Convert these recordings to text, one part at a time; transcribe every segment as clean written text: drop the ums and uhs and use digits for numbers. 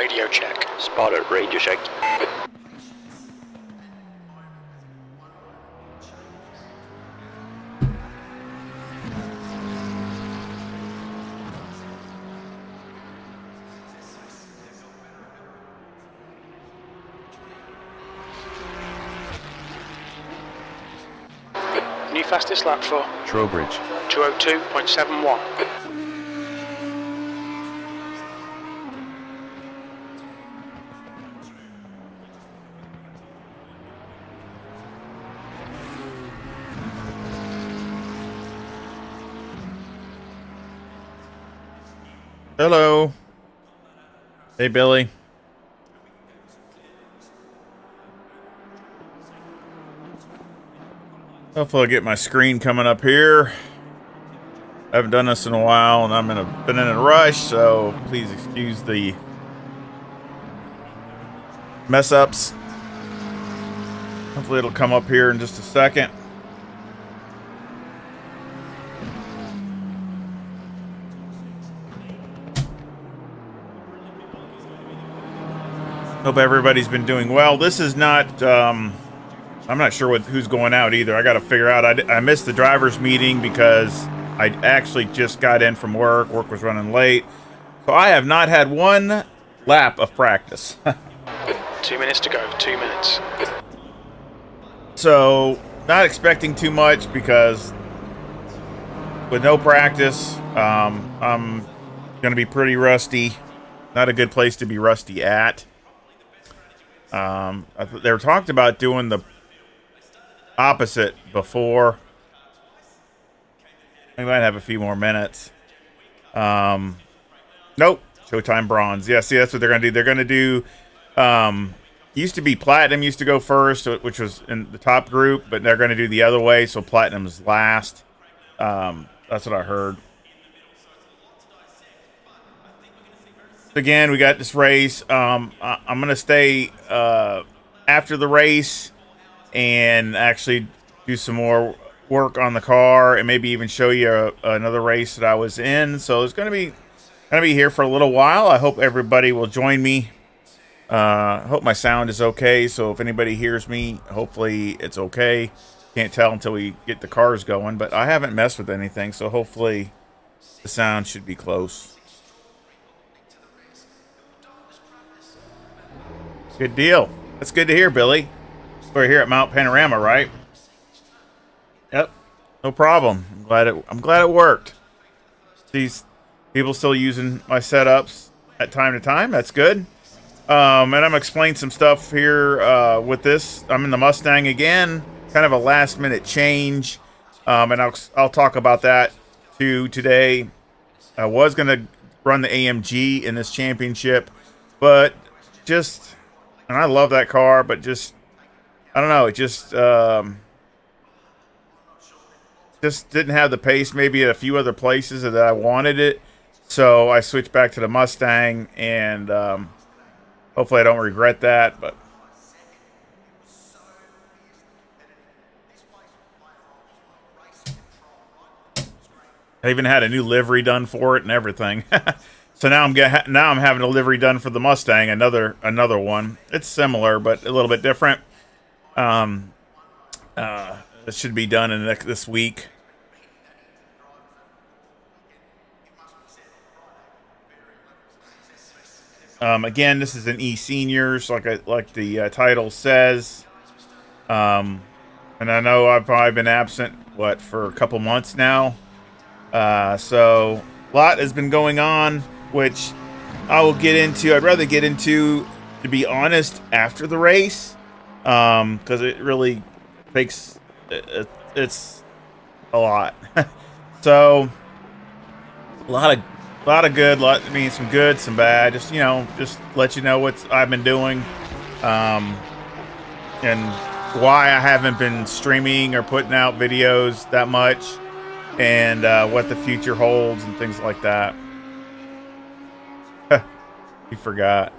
radio check. Spotted radio check. New fastest lap for Trowbridge. 202.71. Hello. Hey, Billy. Hopefully I'll get my screen coming up here. I haven't done this in a while, and been in a rush, so please excuse the mess ups. Hopefully it'll come up here in just a second. Hope everybody's been doing well. This is not, I'm not sure who's going out either. I got to figure out. I missed the driver's meeting because I actually just got in from work. Work was running late. So I have not had one lap of practice. 2 minutes to go, 2 minutes. So not expecting too much because with no practice, I'm going to be pretty rusty. Not a good place to be rusty at. They were talked about doing the opposite before. We might have a few more minutes. Nope. Showtime bronze. Yeah, see, that's what they're going to do. They're going to do, used to be platinum used to go first, which was in the top group, but they're going to do the other way, so platinum's last. That's what I heard. Again, we got this race. I'm going to stay after the race and actually do some more work on the car and maybe even show you another race that I was in. So it's going to be here for a little while. I hope everybody will join me. I hope my sound is okay. So if anybody hears me, hopefully it's okay. Can't tell until we get the cars going, but I haven't messed with anything, so hopefully the sound should be close. Good deal. That's good to hear, Billy. We're here at Mount Panorama, right? Yep. No problem. I'm glad it worked. These people still using my setups at time to time. That's good. And I'm gonna explain some stuff here with this. I'm in the Mustang again. Kind of a last minute change. And I'll talk about that too today. I was gonna run the AMG in this championship, but and I love that car, but just, I don't know, it just didn't have the pace maybe at a few other places that I wanted it. So I switched back to the Mustang, and hopefully I don't regret that. But I even had a new livery done for it and everything. So now I'm having a livery done for the Mustang, another one. It's similar but a little bit different. It should be done in this week. Again, this is an eSENIORS, like the title says. And I know I've probably been absent for a couple months now. So a lot has been going on, which I will get into. I'd rather get into, to be honest, after the race, because it really takes it's a lot. So a lot of good, some good, some bad. Just let you know what I've been doing, and why I haven't been streaming or putting out videos that much, and what the future holds and things like that. You forgot.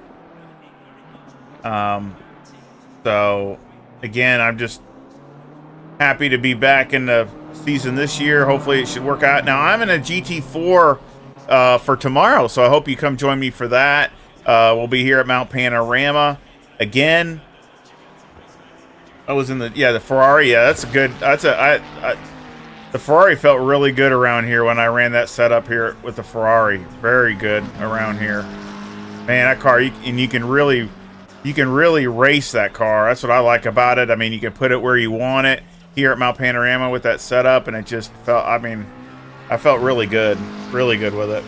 So again, I'm just happy to be back in the season this year. Hopefully it should work out. Now I'm in a GT3 for tomorrow, so I hope you come join me for that. We'll be here at Mount Panorama again. I was in the Ferrari. Yeah, that's a good. The Ferrari felt really good around here when I ran that setup here with the Ferrari. Very good around here. Man, that car, you can really race that car. That's what I like about it. I mean, you can put it where you want it here at Mount Panorama with that setup, and it just felt, I mean, I felt really good with it.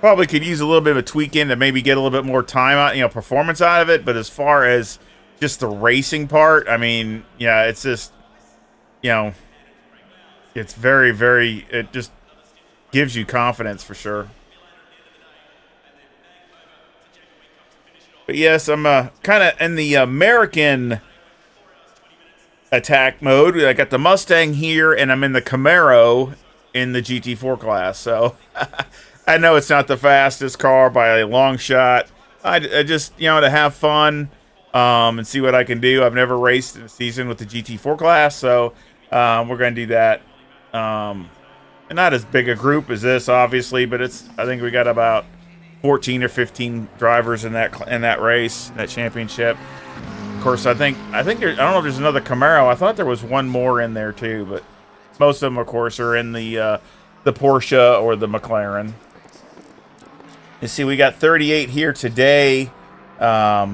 Probably could use a little bit of a tweak in to maybe get a little bit more time out, performance out of it. But as far as just the racing part, I mean, yeah, it's just, it's very, very, it just gives you confidence for sure. But yes, I'm kind of in the American attack mode. I got the Mustang here, and I'm in the Camaro in the GT4 class. So I know it's not the fastest car by a long shot. I just, to have fun and see what I can do. I've never raced in a season with the GT4 class, so we're going to do that. And not as big a group as this, obviously, but I think we got about 14 or 15 drivers in that race, that championship. Of course, I don't know if there's another Camaro. I thought there was one more in there too, but most of them, of course, are in the Porsche or the McLaren. You see, we got 38 here today. I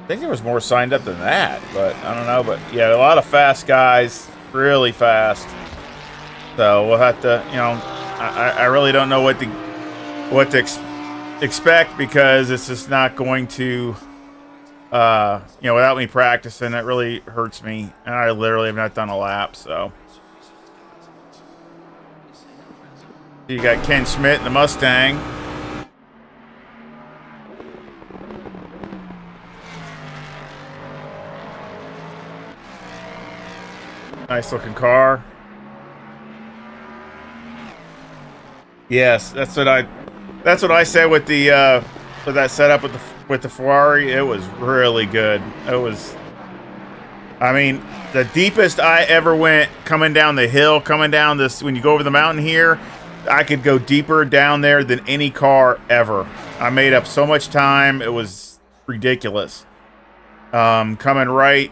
think there was more signed up than that, but I don't know. But yeah, a lot of fast guys, really fast. So we'll have to, I really don't know what to expect, because it's just not going to, without me practicing, it really hurts me, and I literally have not done a lap. So you got Ken Schmidt in the Mustang. Nice looking car. Yes, that's what I said with the with that setup with the Ferrari. It was really good. It was, I mean, the deepest I ever went coming down the hill, coming down this, when you go over the mountain here, I could go deeper down there than any car ever. I made up so much time. It was ridiculous. Coming right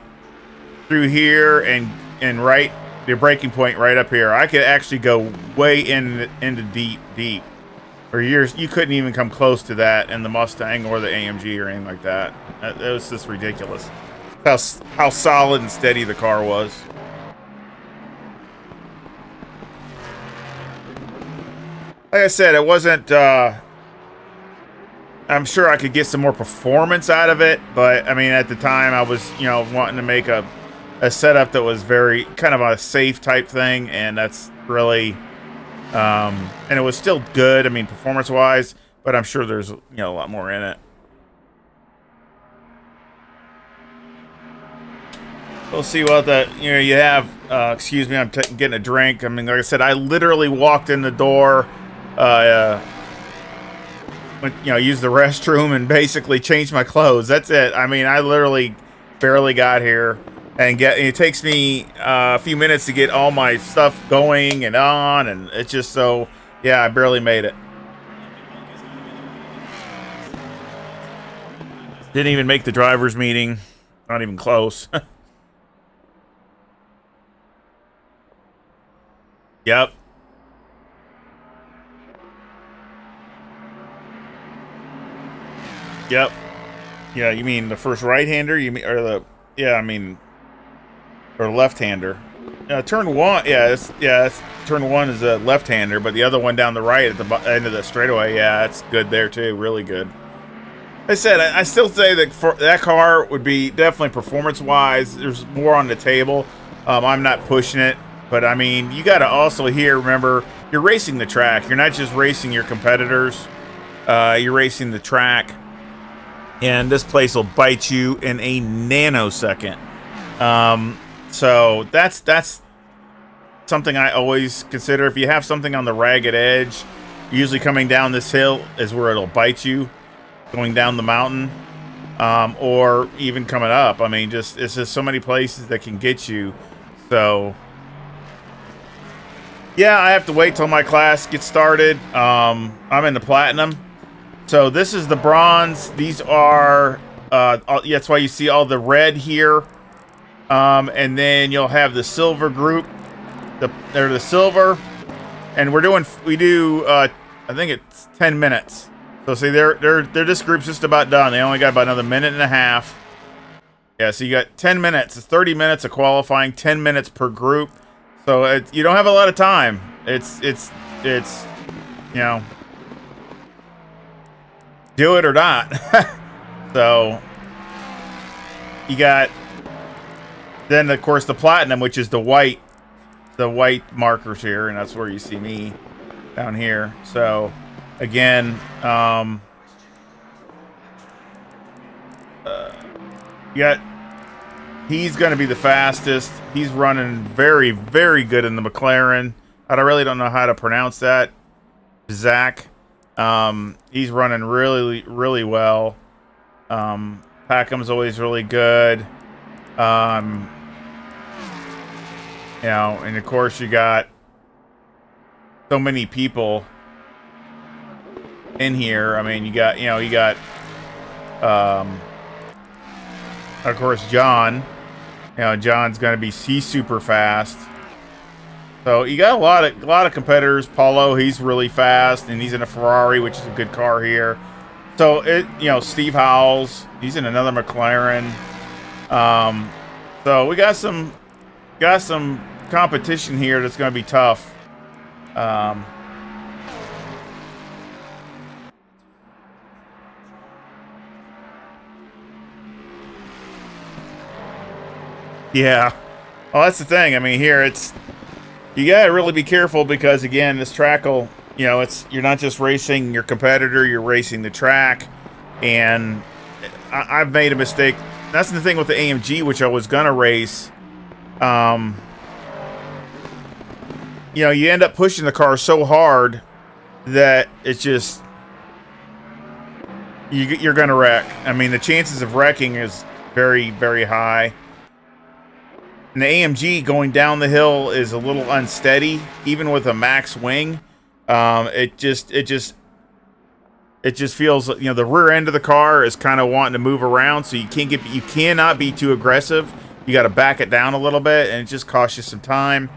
through here and right the braking point right up here, I could actually go way into deep. For years, you couldn't even come close to that in the Mustang or the AMG or anything like that. It was just ridiculous how solid and steady the car was. Like I said, it wasn't, I'm sure I could get some more performance out of it, but I mean, at the time I was, wanting to make a setup that was very kind of a safe type thing, and that's really, and it was still good, I mean, performance wise, but I'm sure there's, a lot more in it. We'll see what you have. Excuse me, I'm getting a drink. I mean, like I said, I literally walked in the door, used the restroom and basically changed my clothes. That's it. I mean, I literally barely got here, and it takes me a few minutes to get all my stuff going and on, and it's just so, yeah, I barely made it. Didn't even make the driver's meeting. Not even close. Yep. Yep. Yeah, you mean the first right-hander? You mean, or the, yeah, I mean, or left-hander. Turn one, turn one is a left-hander, but the other one down the right at the end of the straightaway, yeah, it's good there too, really good. Like I said, I still say that for that car would be definitely performance-wise, there's more on the table. I'm not pushing it, but I mean, you got to also here remember, you're racing the track. You're not just racing your competitors. You're racing the track. And this place will bite you in a nanosecond. So that's something I always consider. If you have something on the ragged edge, usually coming down this hill is where it'll bite you, going down the mountain, or even coming up. I mean, it's just so many places that can get you. So yeah, I have to wait till my class gets started. I'm in the platinum. So this is the bronze. These are, that's why you see all the red here. And then you'll have the silver group. They're the silver. And we do, I think it's 10 minutes. So see, this group's just about done. They only got about another minute and a half. Yeah, so you got 10 minutes. It's 30 minutes of qualifying, 10 minutes per group. So you don't have a lot of time. It's you know, do it or not. So you got then of course the platinum, which is the white markers here, and that's where you see me down here. So again, he's going to be the fastest. He's running very, very good in the McLaren. I really don't know how to pronounce that. Zach. He's running really, really well. Packham's always really good. You know, and of course you got so many people in here. I mean, you got of course John. You know, John's gonna be super fast. So you got a lot of competitors. Paulo, he's really fast, and he's in a Ferrari, which is a good car here. So Steve Howells, he's in another McLaren. So we got some competition here that's gonna be tough. Yeah. Well, that's the thing. I mean, here you gotta really be careful because again, this track will, you're not just racing your competitor, you're racing the track. And I've made a mistake. That's the thing with the AMG, which I was gonna race. You end up pushing the car so hard that it's just you're gonna wreck. I mean, the chances of wrecking is very, very high. And the AMG going down the hill is a little unsteady, even with a max wing. It just feels, the rear end of the car is kind of wanting to move around, so you cannot be too aggressive. You got to back it down a little bit, and it just costs you some time.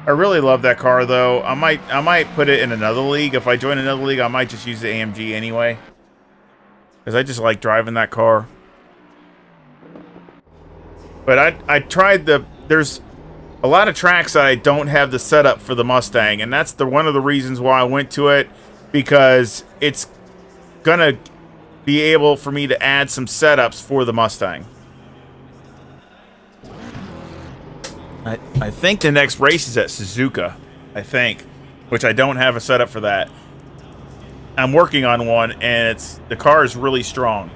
I really love that car, though. I might put it in another league. If I join another league, I might just use the AMG anyway, because I just like driving that car. But I tried there's a lot of tracks that I don't have the setup for the Mustang, and that's one of the reasons why I went to it, because it's gonna be able for me to add some setups for the Mustang. I think the next race is at Suzuka, which I don't have a setup for that. I'm working on one, and the car is really strong.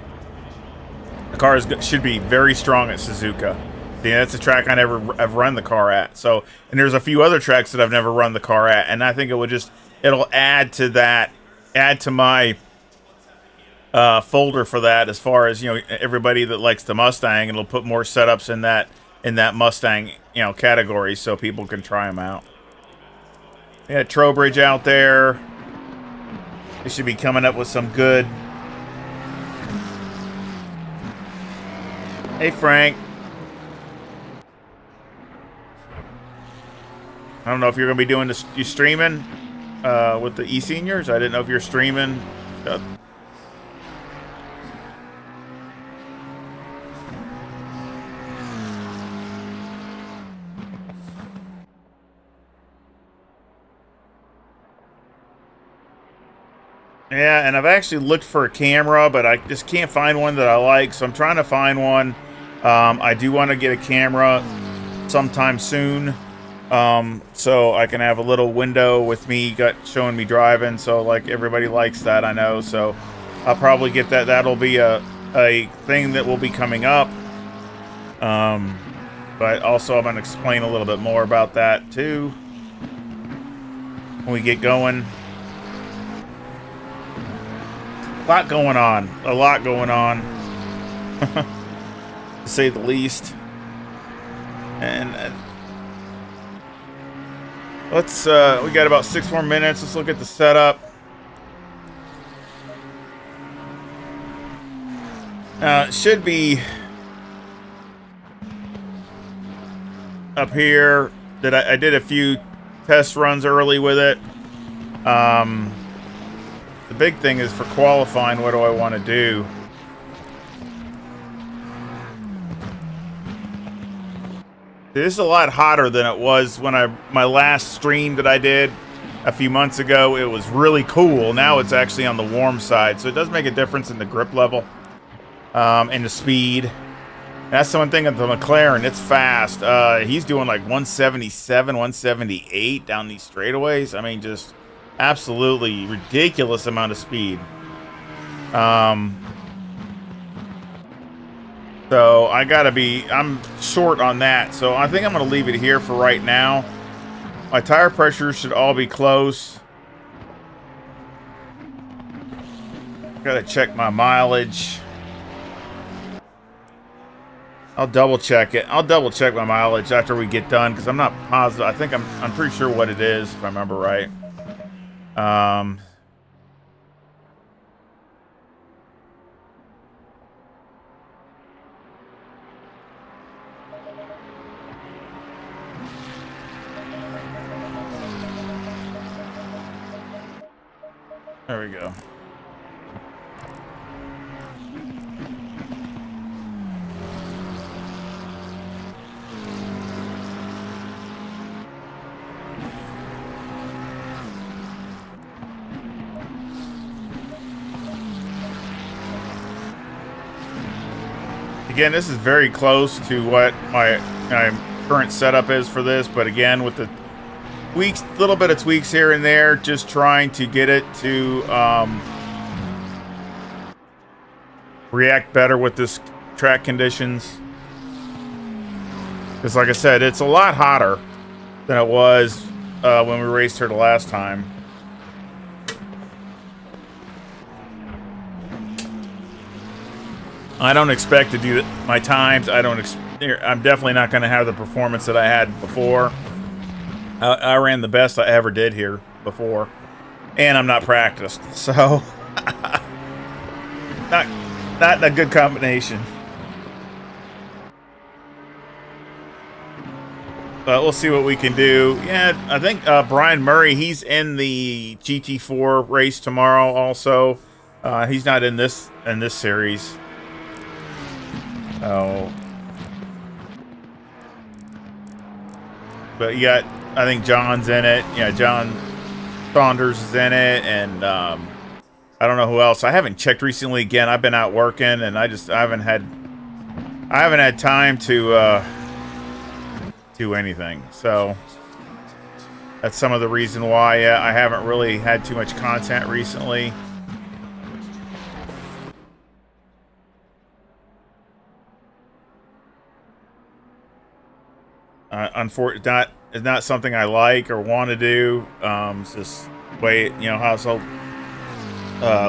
The car should be very strong at Suzuka. Yeah, that's a track I've run the car at. So, and there's a few other tracks that I've never run the car at, and I think it'll add to that, add to my folder for that. As far as everybody that likes the Mustang, it'll put more setups in that Mustang category, so people can try them out. Yeah, Trowbridge out there. They should be coming up with some good. Hey, Frank. I don't know if you're going to be doing you streaming with the eSENIORS. I didn't know if you're streaming. Yeah, and I've actually looked for a camera, but I just can't find one that I like, so I'm trying to find one. I do want to get a camera sometime soon. So I can have a little window with me showing me driving, so like everybody likes that, I know. So I'll probably get that. That'll be a thing that will be coming up. But also I'm going to explain a little bit more about that too when we get going. A lot going on, to say the least. And let's we got about 6 more minutes. Let's look at the setup. Should be up here. That I did a few test runs early with it. The big thing is for qualifying, what do I want to do? This is a lot hotter than it was when my last stream that I did a few months ago. It was really cool. Now it's actually on the warm side, so it does make a difference in the grip level and the speed. That's the one thing of the McLaren. It's fast. He's doing like 177, 178 down these straightaways. I mean, just absolutely ridiculous amount of speed. So I'm short on that. So I think I'm going to leave it here for right now. My tire pressure should all be close. Got to check my mileage. I'll double check it. I'll double check my mileage after we get done because I'm not positive. I think I'm pretty sure what it is if I remember right. There we go. Again, this is very close to what my current setup is for this, but again, with the tweaks, little bit of tweaks here and there, just trying to get it to react better with this track conditions. Because like I said, it's a lot hotter than it was when we raced her the last time. I don't expect to do my times. I'm definitely not going to have the performance that I had before. I ran the best I ever did here before, and I'm not practiced, so not a good combination. But we'll see what we can do. Yeah, I think Brian Murray, he's in the GT4 race tomorrow. Also, he's not in this series. Oh, but you got, I think John's in it. Yeah, John Saunders is in it, and I don't know who else. I haven't checked recently. Again, I've been out working, and I haven't had time to do anything. So that's some of the reason why I haven't really had too much content recently. Unfortunately, it's not something I like or want to do. It's just the way, how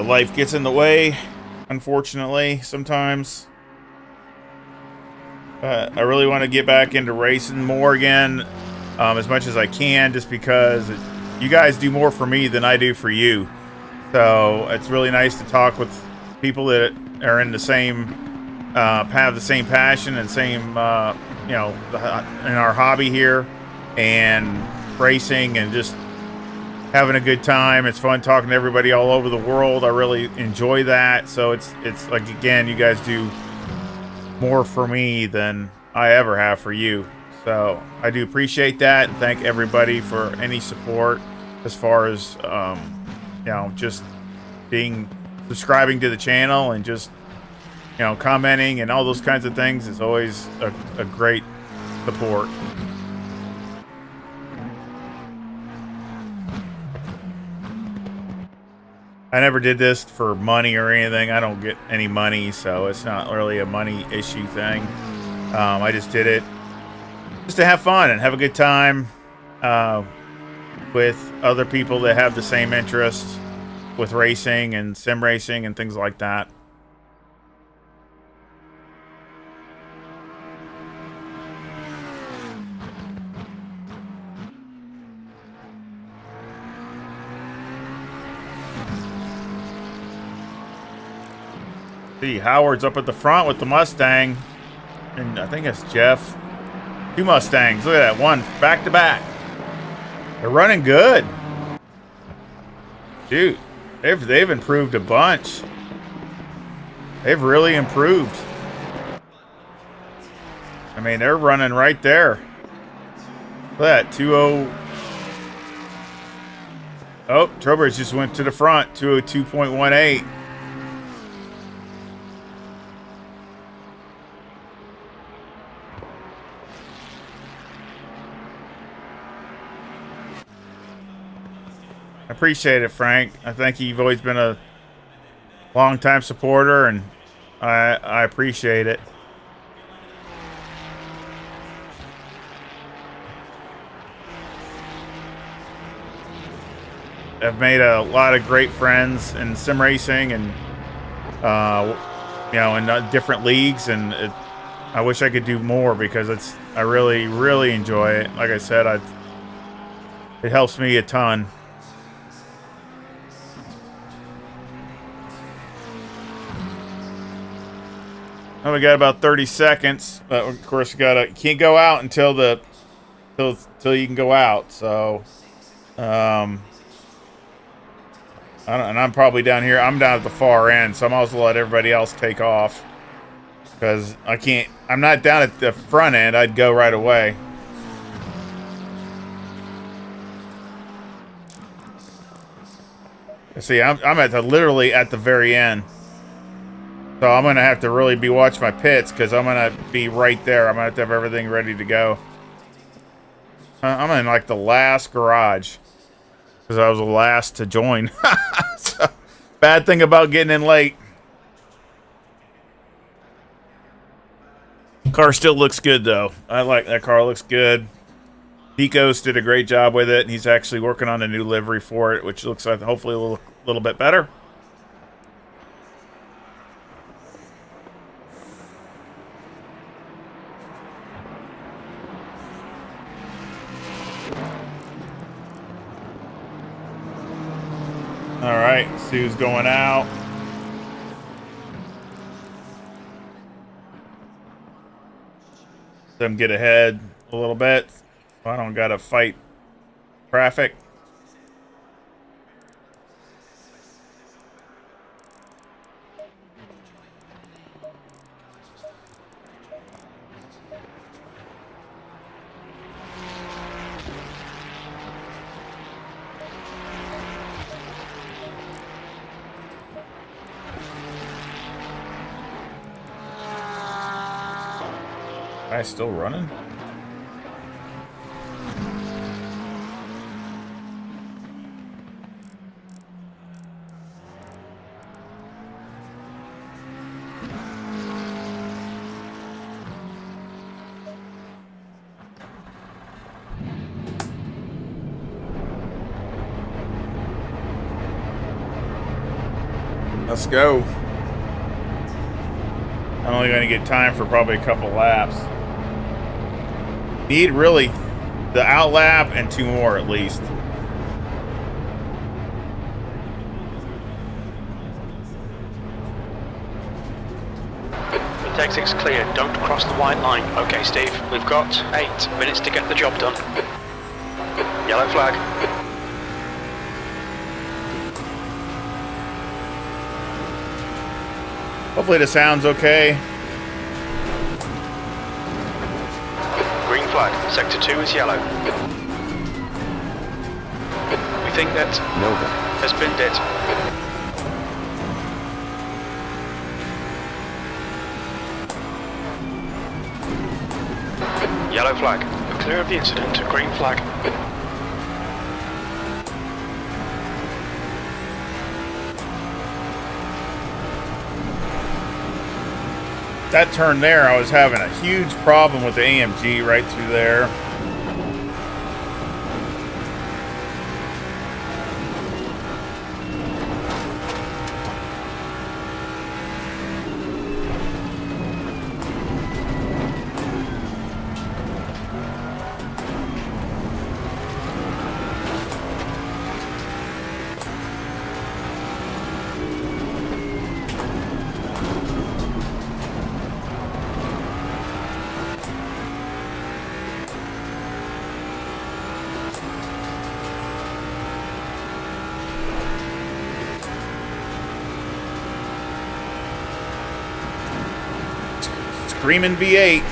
life gets in the way, unfortunately, sometimes. I really want to get back into racing more again, as much as I can, just because you guys do more for me than I do for you. So it's really nice to talk with people that are in the same, have the same passion and same, in our hobby here, and racing and just having a good time. It's fun talking to everybody all over the world. I really enjoy that. So it's like, again, you guys do more for me than I ever have for you. So I do appreciate that, and thank everybody for any support as far as just subscribing to the channel and just commenting and all those kinds of things. Is always a great support. I never did this for money or anything. I don't get any money, so it's not really a money issue thing. I just did it just to have fun and have a good time with other people that have the same interests with racing and sim racing and things like that. See, Howard's up at the front with the Mustang. And I think that's Jeff. 2 Mustangs. Look at that. One back to back. They're running good. Dude, they've improved a bunch. They've really improved. I mean, they're running right there. Look at that. 2.0. Oh, Trowbridge just went to the front. 202.18. I appreciate it, Frank. I think you've always been a long-time supporter, and I appreciate it. I've made a lot of great friends in sim racing, and you know, in different leagues, and I wish I could do more because I really, really enjoy it. Like I said, it helps me a ton. Oh, we got about 30 seconds, but of course you can't go out until till you can go out. So, and I'm probably down here. I'm down at the far end, so I'm also let everybody else take off because I can't. I'm not down at the front end. I'd go right away. See, I'm literally at the very end. So I'm going to have to really be watching my pits because I'm going to be right there. I'm going to have everything ready to go. I'm in like the last garage because I was the last to join. So, bad thing about getting in late. Car still looks good though. I like that car. Looks good. Picos did a great job with it, and he's actually working on a new livery for it, which looks like hopefully a little bit better. All right, Sue's going out. Them get ahead a little bit. I don't gotta fight traffic. Guy's still running? Let's go. I'm only going to get time for probably a couple laps. Need really the out lap and 2 more at least. Exit's clear. Don't cross the white line. Okay, Steve. We've got 8 minutes to get the job done. Yellow flag. Hopefully the sound's okay. Green flag. Sector 2 is yellow. We think that Nova has been dead. Yellow flag. We're clear of the incident. Green flag. That turn there, I was having a huge problem with the AMG right through there. Screaming V8.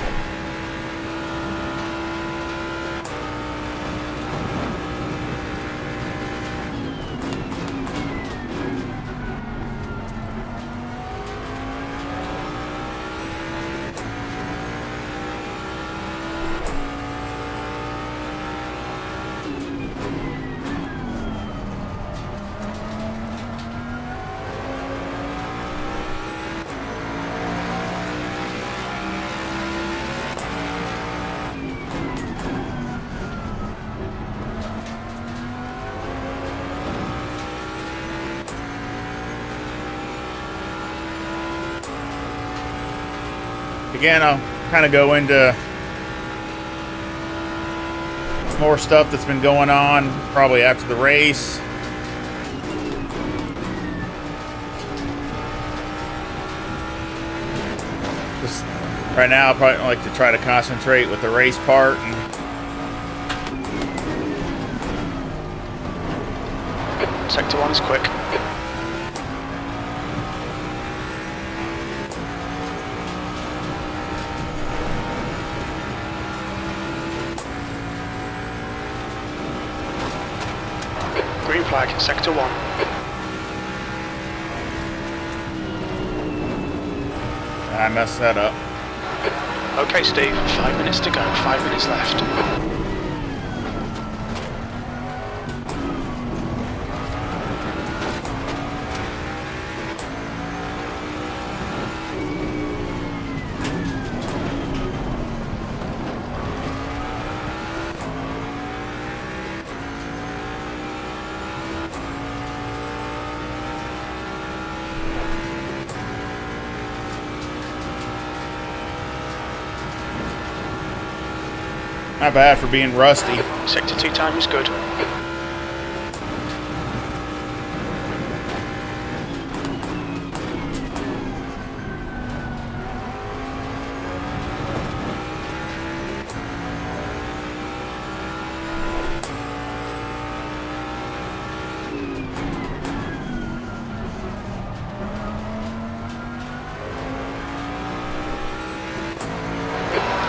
Again, I'll kind of go into more stuff that's been going on probably after the race. Just right now, I'll probably like to try to concentrate with the race part. And Sector 1 is quick. Green flag, Sector 1. I messed that up. Okay, Steve, 5 minutes to go, 5 minutes left. Not bad for being rusty. Sector 2 time is good.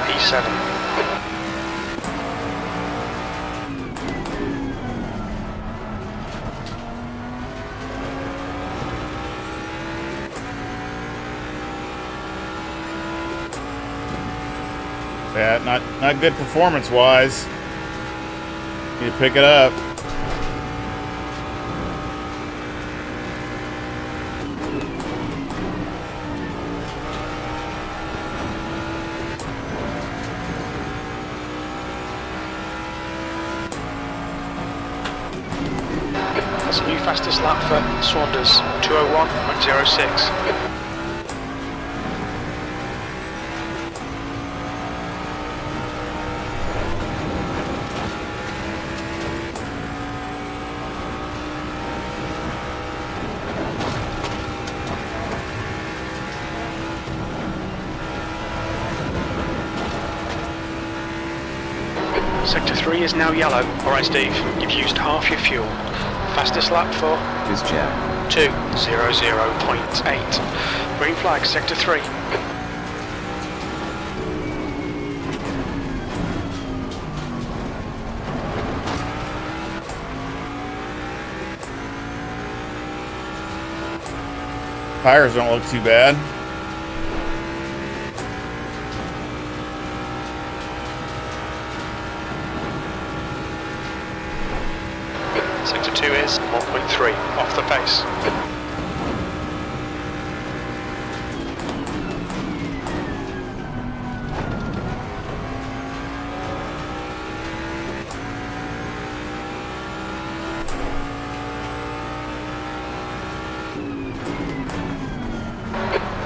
E7. Yeah, not good performance-wise. Need to pick it up. That's a new fastest lap for Saunders, 2:01.06. Sector 3 is now yellow. Alright, Steve, you've used half your fuel. Fastest lap for? Is Jack. 2:00.8. Green flag, Sector 3. Tires don't look too bad. Sector 2 is 1.3, off the pace.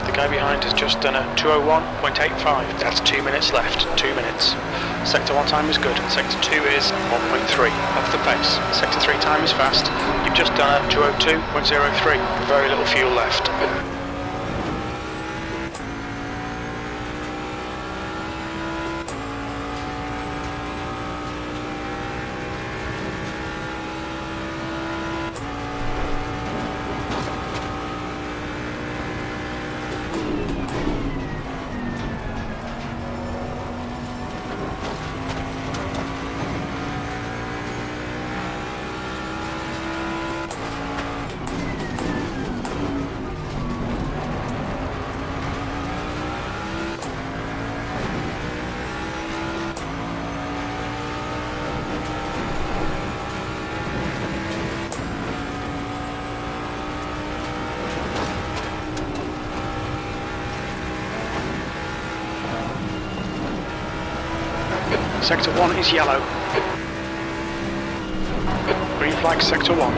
The guy behind has just done a 2:01.85. That's 2 minutes left, 2 minutes. Sector 1 time is good, Sector 2 is 1.3, off the pace. Sector 3 time is fast, you've just done a 2:02.03, very little fuel left. Sector 1 is yellow. Green flag, Sector 1.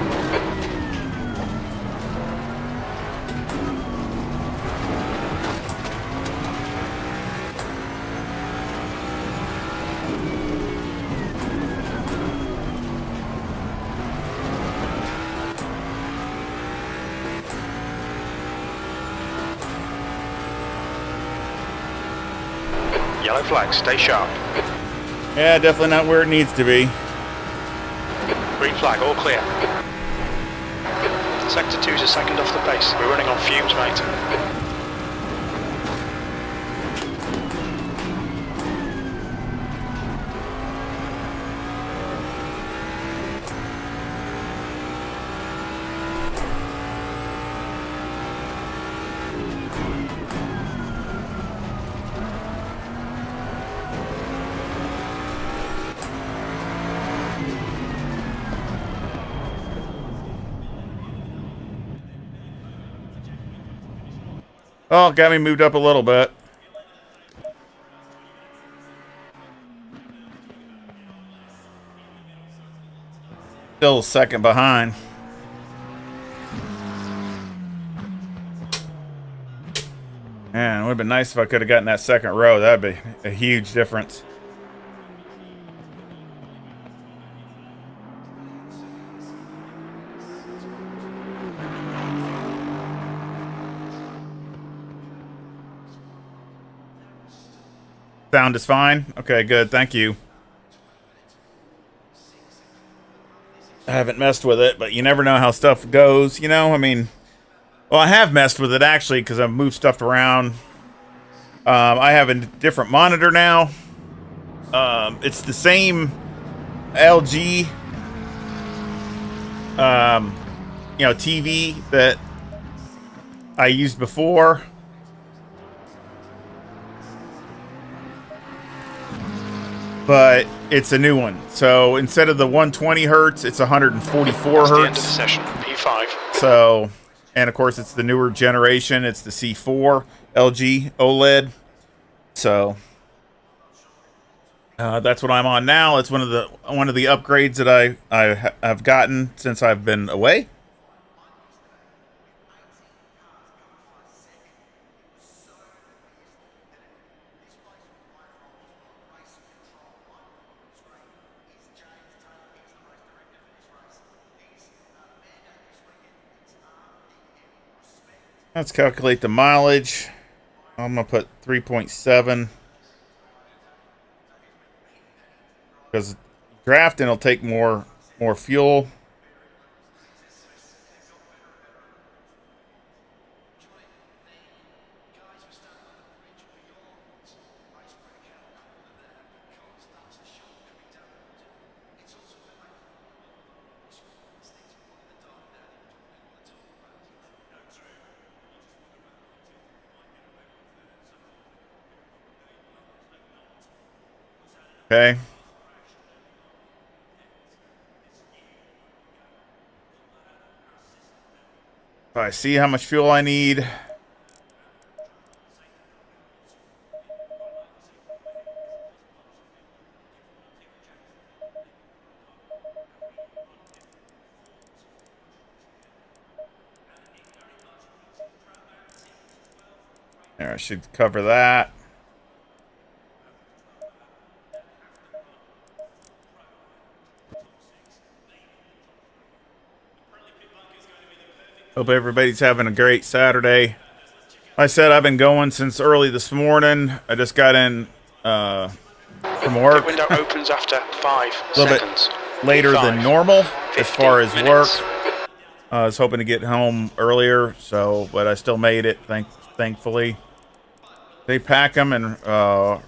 Yellow flag, stay sharp. Yeah, definitely not where it needs to be. Green flag, all clear. Sector 2's a second off the pace. We're running on fumes, mate. Oh, got me moved up a little bit. Still a second behind. Man, it would have been nice if I could have gotten that second row. That'd be a huge difference. Sound is fine? Okay, good. Thank you. I haven't messed with it, but you never know how stuff goes, you know? I mean, well, I have messed with it, actually, because I've moved stuff around. I have a different monitor now. It's the same LG, TV that I used before. But it's a new one. So instead of the 120 hertz, it's 144 That's hertz. the end of the session, P5. So, and of course, it's the newer generation. It's the C4 LG OLED. So that's what I'm on now. It's one of the upgrades that I've gotten since I've been away. Let's calculate the mileage. I'm going to put 3.7. Because drafting will take more fuel. Okay. If I see how much fuel I need. There, I should cover that. Hope everybody's having a great Saturday. Like I said, I've been going since early this morning. I just got in from work. The window opens after 5 a little seconds. bit later than normal as far as minutes. work. I was hoping to get home earlier, but I still made it, thankfully. They pack them, and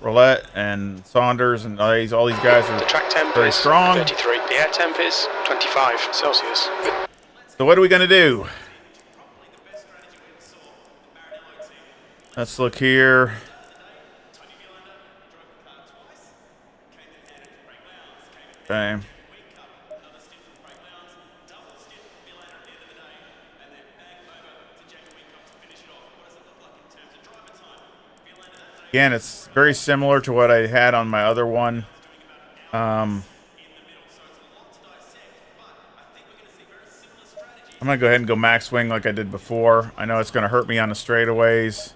Roulette and Saunders and all these guys are The track temp very is strong. 33. The air temp is 25 Celsius. So what are we going to do? Let's look here. Okay. Again, it's very similar to what I had on my other one. I'm gonna go ahead and go max swing like I did before. I know it's gonna hurt me on the straightaways.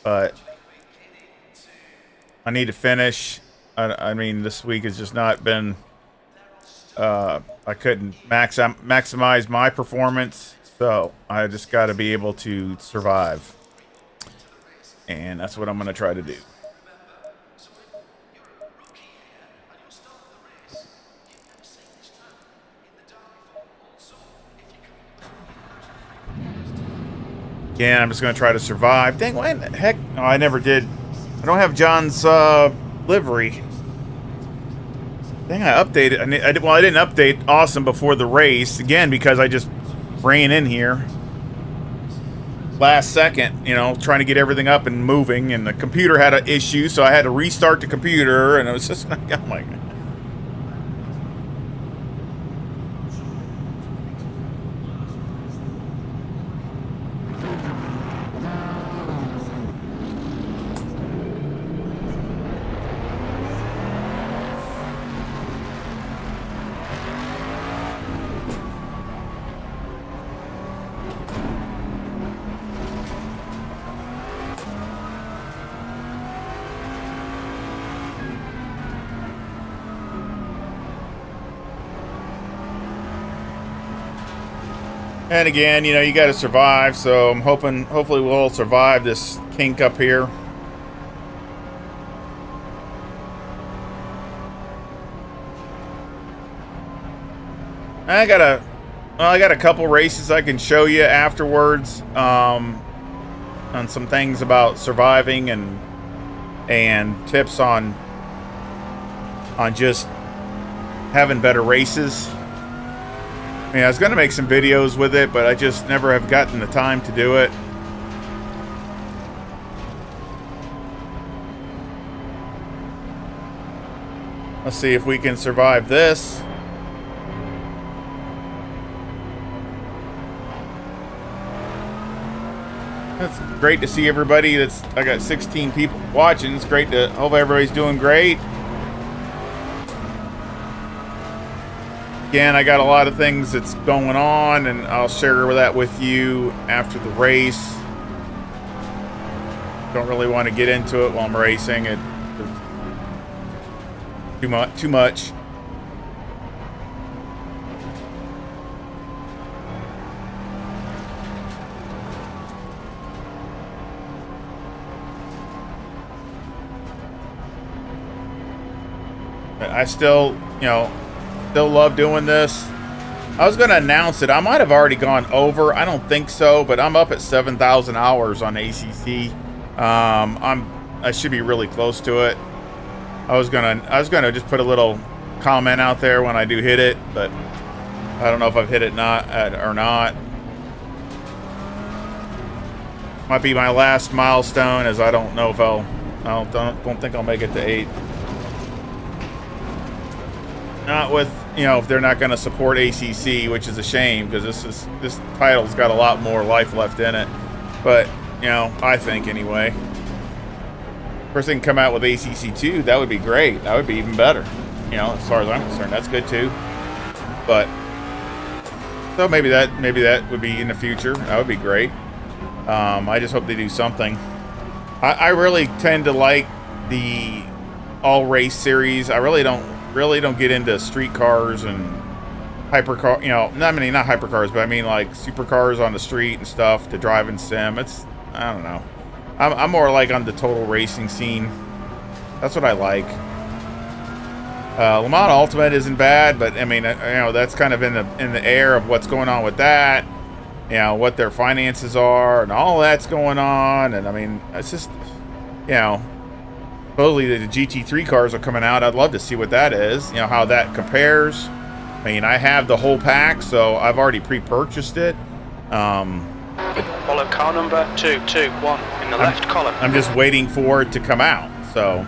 But I need to finish. I mean, this week has just not been. I couldn't maximize my performance, so I just got to be able to survive, and that's what I'm going to try to do. Again, I'm just going to try to survive. Dang, why in the heck? Oh, I never did. I don't have John's livery. Dang, I updated. I didn't update Awesome before the race. Again, because I just ran in here last second, you know, trying to get everything up and moving. And the computer had an issue, so I had to restart the computer. And it was just like, oh my God. And again, you know, you got to survive, so I'm hopefully we'll survive this kink up here. I got a couple races I can show you afterwards, on some things about surviving and tips on just having better races. I mean, I was going to make some videos with it, but I just never have gotten the time to do it. Let's see if we can survive this. It's great to see everybody. I got 16 people watching. It's great to hope everybody's doing great. Again, I got a lot of things that's going on, and I'll share that with you after the race. Don't really want to get into it while I'm racing. It's too much. But I still, you know, still love doing this. I was going to announce it. I might have already gone over. I don't think so, but I'm up at 7,000 hours on ACC. I should be really close to it. I was gonna just put a little comment out there when I do hit it, but I don't know if I've hit it or not. Might be my last milestone, as I don't know if I don't think I'll make it to 8. Not with, you know, if they're not going to support ACC, which is a shame, because this title's got a lot more life left in it. But, you know, I think anyway. First thing come out with ACC 2, that would be great. That would be even better. You know, as far as I'm concerned, that's good too. But so maybe that would be in the future. That would be great. I just hope they do something. I really tend to like the all race series. I really don't get into street cars and hypercar. You know, not hypercars, but I mean like supercars on the street and stuff to drive and sim. I don't know. I'm more like on the total racing scene. That's what I like. Le Mans Ultimate isn't bad, but I mean, you know, that's kind of in the air of what's going on with that. You know, what their finances are and all that's going on. And I mean, it's just, you know, supposedly the GT3 cars are coming out. I'd love to see what that is. You know, how that compares. I mean, I have the whole pack, so I've already pre-purchased it. Follow car number 221 in the left column. I'm just waiting for it to come out, so.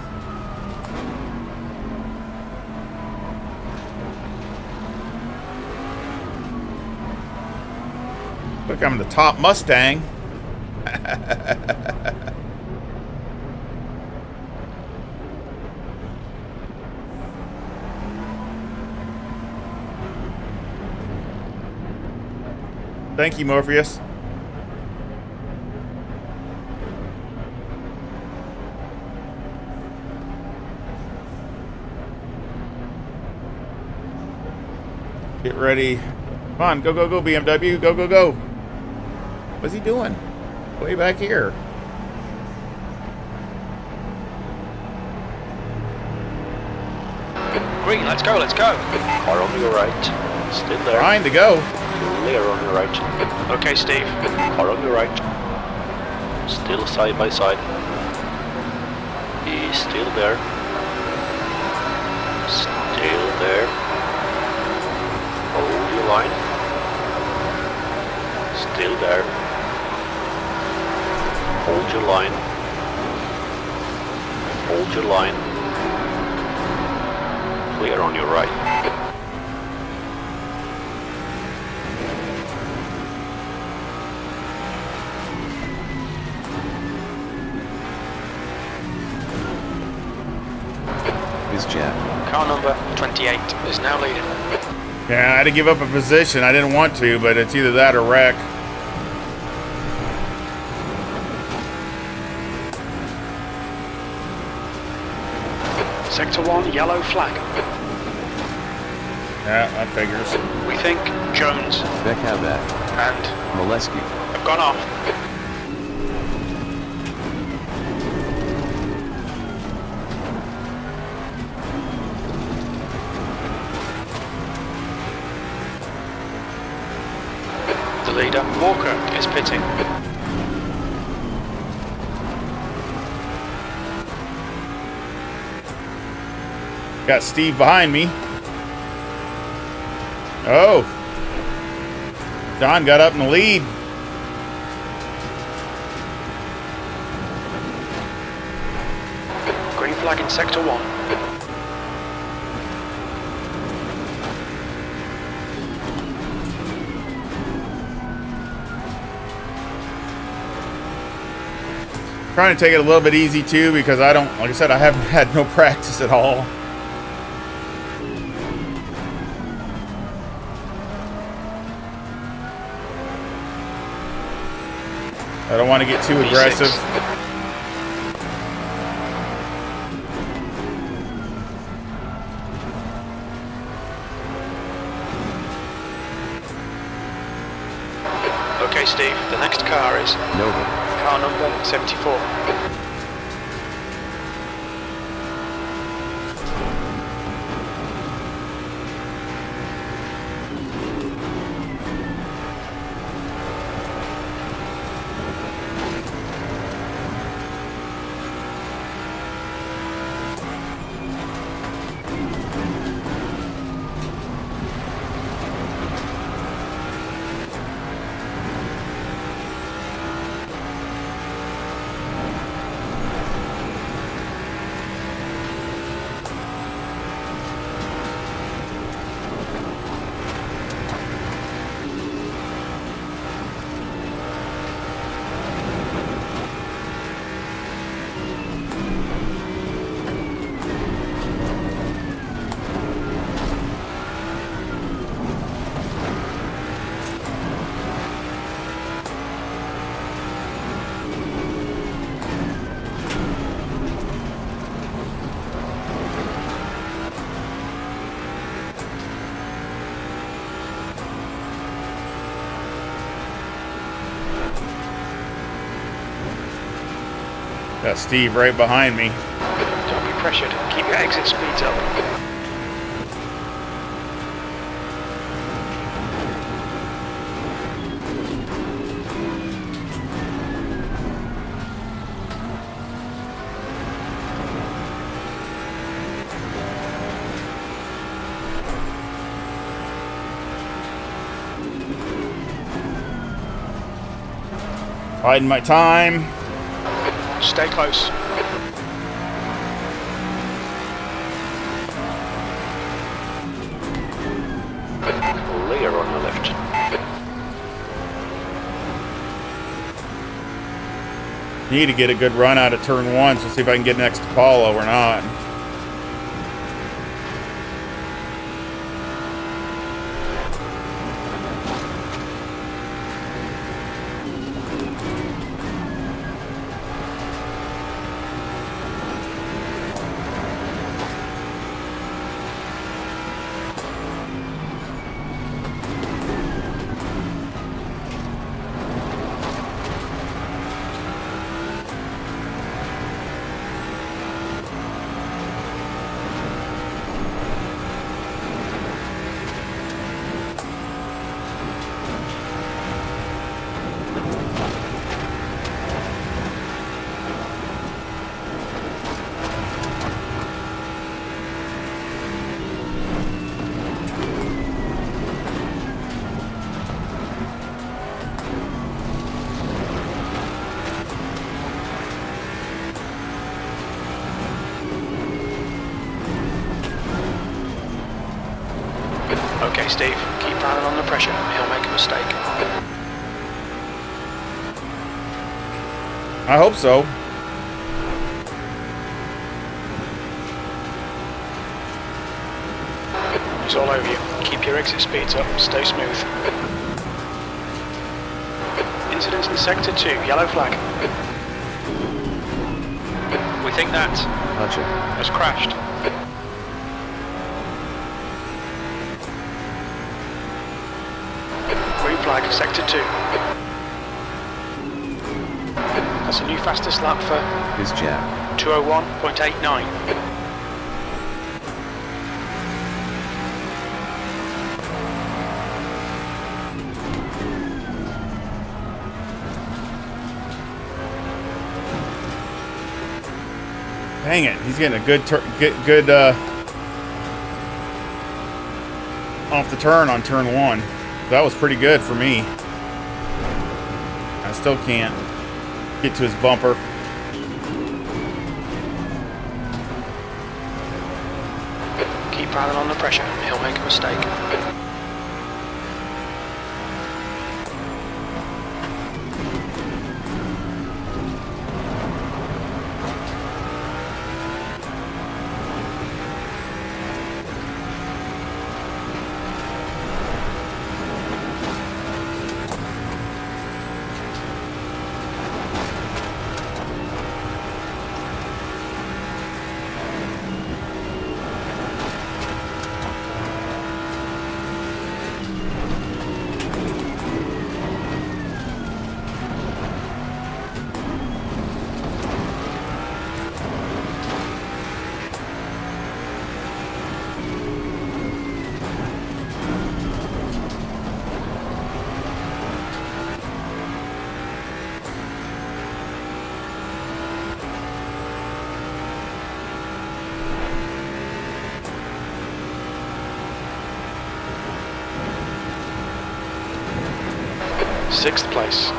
Look, I'm the top Mustang. Thank you, Morpheus. Get ready. Come on, go, go, go, BMW. Go, go, go. What's he doing? Way back here. Green, let's go, let's go. Car on your right. Still there. Trying to go. Clear on your right. Okay, Steve. Car on your right. Still side by side. He's still there. Still there. Hold your line. Still there. Hold your line. Hold your line. Clear on your right. Is Jack. Car number 28 is now leading. Yeah, I had to give up a position. I didn't want to, but it's either that or wreck. Sector 1, yellow flag. Yeah, that figures. We think Jones Bekabak. and Molesky. have gone off. The leader, Walker, is pitting. Got Steve behind me. Oh. John got up in the lead. Green flag in Sector 1. Trying to take it a little bit easy too, because I don't, like I said, I haven't had no practice at all. I don't want to get too aggressive. Okay, Steve, the next car is Nova. car number 74. Got Steve right behind me. Don't be pressured. Keep your exit speeds up. Biding my time. Stay close. Clear on your left. Need to get a good run out of turn 1, so see if I can get next to Paulo or not. Okay, Steve, keep piling on the pressure. He'll make a mistake. I hope so. He's all over you. Keep your exit speeds up. Stay smooth. Incidents in Sector 2. Yellow flag. We think that Gotcha. has crashed. Green flag, Sector 2. That's a new fastest lap for Is Jack. 201.89. Dang it, he's getting a good off the turn on turn 1. That was pretty good for me. I still can't get to his bumper. Keep piling on the pressure. He'll make a mistake. Sixth place.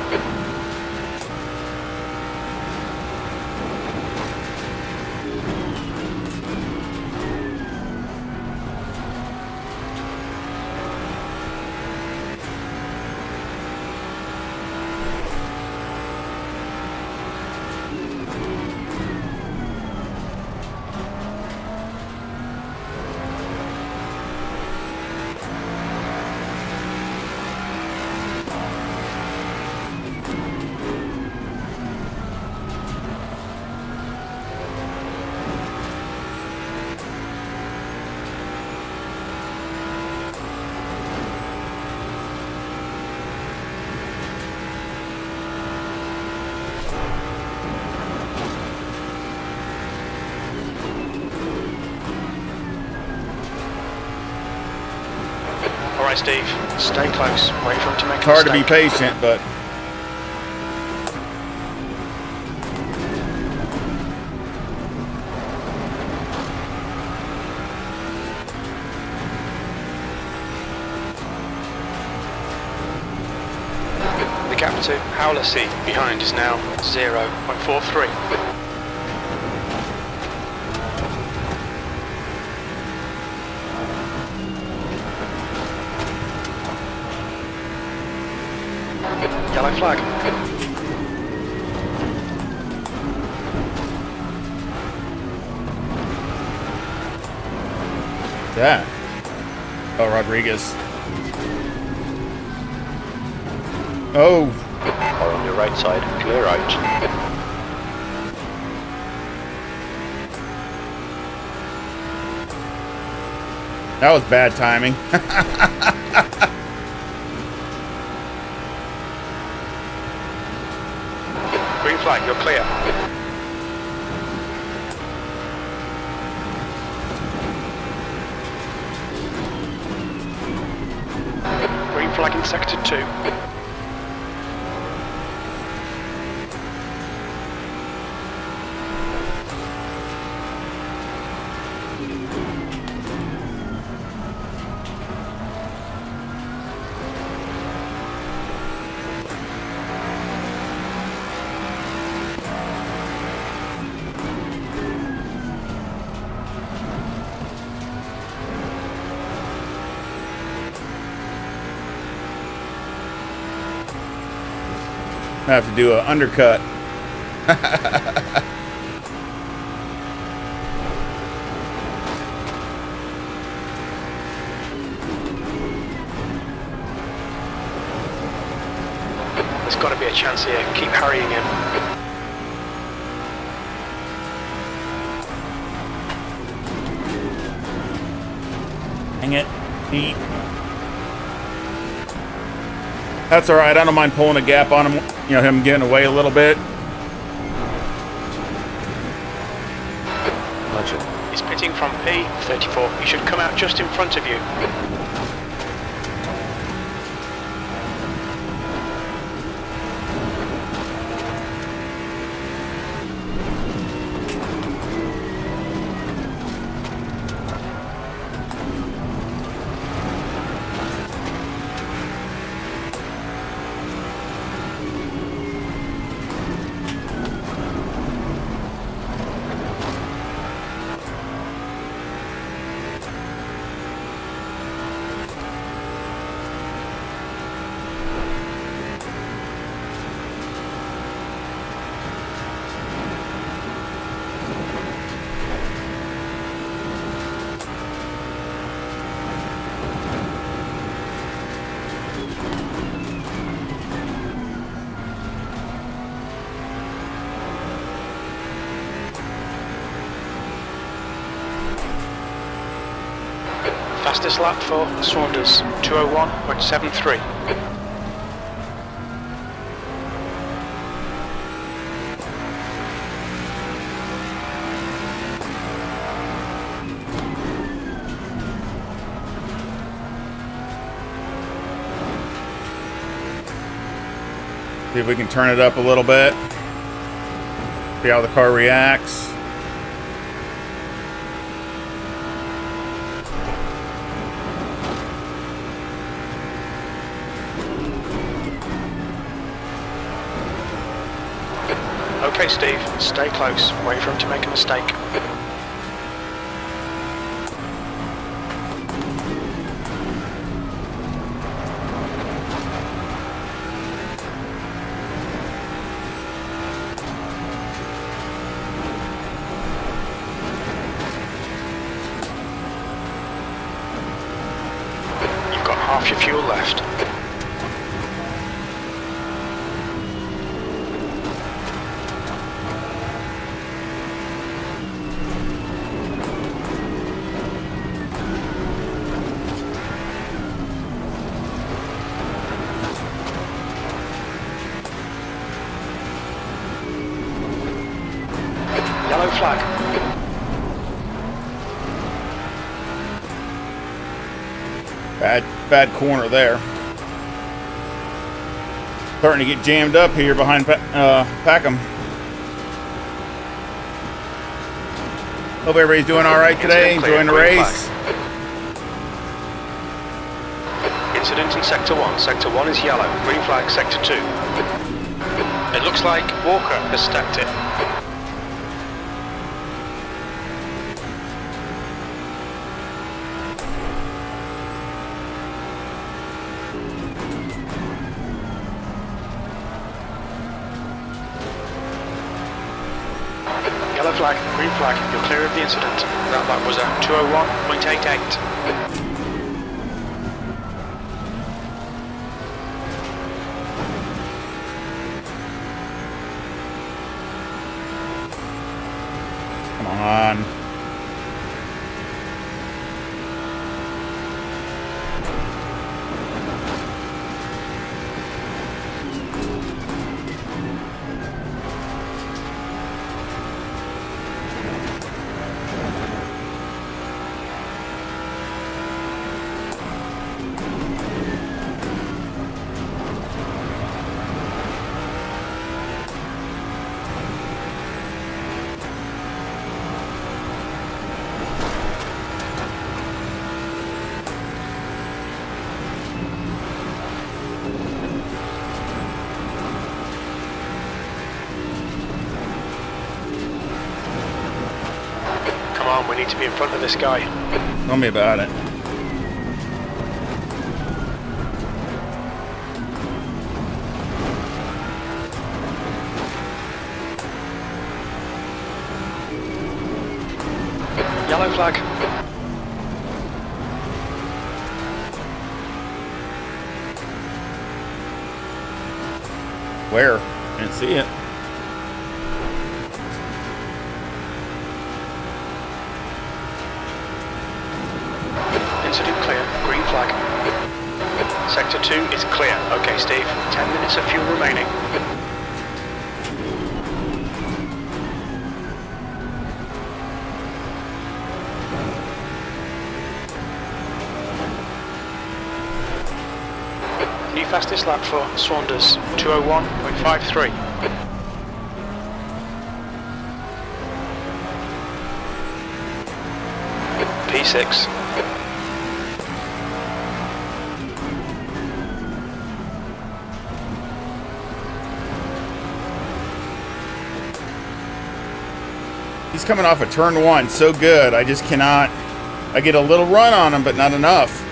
Alright, Steve, stay close. Wait for him to make a Hard to be mistake. patient, but The gap to Howler C behind is now 0.43. Yellow flag. that? Oh, Rodriguez. Oh, Car on your right side, clear out. that was bad timing. Green flag, you're clear. Green flag in sector 2. I have to do an undercut. There's got to be a chance here. Keep hurrying him. Dang it. That's all right. I don't mind pulling a gap on him. You know, him getting away a little bit. Legend. He's pitting from P34. He should come out just in front of you. Fastest lap for Saunders, 201.73. See if we can turn it up a little bit. See how the car reacts. Okay, Steve, stay close. Wait for him to make a mistake. You've got half your fuel left. Yellow flag. Bad corner there. Starting to get jammed up here behind Packham. Hope everybody's doing all right today. Enjoying the race. Incident in Sector 1. Sector 1 is yellow. Green flag, Sector 2. It looks like Walker has stacked it. Yellow Yellow flag, green flag, you're clear of the incident. That lap was a 201.88. Come on. Come on, we need to be in front of this guy. Tell me about it. Yellow flag. Where? Can't see it. Incident clear, green flag. Sector 2 is clear. Okay, Steve. 10 minutes of fuel remaining. New fastest lap for Saunders, 201.53. P6. He's coming off a turn 1 so good. I just cannot. I get a little run on him, but not enough.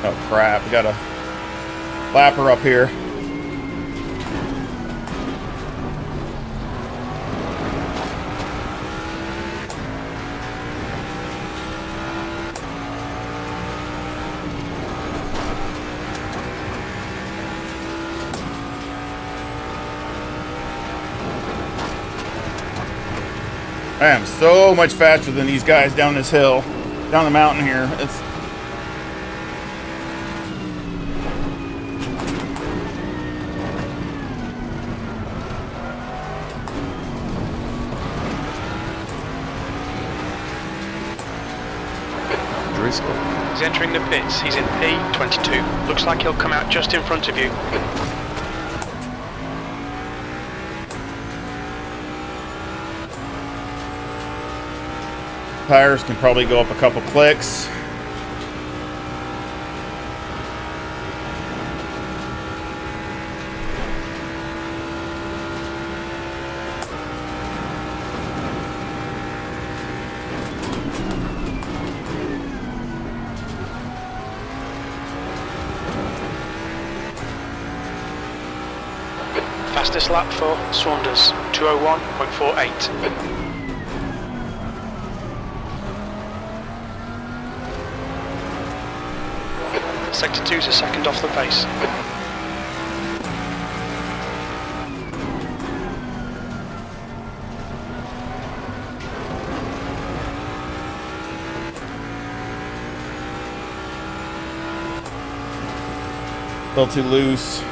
Oh crap, we got a lapper up here. I am so much faster than these guys down this hill, down the mountain here. It's Driscoll. He's entering the pits. He's in P22. Looks like he'll come out just in front of you. tires can probably go up a couple clicks. Fastest lap for Saunders, 201.48. Sector 2's a second off the pace. A little too loose.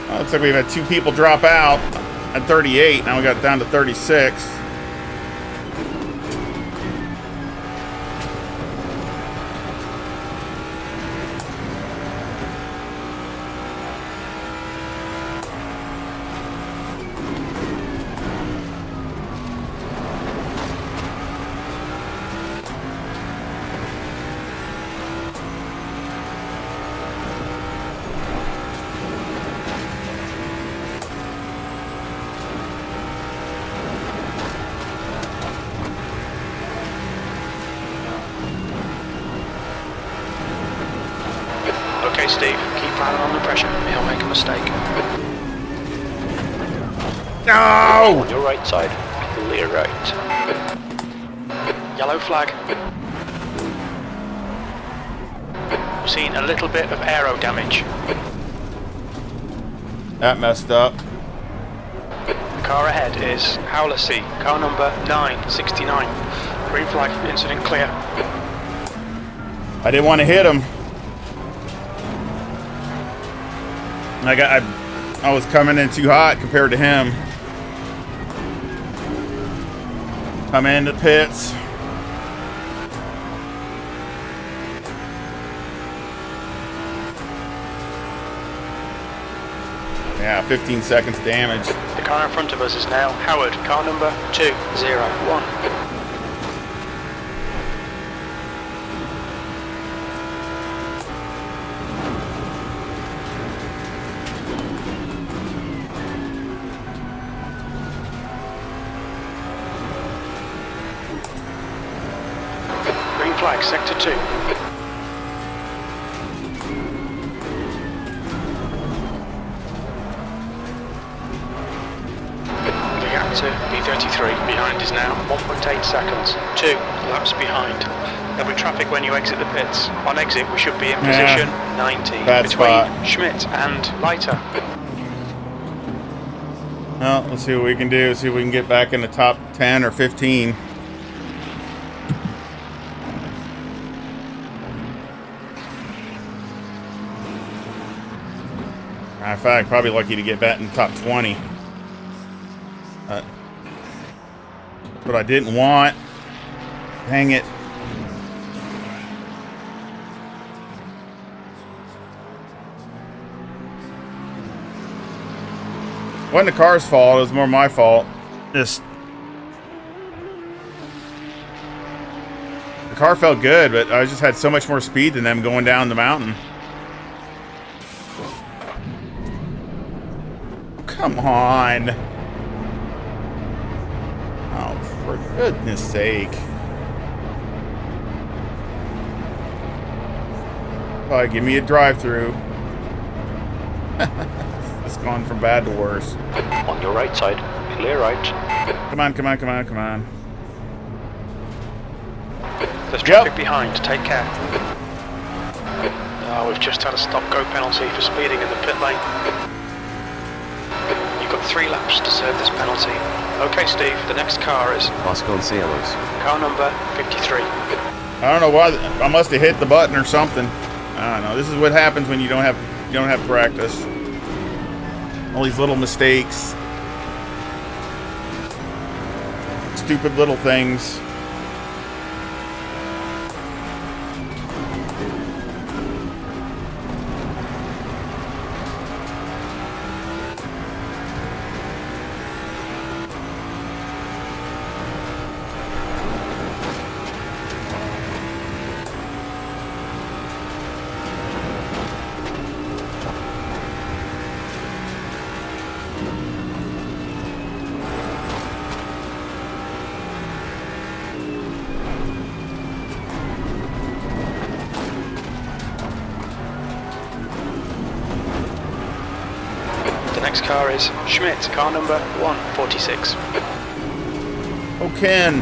Looks like we've had 2 people drop out at 38. Now we got it down to 36. Okay, Steve, keep piling on the pressure. He'll make a mistake. No! On your right side, clear right. Yellow flag. We've seen a little bit of aero damage. That messed up. The car ahead is Howler C, car number 969. Green flag, incident clear. I didn't want to hit him. I was coming in too hot compared to him. Coming into the pits. Yeah, 15 seconds damage. The car in front of us is now Howard, car number 201. Green flag, sector 2. To B33, behind is now 1.8 seconds, 2 laps behind. There'll be traffic when you exit the pits. On exit we should be in position 90 bad between spot. Schmidt and Leiter. Well, let's see what we can do. See if we can get back in the top 10 or 15. In fact, probably lucky to get back in the top 20. But I didn't want. Dang it. Wasn't the car's fault, it was more my fault. The car felt good, but I just had so much more speed than them going down the mountain. Come on. Oh, for goodness sake. Probably give me a drive-through. It's gone from bad to worse. On your right side, clear right. Come on, come on, come on, come on. There's traffic behind, take care. Oh, we've just had a stop-go penalty for speeding in the pit lane. You've got 3 laps to serve this penalty. Okay, Steve, the next car is Vasconcelos. car number 53. I don't know why. I must have hit the button or something. I don't know. This is what happens when you don't have practice. All these little mistakes. Stupid little things. The next car is Schmidt, car number 146. Oh, Ken.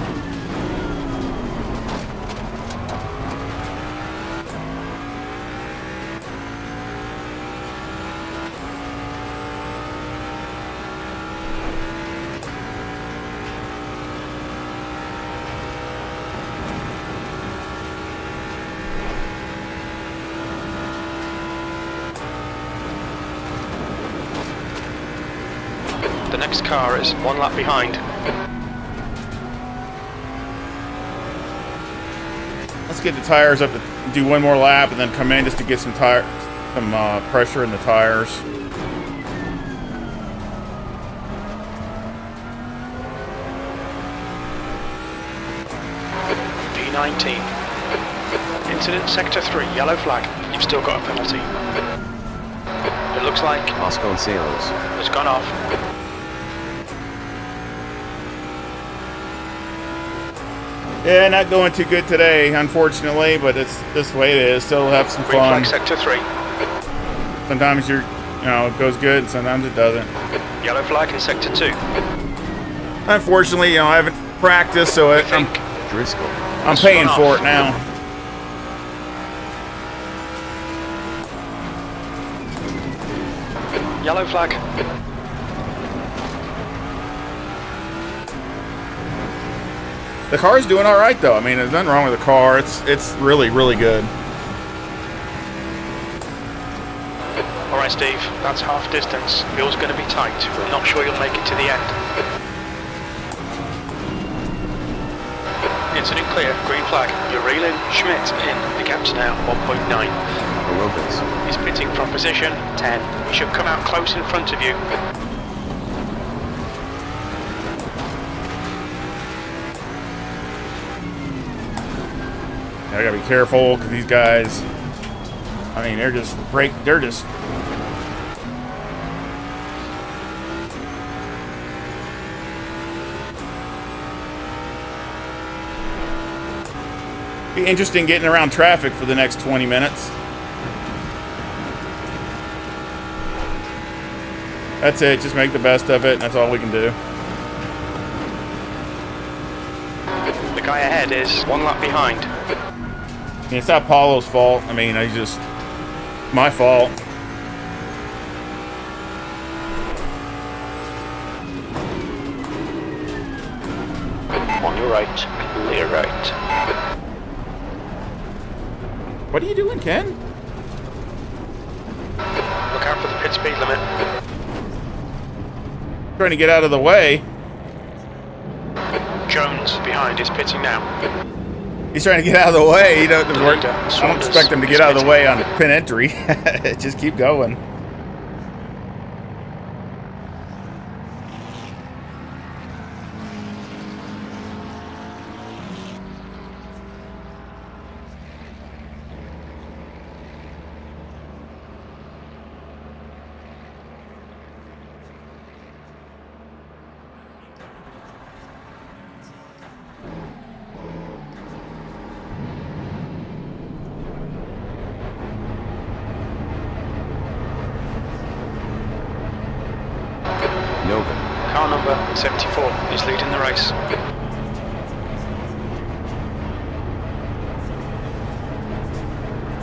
The next car is 1 lap behind. Let's get the tires up to do 1 more lap and then come in just to get some pressure in the tires. P19. Incident sector 3, yellow flag. You've still got a penalty. It looks like Vasconcelos. it's gone off. Yeah, not going too good today, unfortunately, but it's this way it is. Still have some Green fun. flag sector 3. Sometimes you're, it goes good, and sometimes it doesn't. Yellow flag in sector 2. Unfortunately, I haven't practiced, so I'm Driscoll. paying for it now. Yellow flag. The car's doing all right, though. I mean, there's nothing wrong with the car. It's really, really good. All right, Steve, that's half distance. Wheel's going to be tight. We're not sure you'll make it to the end. Incident clear, green flag. You're reeling. Schmidt in. The gap's now 1.9. Lopez. He's pitting from position 10. He should come out close in front of you. I gotta be careful because these guys, I mean, they're just be interesting getting around traffic for the next 20 minutes. That's it, just make the best of it, and that's all we can do. The guy ahead is 1 lap behind. I mean, it's not Paulo's fault. I mean, my fault. On your right, clear right. What are you doing, Ken? Look out for the pit speed limit. Trying to get out of the way. Jones behind is pitting now. He's trying to get out of the way. I don't expect him to get out of the way on pin entry. Just keep going. Nova. Car number 74 is leading the race.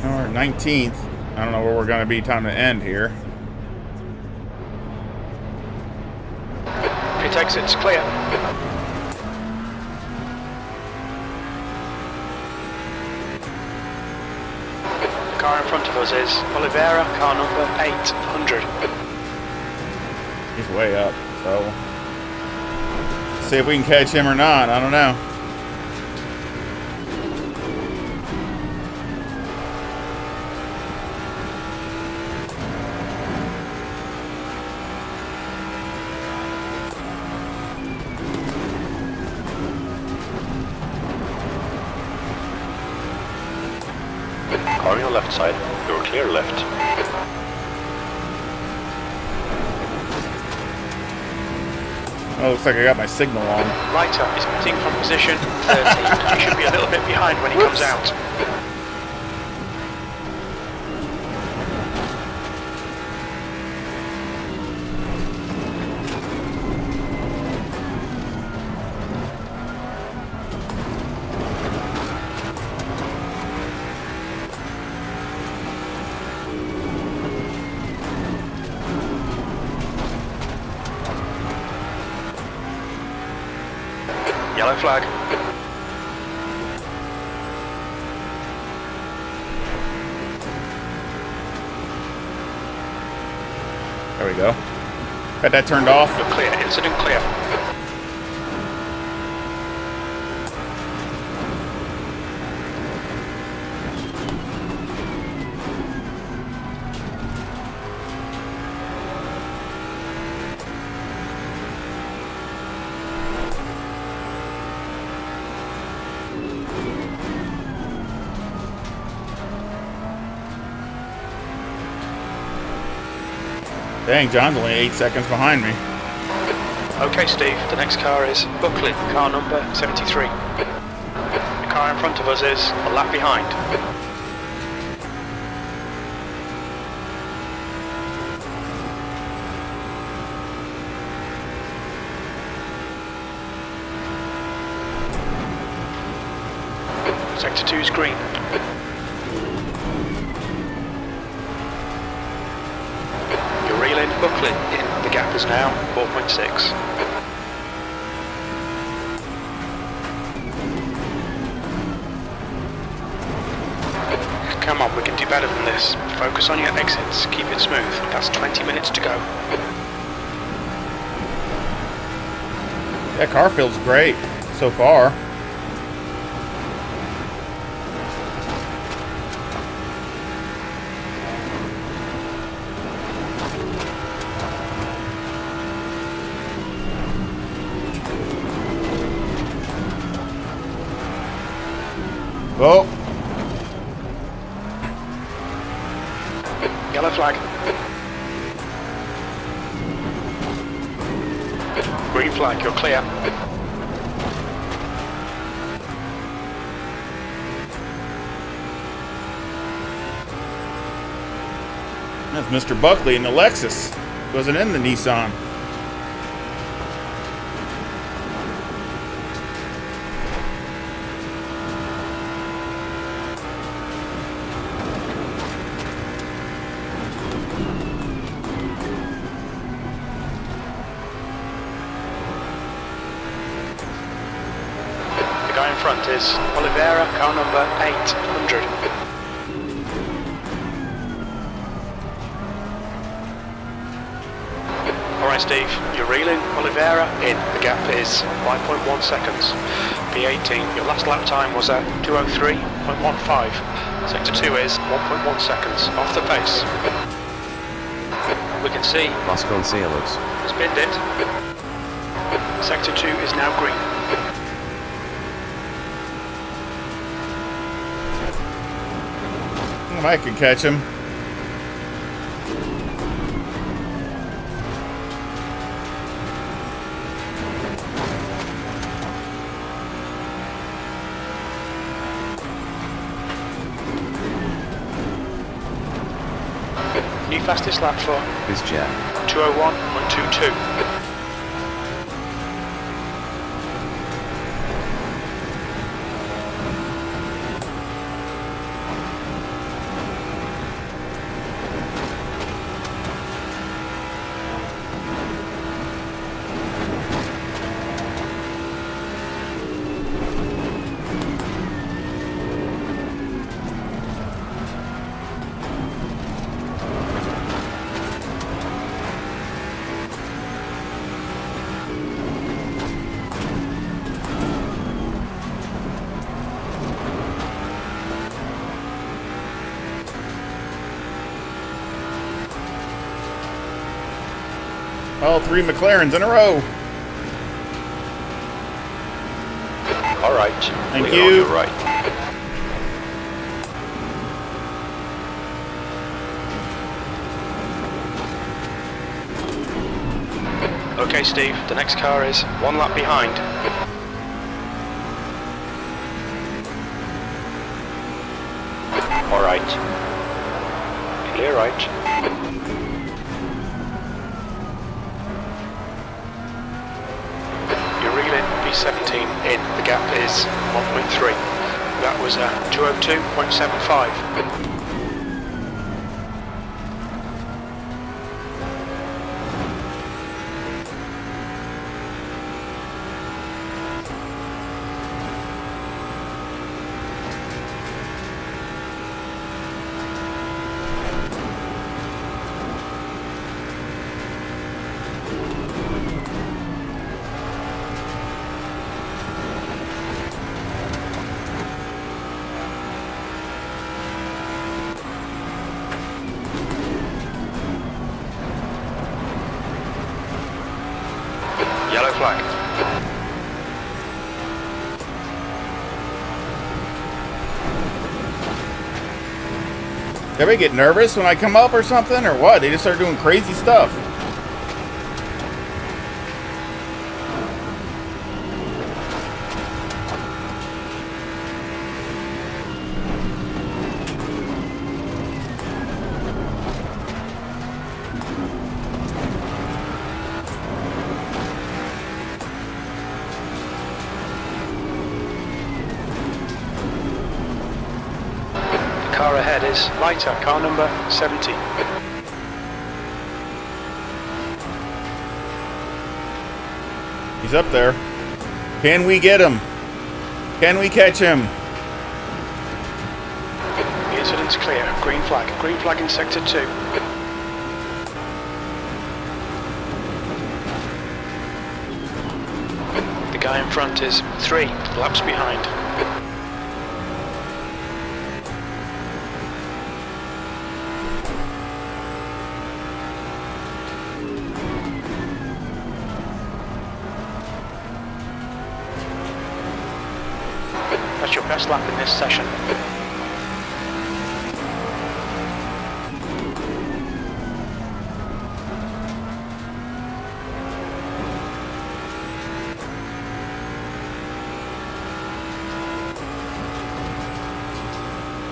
Or 19th. I don't know where we're going to be time to end here. Pit exit's clear. The car in front of us is Oliveira, car number 800. He's way up, so see if we can catch him or not. I don't know. Car on your left side, you're clear left. Oh, looks like I got my signal on. Lighter is pitting from position 13. He should be a little bit behind when he comes out. Yellow flag. There we go. Got that turned off. Clear, incident clear. Dang, John's only 8 seconds behind me. Okay, Steve, the next car is Buckley, car number 73. The car in front of us is a lap behind. 2 is green. You're reeling, buckling in. The gap is now 4.6. Come on, we can do better than this. Focus on your exits, keep it smooth. That's 20 minutes to go. That car feels great so far. Oh. Yellow flag. Green flag, you're clear. That's Mr. Buckley in the Lexus. Wasn't in the Nissan. The guy in front is Oliveira, car number 800. Alright Steve, you're reeling, Oliveira in, the gap is 5.1 seconds. P18, your last lap time was at 2:03.15. Sector 2 is 1.1 seconds, off the pace. We can see Vasconcelos. spinned it. Sector 2 is now green. I could catch him. New fastest lap for This jet. 2:01.22. All 3 McLarens in a row. All right. Thank Clear you. on your right. Okay Steve, the next car is 1 lap behind. All right. Clear right. You're reeling, P17 in, the gap is 1.3. That was at 2:02.75. Yellow flag. Did they get nervous when I come up or something, or what? They just start doing crazy stuff. Car ahead is lighter, car number 70. He's up there. Can we get him? Can we catch him? The incident's clear. Green flag in sector 2. The guy in front is 3 laps behind. That's your best lap in this session.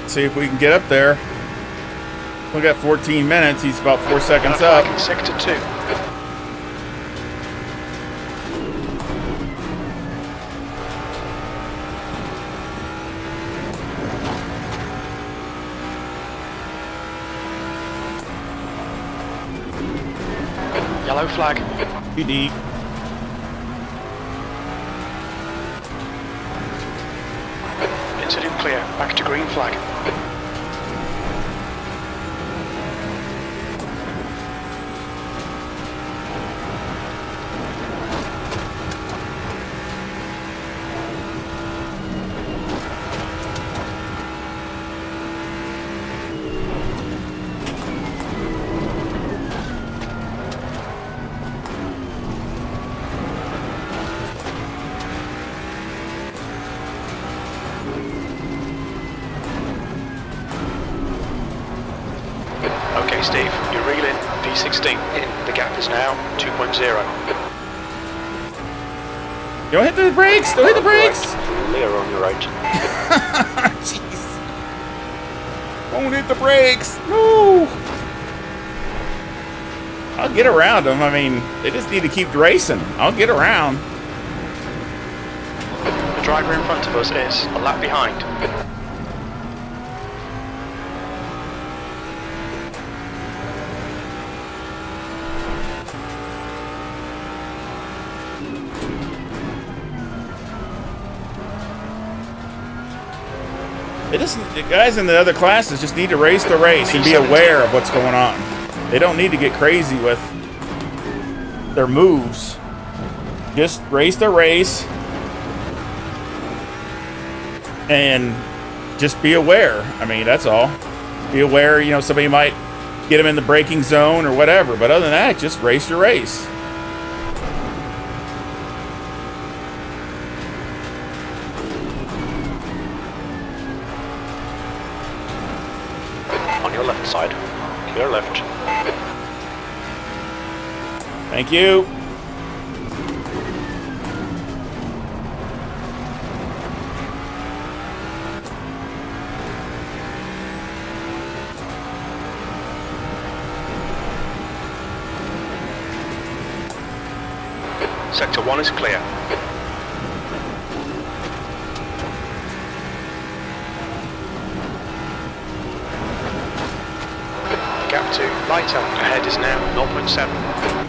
See if we can get up there. We got 14 minutes. He's about 4 seconds up. In sector 2. Yellow flag. Too deep. Incident clear. Back to green flag. Okay, Steve, you're reeling. P16 in. The gap is now 2.0. Don't hit the brakes! Don't hit the brakes! Clear on your right. Jeez. Don't hit the brakes! No! I'll get around them. I mean, they just need to keep racing. I'll get around. The driver in front of us is a lap behind. The guys in the other classes just need to race the race and be aware of what's going on. They don't need to get crazy with their moves. Just race the race and just be aware. I mean, that's all. Be aware, you know, somebody might get them in the braking zone or whatever. But other than that, just race your race. On your left side. Clear left. Thank you. Sector 1 is clear. Gap to lighter. Ahead is now 0.7.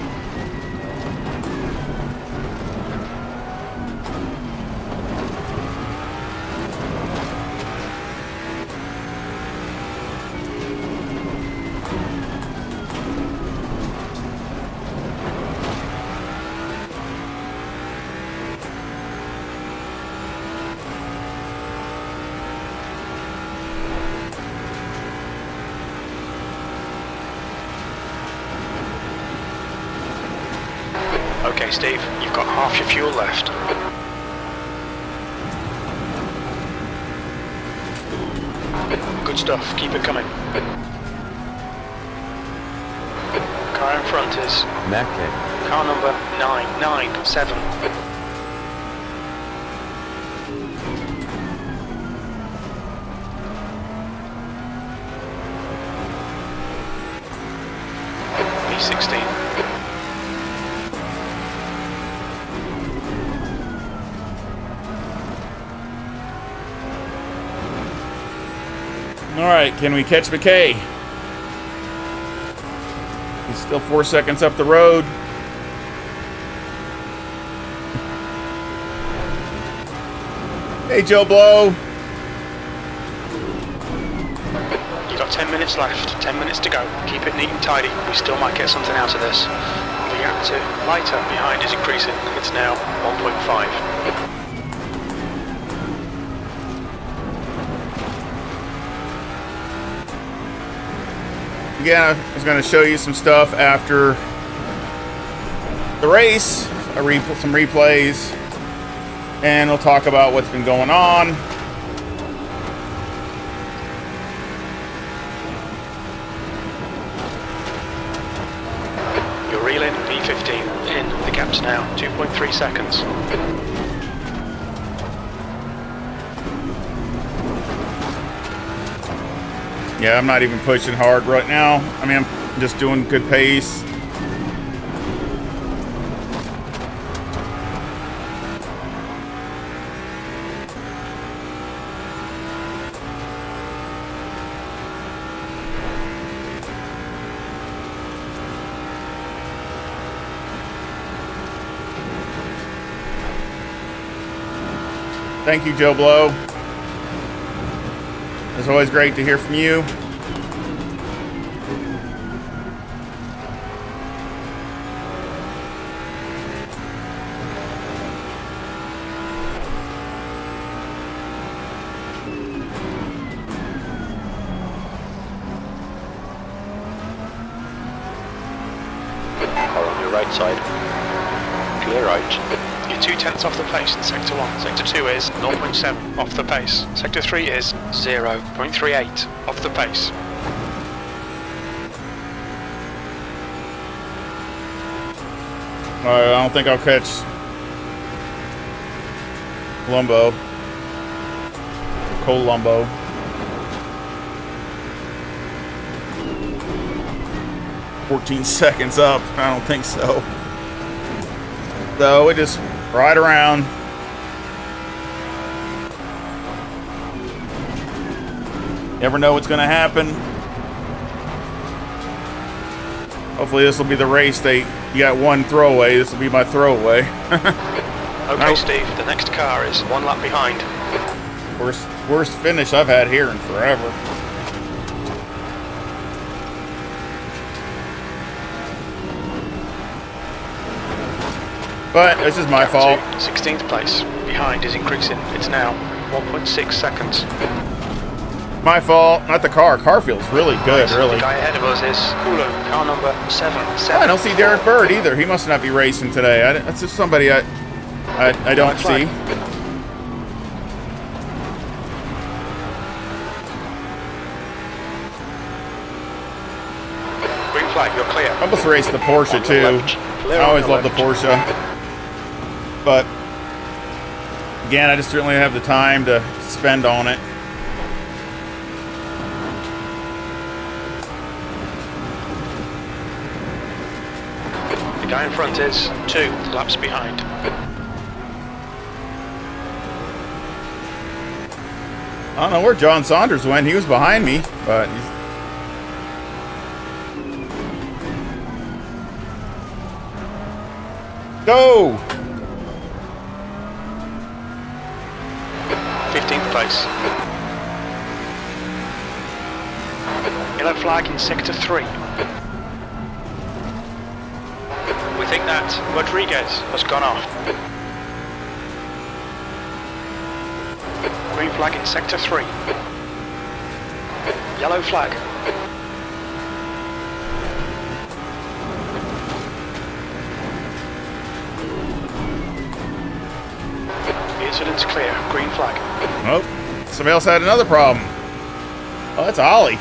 Okay, Steve, you've got half your fuel left. Good stuff, keep it coming. Car in front is Mackay. car number 997. P16. All right, can we catch McKay? He's still 4 seconds up the road. Hey, Joe Blow. You've got 10 minutes left, 10 minutes to go. Keep it neat and tidy. We still might get something out of this. The gap to lighter behind is increasing. It's now 1.5. Again, I was going to show you some stuff after the race. Some replays. And we'll talk about what's been going on. You're reeling P15 in. The gap's now 2.3 seconds. Yeah, I'm not even pushing hard right now. I mean, I'm just doing good pace. Thank you, Joe Blow. It's always great to hear from you. Car on your right side. Clear right. You're 2/10 off the pace in Sector 1. Sector 2 is 0.7 off the pace. Sector 3 is 0.38 off the pace. I don't think I'll catch Columbo. Columbo. "14 seconds up." I don't think so. So we just ride around. Never know what's going to happen. Hopefully this will be the race. You got one throwaway. This will be my throwaway. Okay, Steve, the next car is 1 lap behind. Worst finish I've had here in forever. But it's just my fault. 16th place. Behind is increasing. It's now 1.6 seconds. My fault, not the car. Car feels really good, really. The guy ahead of us is Kulu, car number 7. I don't see Derek Bird either. He must not be racing today. That's just somebody I don't see. Green flag, you're clear. I almost raced the Porsche too. I always love the Porsche. But again, I just certainly have the time to spend on it. The guy in front is 2 laps behind. I don't know where John Saunders went. He was behind me, but he's... Go! 15th place. Yellow flag in Sector 3. We think that Rodriguez has gone off. Green flag in Sector 3. Yellow flag. The incident's clear. Green flag. Oh, somebody else had another problem. Oh, that's Ollie.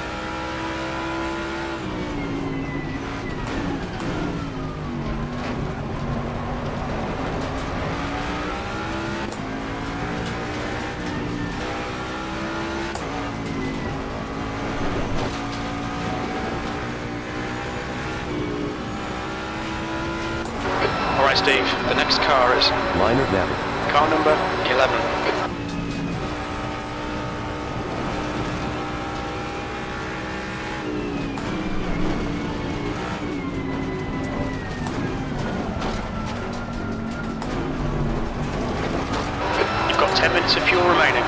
Alright, Steve, the next car is Minor Navy. car number 11. 10 minutes of fuel remaining.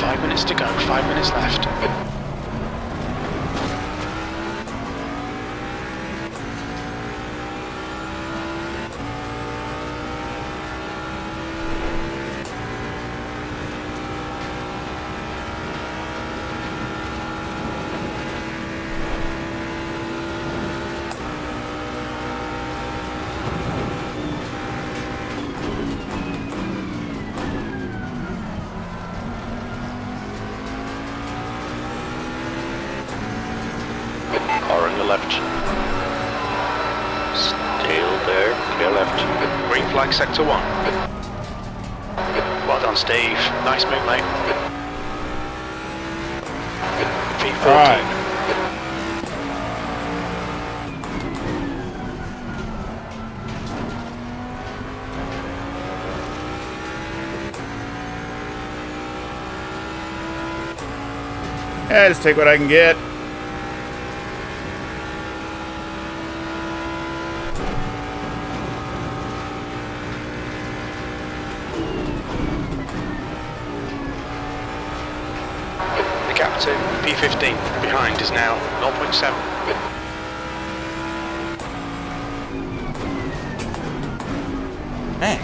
5 minutes to go, 5 minutes left. Car on your left. Still there, clear left. Green flag sector 1. Well done, Steve. Nice move, mate. V14. All right. Yeah, just take what I can get. The gap to P15 behind is now 0.7. Dang.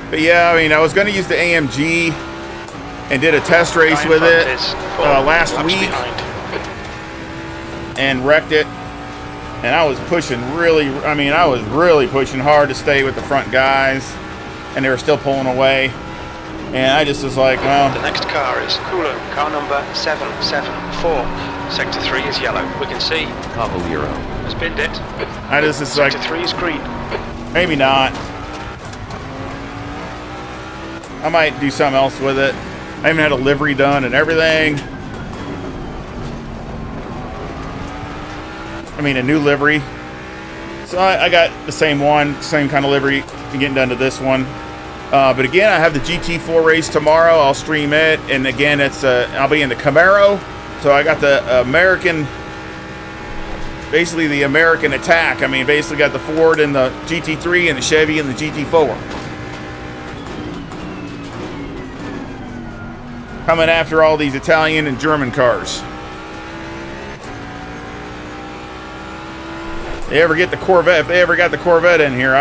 But yeah, I mean, I was going to use the AMG and did a test race with it last week and wrecked it. And I was pushing I was really pushing hard to stay with the front guys, and they were still pulling away. And I just was like, well. The next car is Kulu, car number 774. Sector 3 is yellow. We can see. Caballero. Spinned it. I just was like, Sector 3 is green. maybe not. I might do something else with it. I even had a livery done and everything. I mean, a new livery. So I got the same one, same kind of livery, and getting done to this one. But again, I have the GT4 race tomorrow. I'll stream it, and again, it's I'll be in the Camaro. So I got the American, basically the American attack. I mean, basically got the Ford and the GT3 and the Chevy and the GT4. Coming after all these Italian and German cars. If they ever get the Corvette, if they ever got the Corvette in here,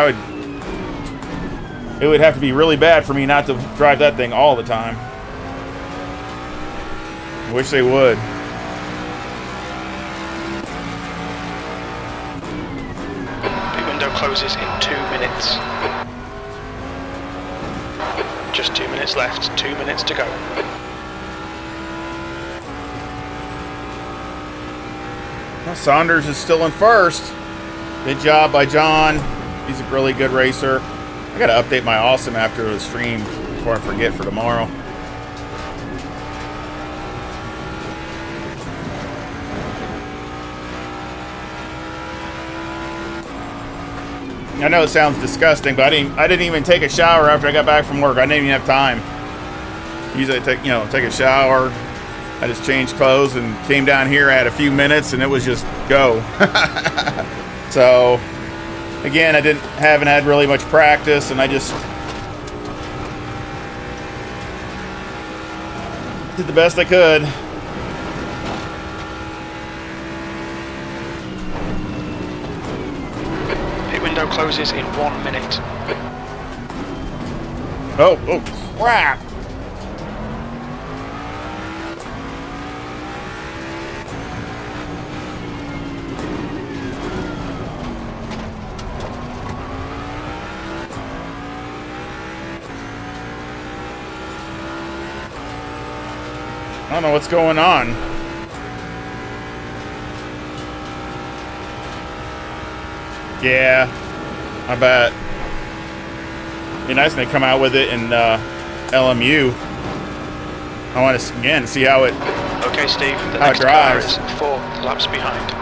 it would have to be really bad for me not to drive that thing all the time. I wish they would. The window closes in 2 minutes. Just 2 minutes left, 2 minutes to go. Well, Saunders is still in first. Good job by John. He's a really good racer. I gotta update my awesome after the stream before I forget for tomorrow. I know it sounds disgusting, but I didn't even take a shower after I got back from work. I didn't even have time. Usually I take a shower. I just changed clothes and came down here. I had a few minutes and it was just go. So again, I haven't had really much practice, and I just did the best I could. Pit window closes in 1 minute. Oh crap! I don't know what's going on. Yeah, I bet. Be nice when they come out with it in LMU. I want to again see how it. Okay, Steve. The How it next car drives. is 4 laps behind.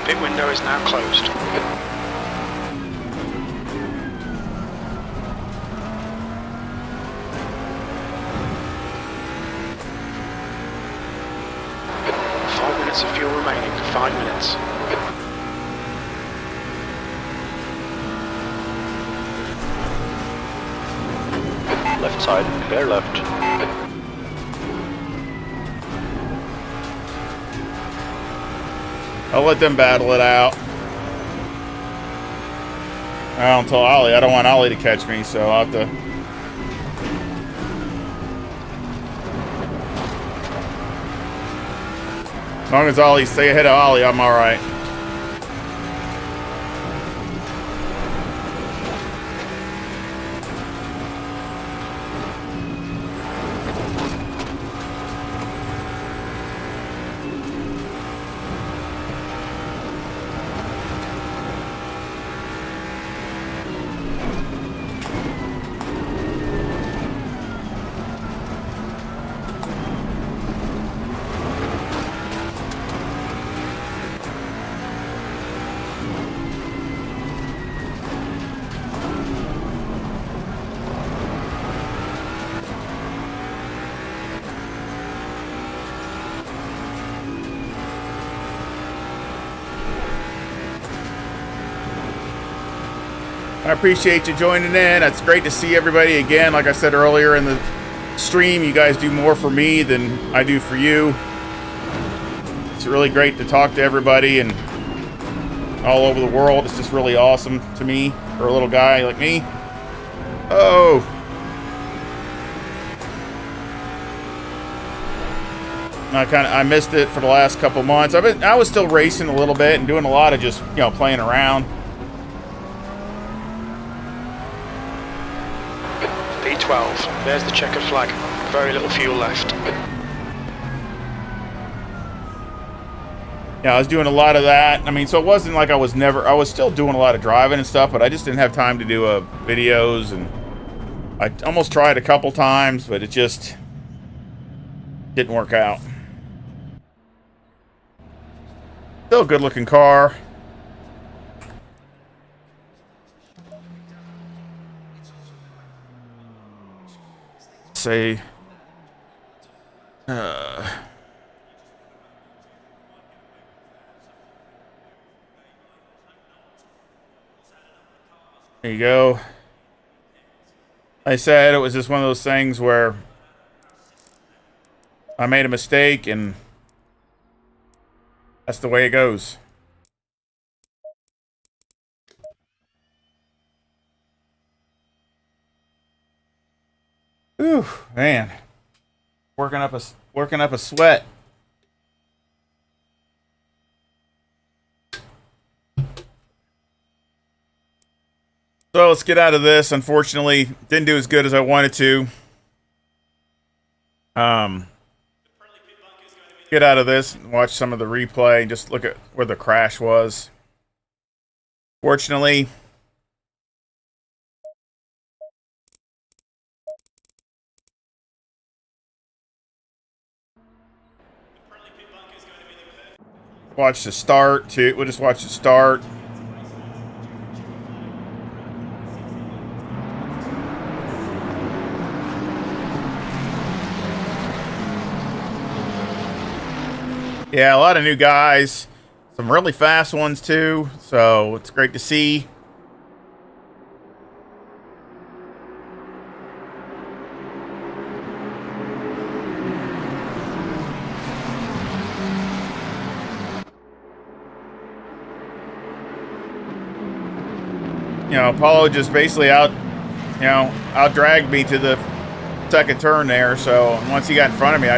Pit window is now closed. Of fuel remaining, 5 minutes. Left side, clear left. I'll let them battle it out. I don't tell Ollie. I don't want Ollie to catch me, so I'll have to. As long as Ollie stay ahead of Ollie, I'm all right. I appreciate you joining in. It's great to see everybody again. Like I said earlier in the stream, you guys do more for me than I do for you. It's really great to talk to everybody and all over the world. It's just really awesome to me for a little guy like me. Oh. I missed it for the last couple months. I was still racing a little bit and doing a lot of just, playing around. P12, there's the checkered flag. Very little fuel left. Yeah, I was doing a lot of that. I mean, so it wasn't like I was still doing a lot of driving and stuff, but I just didn't have time to do videos, and I almost tried a couple times, but it just didn't work out. Still a good looking car. Say there you go. I said it was just one of those things where I made a mistake, and that's the way it goes. Ooh, man. Working up a sweat. So let's get out of this. Unfortunately, didn't do as good as I wanted to. Get out of this and watch some of the replay and just look at where the crash was. Fortunately, watch the start too. We'll just watch the start. Yeah, a lot of new guys. Some really fast ones too. So it's great to see. Apollo just basically out dragged me to the second turn there. So once he got in front of me,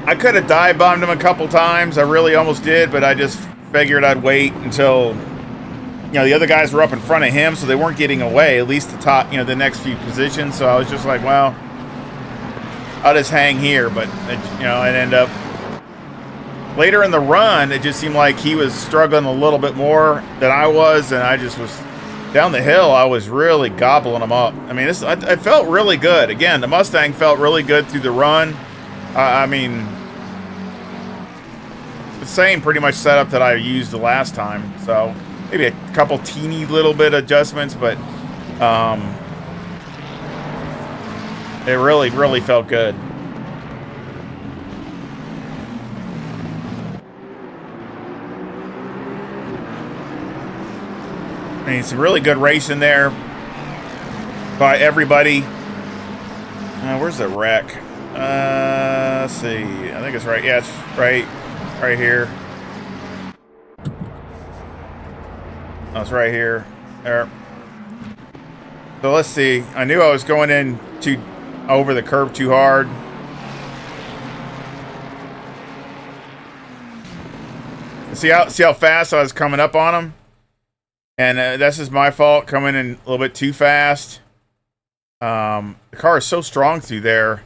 I could have dive bombed him a couple times. I really almost did, but I just figured I'd wait until, the other guys were up in front of him, so they weren't getting away, at least the top, the next few positions. So I was just like, well, I'll just hang here. But, it ended up, later in the run, it just seemed like he was struggling a little bit more than I was, and I just was, down the hill, I was really gobbling him up. I mean, I felt really good. Again, the Mustang felt really good through the run. I mean, the same pretty much setup that I used the last time. So maybe a couple teeny little bit adjustments, but it really felt good. I mean, some really good racing there by everybody. Where's the wreck? Let's see. I think it's right. Yeah, it's right here. Oh, it's right here. There. So let's see. I knew I was going in over the curb too hard. See how fast I was coming up on him? And that's just my fault, coming in a little bit too fast. The car is so strong through there.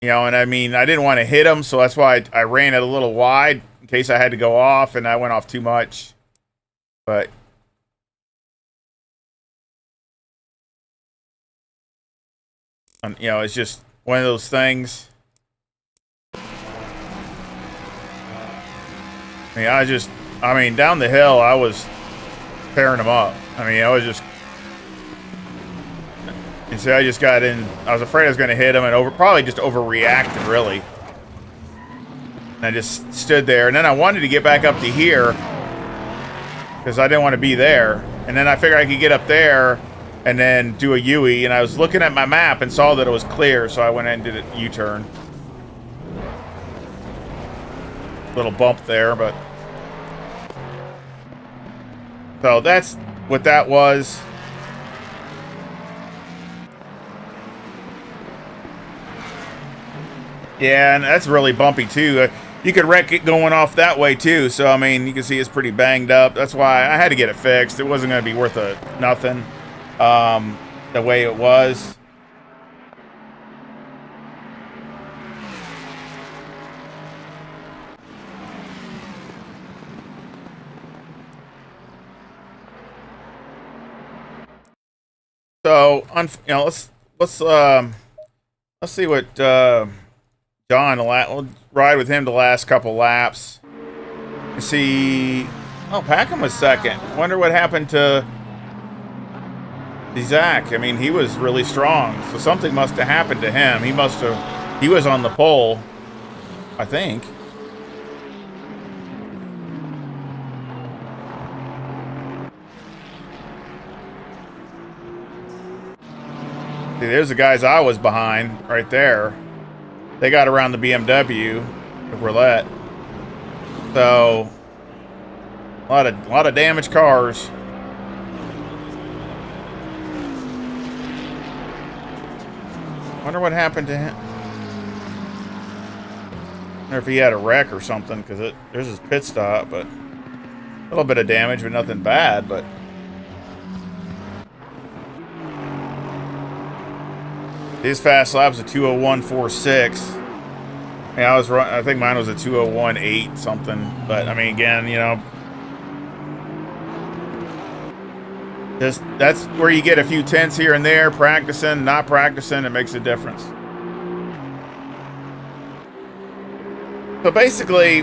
You know, and I mean, I didn't want to hit him, so that's why I ran it a little wide in case I had to go off, and I went off too much. But you know, it's just one of those things. I mean, down the hill, I was tearing them up. I mean, I was just, and so I just got in. I was afraid I was going to hit him, and probably just overreacted, really. And I just stood there, and then I wanted to get back up to here because I didn't want to be there. And then I figured I could get up there and then do a U-E, and I was looking at my map and saw that it was clear, so I went in and did a U-turn. Little bump there, but so that's what that was. Yeah, and that's really bumpy too. You could wreck it going off that way too. So I mean, you can see it's pretty banged up. That's why I had to get it fixed. It wasn't going to be worth nothing the way it was. So, you know, let's see what John. We'll ride with him the last couple laps. See, oh, Packham was second. Wonder what happened to Zach. I mean, he was really strong, so something must have happened to him. He was on the pole, I think. See, there's the guys I was behind right there. They got around the BMW, the roulette. So a lot of damaged cars. Wonder what happened to him. Wonder if he had a wreck or something, because there's his pit stop, but a little bit of damage, but nothing bad. But his fast lap's a 2:01.46. Yeah, I think mine was a 2:01.8 something. But I mean, again, you know, that's where you get a few tenths here and there. Practicing, not practicing, it makes a difference. So basically,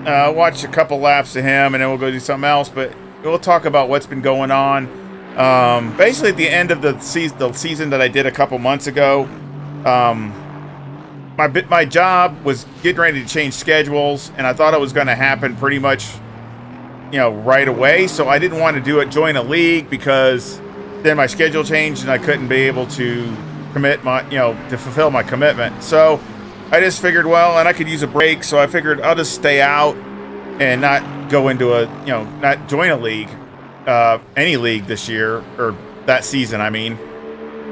watch a couple laps of him, and then we'll go do something else. But we'll talk about what's been going on. Basically, at the end of the season that I did a couple months ago, my job was getting ready to change schedules, and I thought it was going to happen pretty much, you know, right away. So I didn't want to join a league, because then my schedule changed and I couldn't be able to to fulfill my commitment. So I just figured, well, and I could use a break, so I figured I'll just stay out and not go into not join a league. Any league this year, or that season, I mean,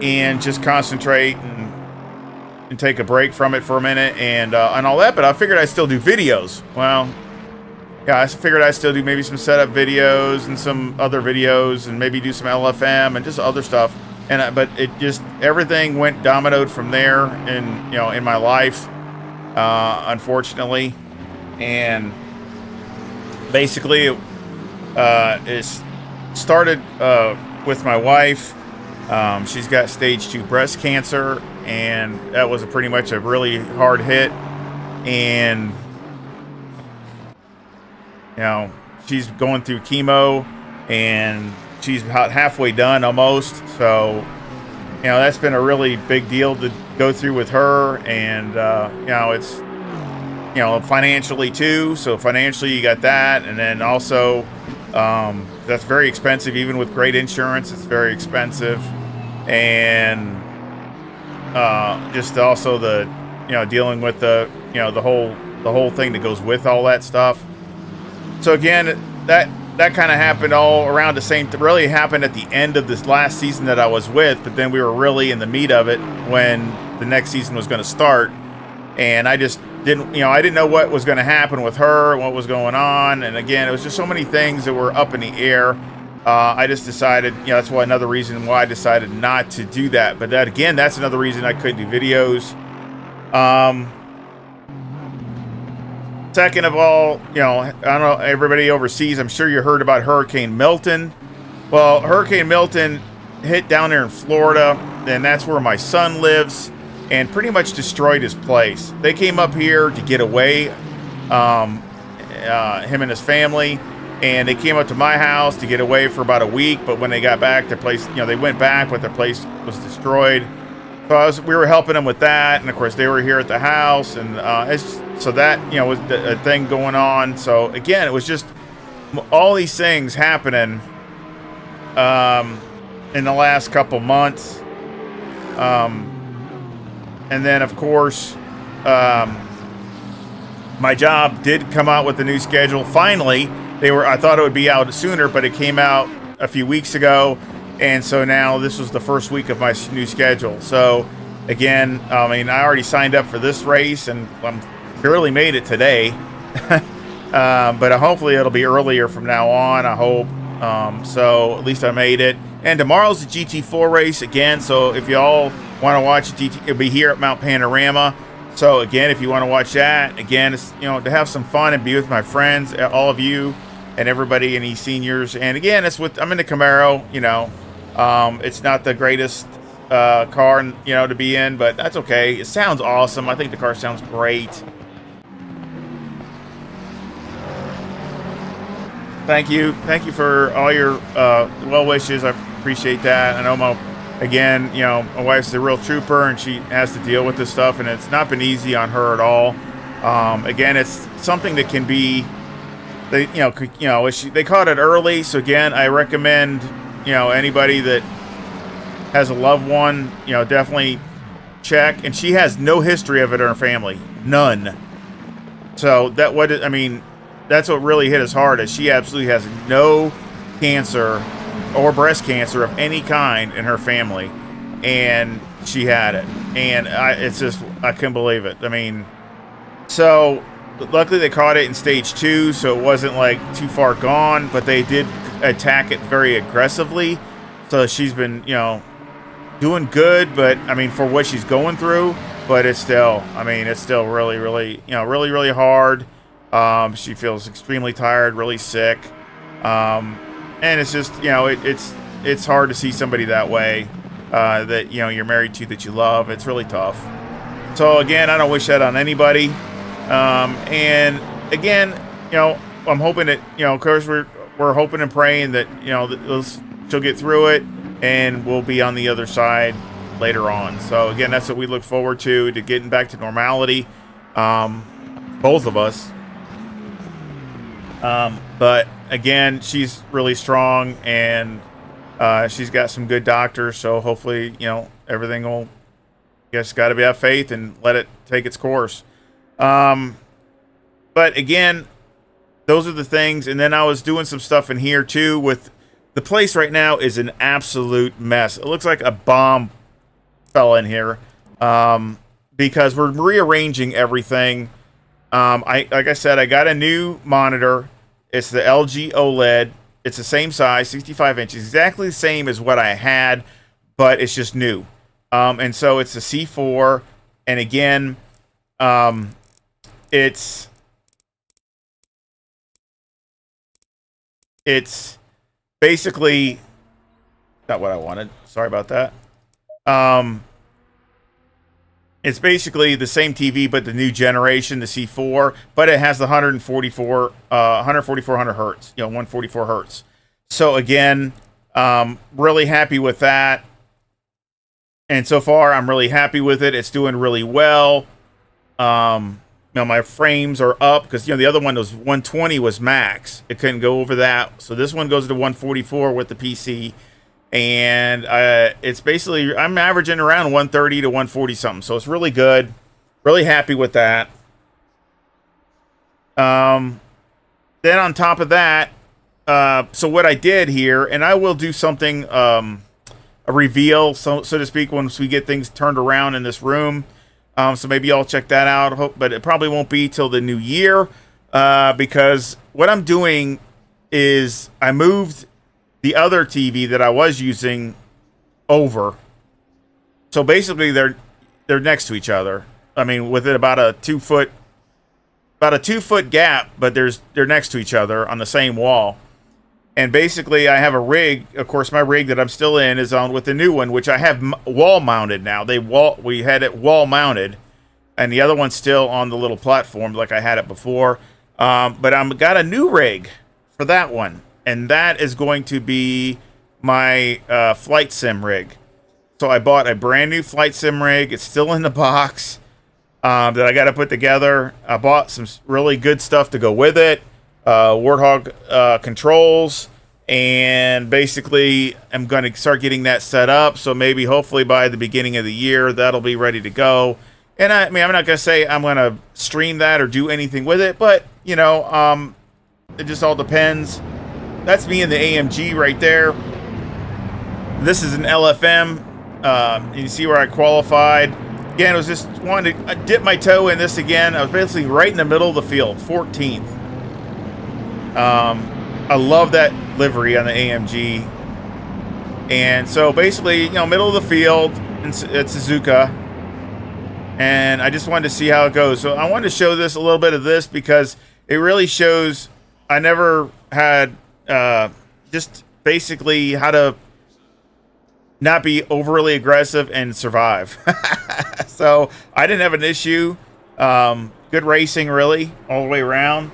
and just concentrate and take a break from it for a minute and all that. But I figured I'd still do videos. Well, yeah, I figured I'd still do maybe some setup videos and some other videos, and maybe do some LFM and just other stuff. And but it just, everything went dominoed from there, in my life, unfortunately. And basically, it's started with my wife. She's got stage 2 breast cancer, and that was pretty much a really hard hit. And you know, she's going through chemo, and she's about halfway done almost. So, you know, that's been a really big deal to go through with her, and you know, it's, you know, financially too. So financially, you got that, and then also that's very expensive. Even with great insurance, it's very expensive, and just also the, you know, dealing with the, you know, the whole thing that goes with all that stuff. So again, that kind of happened all around the same. Really happened at the end of this last season that I was with, but then we were really in the meat of it when the next season was going to start, and I just didn't, you know, I didn't know what was going to happen with her and what was going on, and again, it was just so many things that were up in the air. I just decided, you know, that's why another reason why I decided not to do that. But that, again, that's another reason I couldn't do videos. Second of all, you know, I don't know, everybody overseas, I'm sure you heard about Hurricane Milton. Well, Hurricane Milton hit down there in Florida, and that's where my son lives, and pretty much destroyed his place. They came up here to get away, him and his family, and they came up to my house to get away for about a week, but when they got back, their place, you know, they went back, but their place was destroyed. So we were helping them with that, and of course they were here at the house, and so that, you know, was a thing going on. So again, it was just all these things happening in the last couple months, and then of course my job did come out with a new schedule. Finally, I thought it would be out sooner, but it came out a few weeks ago. And so now this was the first week of my new schedule. So again, I mean, I already signed up for this race, and I'm barely made it today. But hopefully it'll be earlier from now on, I hope. So at least I made it. And tomorrow's the GT4 race again. So if you all want to watch GT, it'll be here at Mount Panorama. So again, if you want to watch that, again, it's, you know, to have some fun and be with my friends, all of you and everybody in eSENIORS. And again, I'm in the Camaro, you know. It's not the greatest car, you know, to be in, but that's okay. It sounds awesome. I think the car sounds great. Thank you for all your well wishes. I appreciate that. I know again, you know, my wife's a real trooper, and she has to deal with this stuff, and it's not been easy on her at all. Again, it's something that can be, they caught it early. So again, I recommend, you know, anybody that has a loved one, you know, definitely check. And she has no history of it in her family, none. So that's what really hit us hard, is she absolutely has no cancer or breast cancer of any kind in her family, and she had it, and I couldn't believe it. I mean, so luckily they caught it in stage 2, so it wasn't like too far gone, but they did attack it very aggressively. So she's been, you know, doing good, but I mean, for what she's going through, but it's still really, really, you know, really, really hard. She feels extremely tired, really sick. And it's just, you know, it's hard to see somebody that way, that, you know, you're married to, that you love. It's really tough. So again, I don't wish that on anybody. And again, you know, I'm hoping that, you know, of course we're hoping and praying that, you know, she'll get through it, and we'll be on the other side later on. So again, that's what we look forward to getting back to normality. Both of us. But again, she's really strong, and she's got some good doctors, so hopefully, you know, everything will, just got to have faith and let it take its course. But again, those are the things. And then I was doing some stuff in here too. With the place right now is an absolute mess. It looks like a bomb fell in here, because we're rearranging everything. Like I said, I got a new monitor. It's the LG OLED. It's the same size, 65 inches, exactly the same as what I had, but it's just new. And so it's a C4, and again, it's basically not what I wanted. Sorry about that. It's basically the same TV, but the new generation, the C4, but it has the 14400 hertz, 144 hertz. So again, really happy with that. And so far, I'm really happy with it. It's doing really well. My frames are up because the other one was 120 was max. It couldn't go over that. So this one goes to 144 with the PC. And it's basically, I'm averaging around 130 to 140 something. So it's really good. Really happy with that. Then on top of that, so what I did here, and I will do something, a reveal, so to speak, once we get things turned around in this room. So maybe y'all check that out. But it probably won't be till the new year, because what I'm doing is I moved the other TV that I was using over. So basically they're next to each other. I mean, within about a 2 foot gap, but they're next to each other on the same wall. And basically I have a rig. Of course, my rig that I'm still in is on with the new one, which I have wall mounted now. We had it wall mounted, and the other one's still on the little platform like I had it before. But I've got a new rig for that one. And that is going to be my flight sim rig. So I bought a brand new flight sim rig. It's still in the box that I got to put together. I bought some really good stuff to go with it. Warthog controls. And basically, I'm going to start getting that set up. So maybe, hopefully, by the beginning of the year, that'll be ready to go. And I mean, I'm not going to say I'm going to stream that or do anything with it. But, it just all depends. That's me in the AMG right there. This is an LFM. You see where I qualified. Again, I was just wanting to dip my toe in this again. I was basically right in the middle of the field, 14th. I love that livery on the AMG. And so basically, middle of the field at Suzuka. And I just wanted to see how it goes. So I wanted to show this, a little bit of this, because it really shows I never had just basically how to not be overly aggressive and survive. So I didn't have an issue. Good racing, really, all the way around.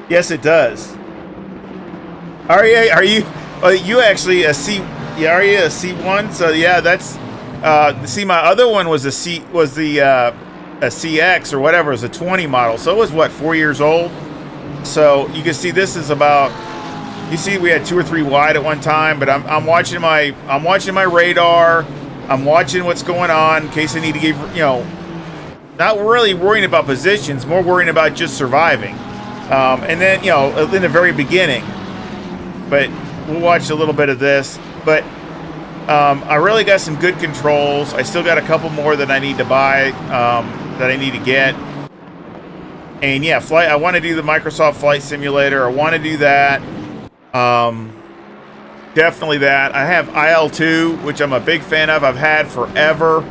Yes, it does. Are you actually a C? Yeah, are you a C1? So yeah, that's see, my other one was a CX or whatever. It was a 20 model. So it was what, 4 years old. So you can see this is about. You see, we had 2 or 3 wide at one time, but I'm watching my radar. I'm watching what's going on in case I need to give, not really worrying about positions, more worrying about just surviving. And then, in the very beginning. But we'll watch a little bit of this. But I really got some good controls. I still got a couple more that I need to buy, that I need to get. And yeah, I want to do the Microsoft Flight Simulator. I want to do that. Definitely that. I have IL-2, which I'm a big fan of. I've had forever.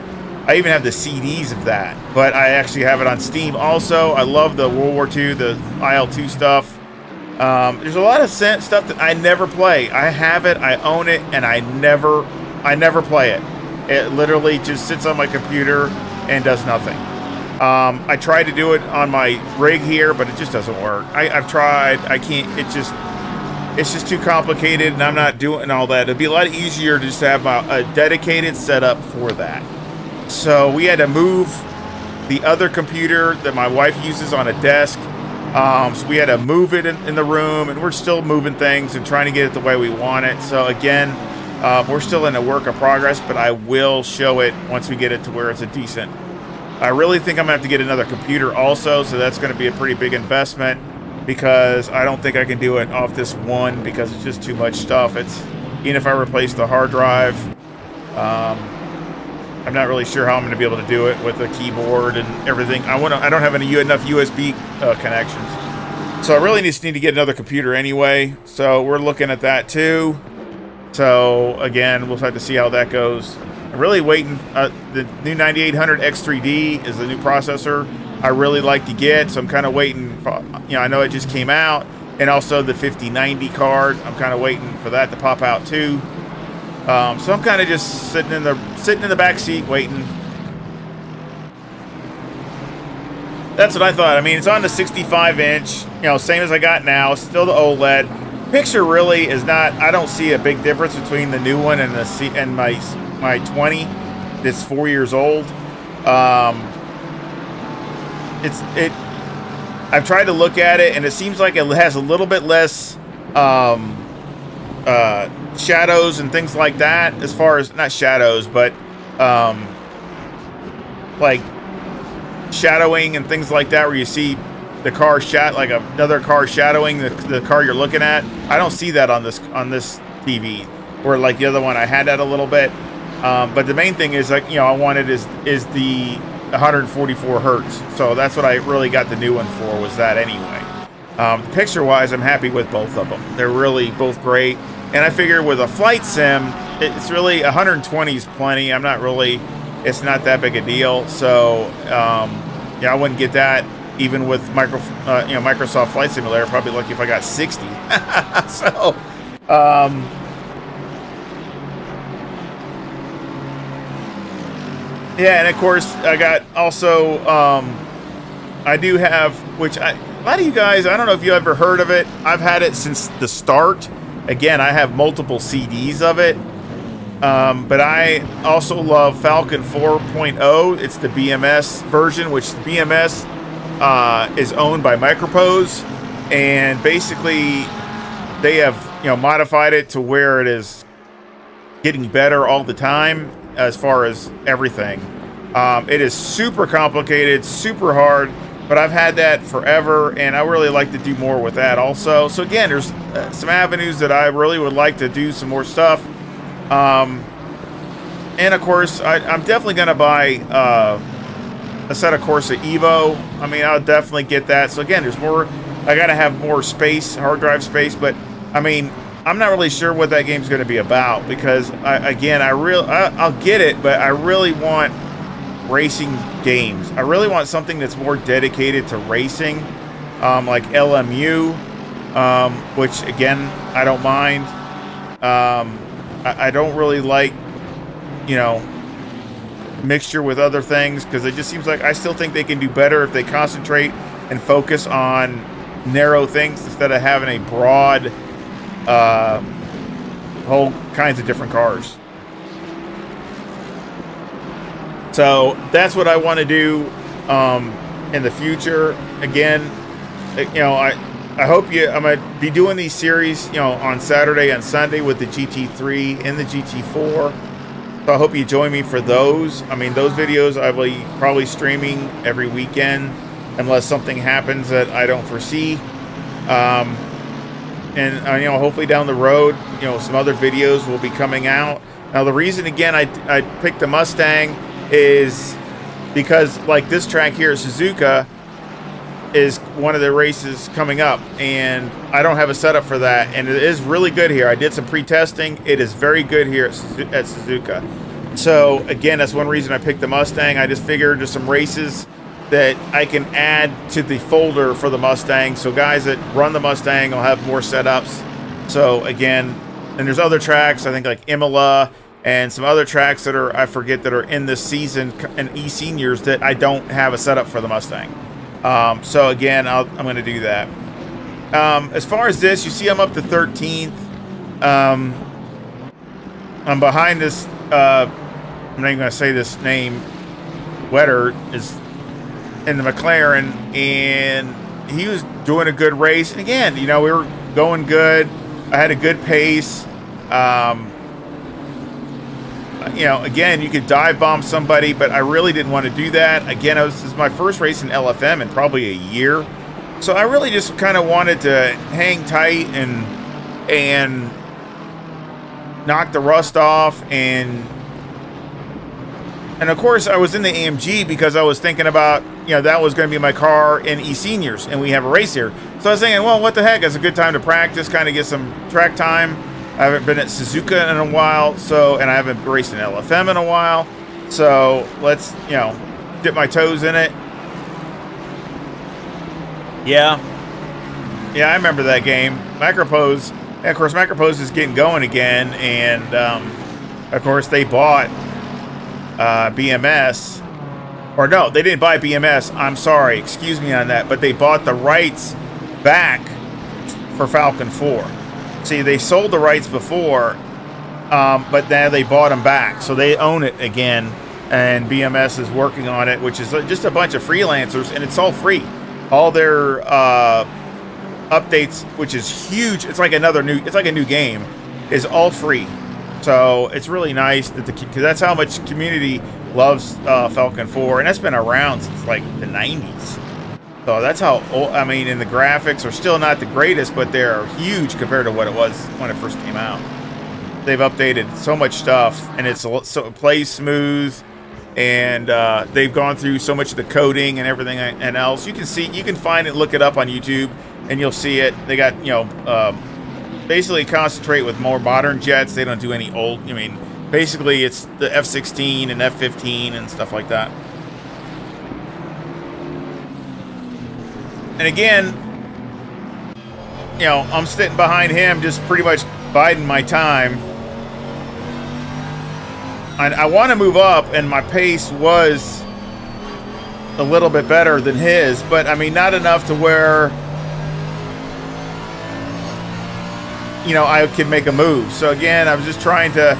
I even have the CDs of that, but I actually have it on Steam also. I love the World War II, the IL-2 stuff. There's a lot of stuff that I never play. I have it, I own it, and I never play it. It literally just sits on my computer and does nothing. I tried to do it on my rig here, but it just doesn't work. I've tried. I can't. It's just too complicated, and I'm not doing all that. It'd be a lot easier to just have a dedicated setup for that. So we had to move the other computer that my wife uses on a desk. So we had to move it in the room, and we're still moving things and trying to get it the way we want it. So again, we're still in a work of progress, but I will show it once we get it to where it's a decent. I really think I'm going to have to get another computer also, so that's going to be a pretty big investment, because I don't think I can do it off this one because it's just too much stuff. Even if I replace the hard drive, I'm not really sure how I'm going to be able to do it with the keyboard and everything. I don't have enough USB connections, so I really just need to get another computer anyway. So we're looking at that too. So again, we'll have to see how that goes. I'm really waiting. The new 9800 X3D is the new processor I really like to get, so I'm kind of waiting for, I know it just came out, and also the 5090 card. I'm kind of waiting for that to pop out too. So I'm kind of just sitting in the back seat waiting. That's what I thought. I mean, it's on the 65-inch, you know, same as I got now. Still the OLED. Picture really is not. I don't see a big difference between the new one and my 20. That's 4 years old. I've tried to look at it, and it seems like it has a little bit less shadows and things like that. As far as not shadows, but like shadowing and things like that, where you see the car like another car shadowing the car you're looking at. I don't see that on this TV, or like the other one. I had that a little bit, but the main thing is, like, you know, I wanted is the 144 hertz. So that's what I really got the new one for, was that anyway. Picture wise, I'm happy with both of them. They're really both great, and I figure with a flight sim, it's really 120 is plenty. It's not that big a deal. So yeah, I wouldn't get that even with Microsoft Flight Simulator. Probably lucky if I got 60. So yeah, and of course I got also I do have, which a lot of you guys, I don't know if you ever heard of it. I've had it since the start. Again, I have multiple CDs of it. But I also love Falcon 4.0. It's the BMS version, which the BMS is owned by Micropose, and basically they have, you know, modified it to where it is getting better all the time as far as everything. It is super complicated, super hard, but I've had that forever, and I really like to do more with that also. So again, there's some avenues that I really would like to do some more stuff. And of course, I'm definitely going to buy a set of Corsa Evo. I mean, I'll definitely get that. So again, there's more. I got to have more space, hard drive space. But I mean, I'm not really sure what that game's going to be about, because I'll get it, but I really want racing games. I really want something that's more dedicated to racing, like LMU, which again, I don't mind. I don't really like, you know, mixture with other things, because it just seems like I still think they can do better if they concentrate and focus on narrow things instead of having a broad whole kinds of different cars. So that's what I want to do in the future. Again, you know, I hope I'm going to be doing these series, you know, on Saturday and Sunday with the GT3 and the GT4. So I hope you join me for those. I mean, those videos I will be probably streaming every weekend unless something happens that I don't foresee. And you know, hopefully down the road, you know, some other videos will be coming out. Now, the reason again I picked the Mustang is because, like, this track here at Suzuka is one of the races coming up, and I don't have a setup for that, and it is really good here. I did some pre-testing. It is very good here at Suzuka. So again, that's one reason I picked the Mustang. I just figured there's some races that I can add to the folder for the Mustang, so guys that run the Mustang will have more setups. So again, and there's other tracks, I think like Imola and some other tracks that are, I forget, that are in this season and eSENIORS that I don't have a setup for the Mustang. So again, I'm going to do that. As far as this, you see I'm up to 13th. I'm behind this, I'm not even going to say this name, Wetter is in the McLaren, and he was doing a good race. And again, you know, we were going good. I had a good pace. You know, again, you could dive bomb somebody, but I really didn't want to do that. Again, this is my first race in LFM in probably a year. So I really just kind of wanted to hang tight and knock the rust off. And of course, I was in the AMG because I was thinking about, you know, that was going to be my car in eSENIORS, and we have a race here. So I was thinking, well, what the heck? It's a good time to practice, kind of get some track time. I haven't been at Suzuka in a while, and I haven't raced in LFM in a while. So let's, you know, dip my toes in it. Yeah, I remember that game. Micropose, and of course, Micropose is getting going again, and of course, they bought BMS, or no, they didn't buy BMS. I'm sorry, excuse me on that, but they bought the rights back for Falcon 4. See, they sold the rights before, but now they bought them back, so they own it again, and BMS is working on it, which is just a bunch of freelancers, and it's all free. All their updates, which is huge, it's like a new game, is all free. So it's really nice that because that's how much community loves Falcon 4, and that's been around since like the 90s. So that's how old, I mean, and the graphics are still not the greatest, but they're huge compared to what it was when it first came out. They've updated so much stuff, and it plays smooth, and they've gone through so much of the coding and everything and else. You can find it, look it up on YouTube, and you'll see it. They got, basically concentrate with more modern jets. They don't do any old, basically it's the F-16 and F-15 and stuff like that. And again, I'm sitting behind him, just pretty much biding my time. And I want to move up, and my pace was a little bit better than his, but not enough to where I could make a move. So again, I was just trying to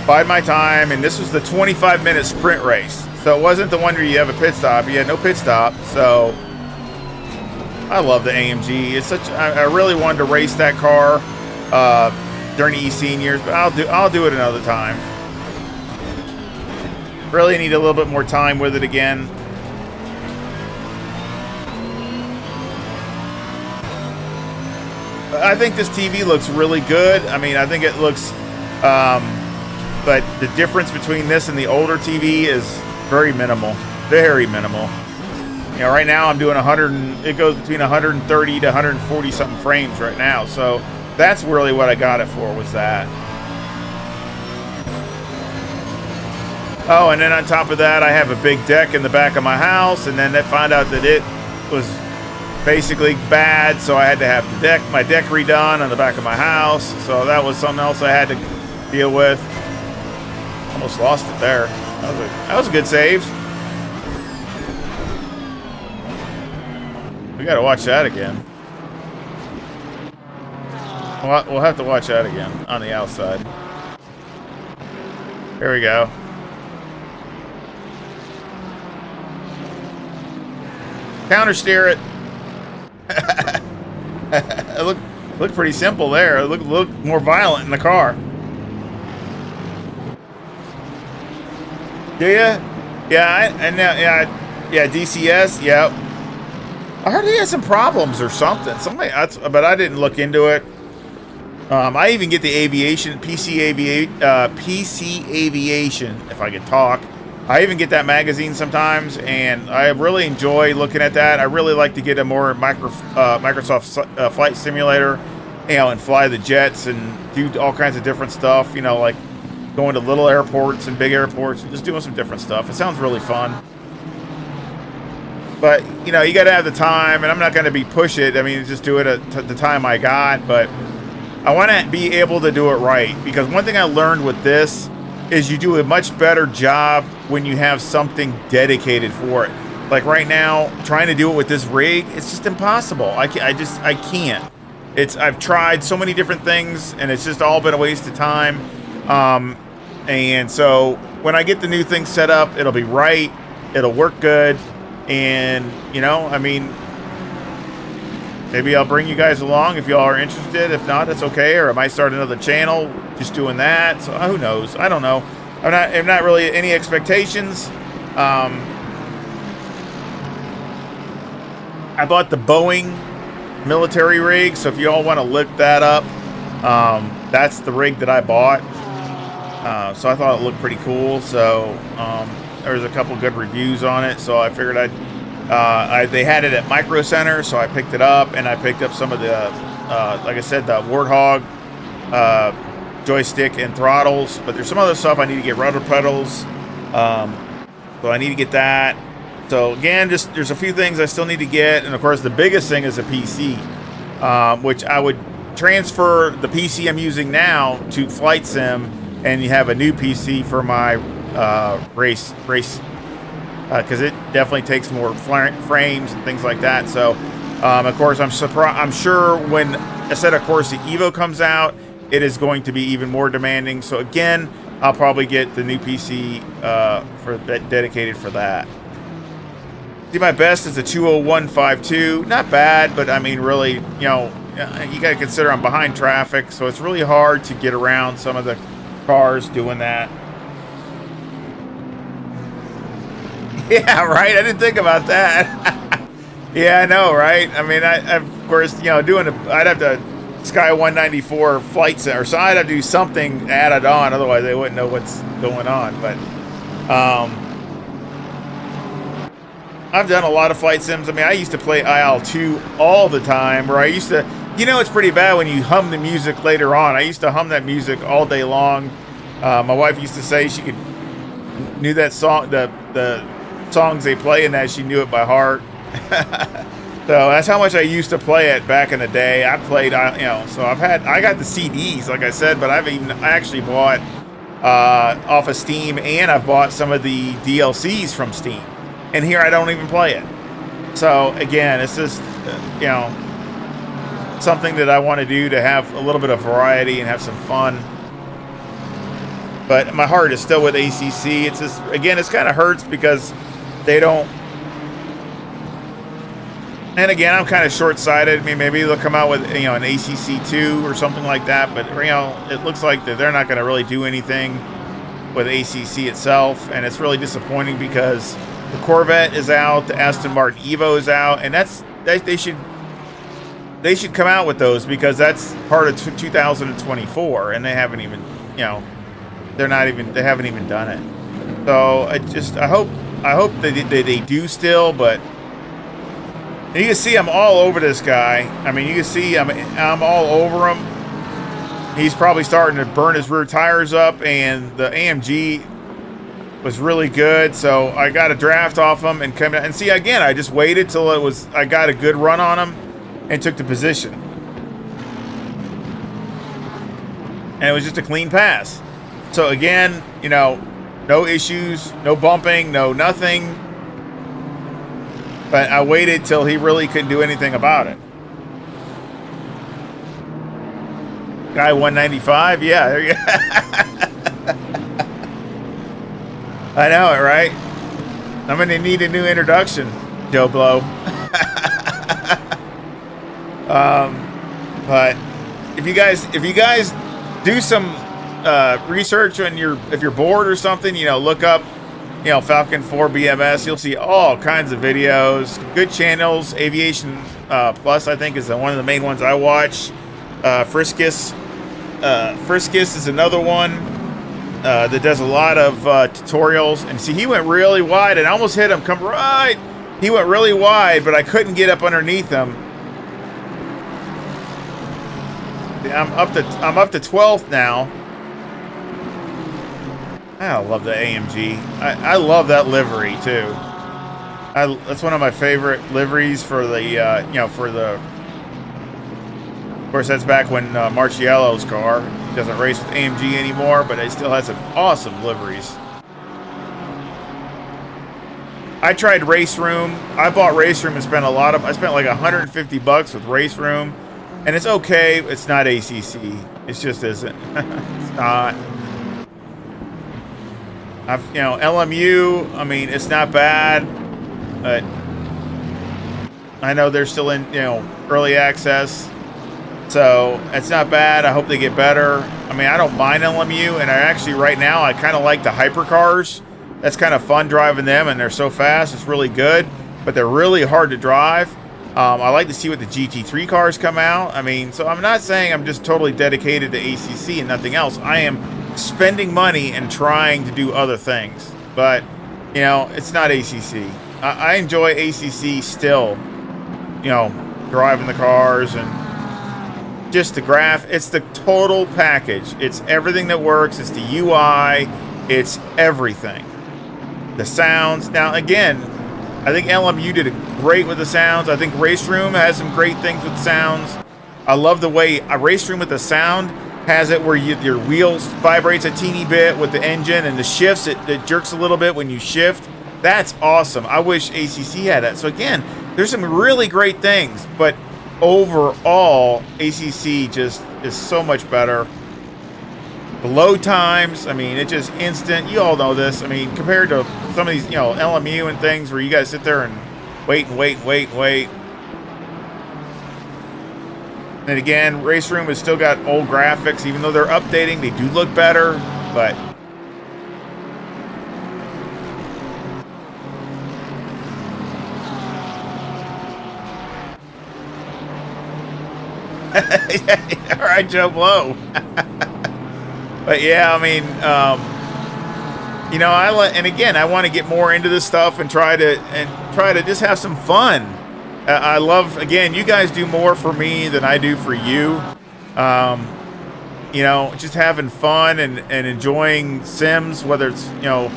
bide my time, and this was the 25-minute sprint race. So it wasn't the one where you have a pit stop. You had no pit stop. So I love the AMG. It's I really wanted to race that car during the eSENIORS, but I'll do it another time. Really need a little bit more time with it again. I think this TV looks really good. I think it looks, but the difference between this and the older TV is very minimal. Very minimal. Right now I'm doing it goes between 130 to 140 something frames right now. So that's really what I got it for, was that. Oh, and then on top of that, I have a big deck in the back of my house, and then they found out that it was basically bad, so I had to have my deck redone on the back of my house. So that was something else I had to deal with. Almost lost it there. That was a good save. We got to watch that again. We'll have to watch that again on the outside. Here we go. Counter steer it. It looked pretty simple there. It looked more violent in the car. Do ya? Yeah, yeah, DCS. Yeah. I heard he had some problems or something. But I didn't look into it. I even get the PC Aviation, if I can talk. I even get that magazine sometimes, and I really enjoy looking at that. I really like to get a more Microsoft Flight Simulator, and fly the jets and do all kinds of different stuff. Like going to little airports and big airports, and just doing some different stuff. It sounds really fun. But you got to have the time, and I'm not going to be push it. Just do it at the time I got. But I want to be able to do it right, because one thing I learned with this is you do a much better job when you have something dedicated for it. Like right now, trying to do it with this rig, it's just impossible. I can't. I've tried so many different things, and it's just all been a waste of time. And so when I get the new thing set up, it'll be right, it'll work good, and maybe I'll bring you guys along if y'all are interested. If not, it's okay. Or I might start another channel just doing that. So who knows? I don't know. I'm not really any expectations. I bought the Boeing military rig. So if y'all want to look that up, that's the rig that I bought. So I thought it looked pretty cool. So there was a couple good reviews on it. So I figured they had it at Micro Center, so I picked it up, and I picked up some of the, like I said, the Warthog joystick and throttles. But there's some other stuff I need to get, rudder pedals, so I need to get that. So again, there's a few things I still need to get, and of course the biggest thing is a PC, which I would transfer the PC I'm using now to Flight Sim, and you have a new PC for my race because it definitely takes more frames and things like that. So, of course, I'm sure when a set of course the Evo comes out, it is going to be even more demanding. So again, I'll probably get the new PC dedicated for that. See, my best is a 201.52. Not bad, but I mean, really, you know, you got to consider I'm behind traffic, so it's really hard to get around some of the cars doing that. Yeah, right. I didn't think about that. Yeah, I know, right? I mean, I of course, you know, I'd have to Sky194 flight sim, or so I'd have to do something added on, otherwise they wouldn't know what's going on. But I've done a lot of flight sims. I mean, I used to play IL-2 all the time, where I used to, you know, it's pretty bad when you hum the music later on. I used to hum that music all day long. My wife used to say she knew that song, the songs they play in that, she knew it by heart. So that's how much I used to play it back in the day. I played, you know, so I got the CDs, like I said, but I actually bought off of Steam, and I've bought some of the DLCs from Steam. And here I don't even play it. So again, it's just, you know, something that I want to do to have a little bit of variety and have some fun. But my heart is still with ACC. It's just, again, it's kind of hurts because they don't. And again, I'm kind of short-sighted. I mean, maybe they'll come out with, you know, an ACC2 or something like that. But, you know, it looks like that they're not going to really do anything with ACC itself. And it's really disappointing because the Corvette is out, the Aston Martin Evo is out, and they should come out with those, because that's part of 2024, and they haven't even, you know, they haven't even done it. So I hope they do still, but you can see I'm all over this guy. I mean, you can see I'm all over him. He's probably starting to burn his rear tires up, and the AMG was really good, so I got a draft off him and come in. And see, again, I just waited till I got a good run on him and took the position. And it was just a clean pass. So again, you know, no issues, no bumping, no nothing. But I waited till he really couldn't do anything about it. Sky195, yeah, there you go. I know it, right? I'm gonna need a new introduction, Joe Blow. But if you guys do some research on if you're bored or something, you know, look up, you know, Falcon 4 BMS. You'll see all kinds of videos, good channels. Aviation Plus, I think, is one of the main ones I watch. Friskus is another one that does a lot of tutorials. And see, he went really wide, and I almost hit him. Come right. He went really wide, but I couldn't get up underneath him. I'm up to 12th now. I love the AMG. I love that livery too. That's one of my favorite liveries for the you know, for the. Of course, that's back when Marciello's car. He doesn't race with AMG anymore, but it still has some awesome liveries. I tried Race Room. I bought Race Room and spent I spent like $150 with Race Room, and it's okay. It's not ACC. It just isn't. It's not. You know, LMU, I mean, it's not bad, but I know they're still in, you know, early access, so it's not bad. I hope they get better. I mean, I don't mind LMU, and right now, I kind of like the hypercars. That's kind of fun driving them, and they're so fast. It's really good, but they're really hard to drive. I like to see what the GT3 cars come out. I mean, so I'm not saying I'm just totally dedicated to ACC and nothing else. I am spending money and trying to do other things, but you know, it's not ACC. I enjoy ACC still, you know, driving the cars and just the it's the total package. It's everything that works. It's the UI. It's everything. The sounds. Now again, I think LMU did great with the sounds. I think Race Room has some great things with sounds. I love the way a Race Room with the sound has it where your wheels vibrates a teeny bit with the engine, and the shifts, it jerks a little bit when you shift. That's awesome. I wish ACC had that. So again, there's some really great things, but overall, ACC just is so much better. The load times, I mean, it's just instant. You all know this. I mean, compared to some of these, you know, LMU and things where you guys sit there and wait and wait and wait and wait. And again, Race Room has still got old graphics. Even though they're updating, they do look better, but all right, Joe Blow. But yeah, I mean, you know, and again, I want to get more into this stuff and try to just have some fun. I love, again, you guys do more for me than I do for you. You know, just having fun and enjoying sims, whether it's, you know,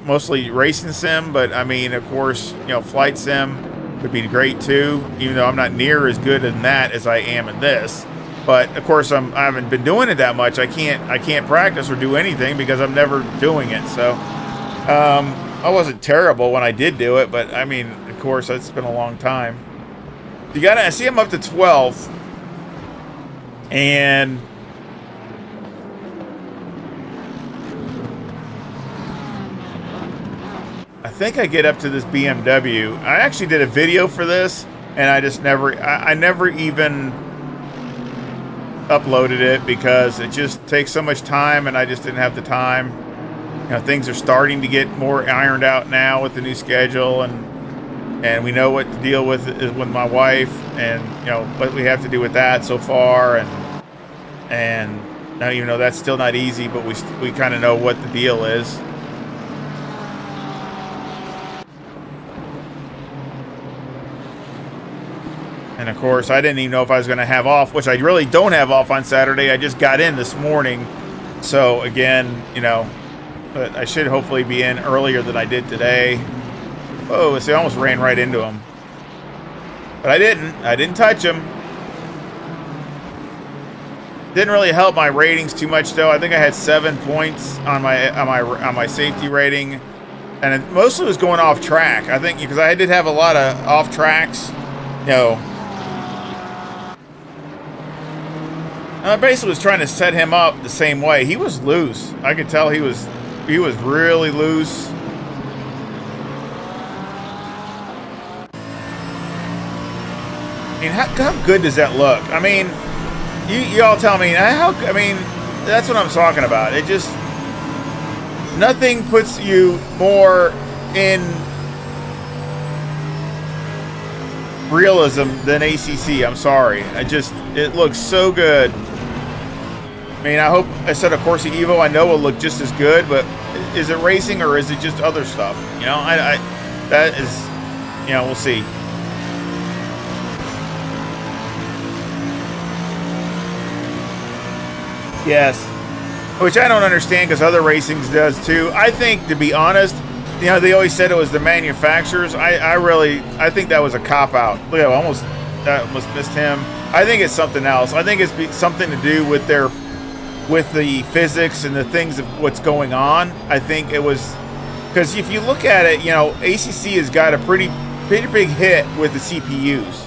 mostly racing sim, but I mean, of course, you know, flight sim would be great too, even though I'm not near as good in that as I am in this. But of course, I haven't been doing it that much. I can't practice or do anything because I'm never doing it. So I wasn't terrible when I did do it, but I mean, of course, it's been a long time. I see I'm up to 12, and I think I get up to this BMW. I actually did a video for this, and I just I never even uploaded it because it just takes so much time, and I just didn't have the time. You know, things are starting to get more ironed out now with the new schedule, and we know what to deal with is with my wife, and you know what we have to do with that so far, and now, even though that's still not easy, but we kind of know what the deal is. And of course, I didn't even know if I was going to have off, which I really don't have off on Saturday. I just got in this morning. So again, you know, but I should hopefully be in earlier than I did today. Oh, see, I almost ran right into him. But I didn't touch him. Didn't really help my ratings too much though. I think I had 7 points on my safety rating. And it mostly was going off track. I think because I did have a lot of off tracks, you know. I basically was trying to set him up the same way. He was loose. I could tell he was really loose. I mean, how good does that look? I mean, you all tell me. That's what I'm talking about. It just, nothing puts you more in realism than ACC. I'm sorry. It looks so good. I mean, I hope, instead of Corsa Evo, I know it'll look just as good, but is it racing or is it just other stuff? You know, that is, you know, we'll see. Yes. Which I don't understand because other racings does too. I think, to be honest, you know, they always said it was the manufacturers. I think that was a cop-out. Look, I almost missed him. I think it's something else. I think it's something to do with the physics and the things of what's going on. I think it was, because if you look at it, you know, ACC has got a pretty big hit with the CPUs.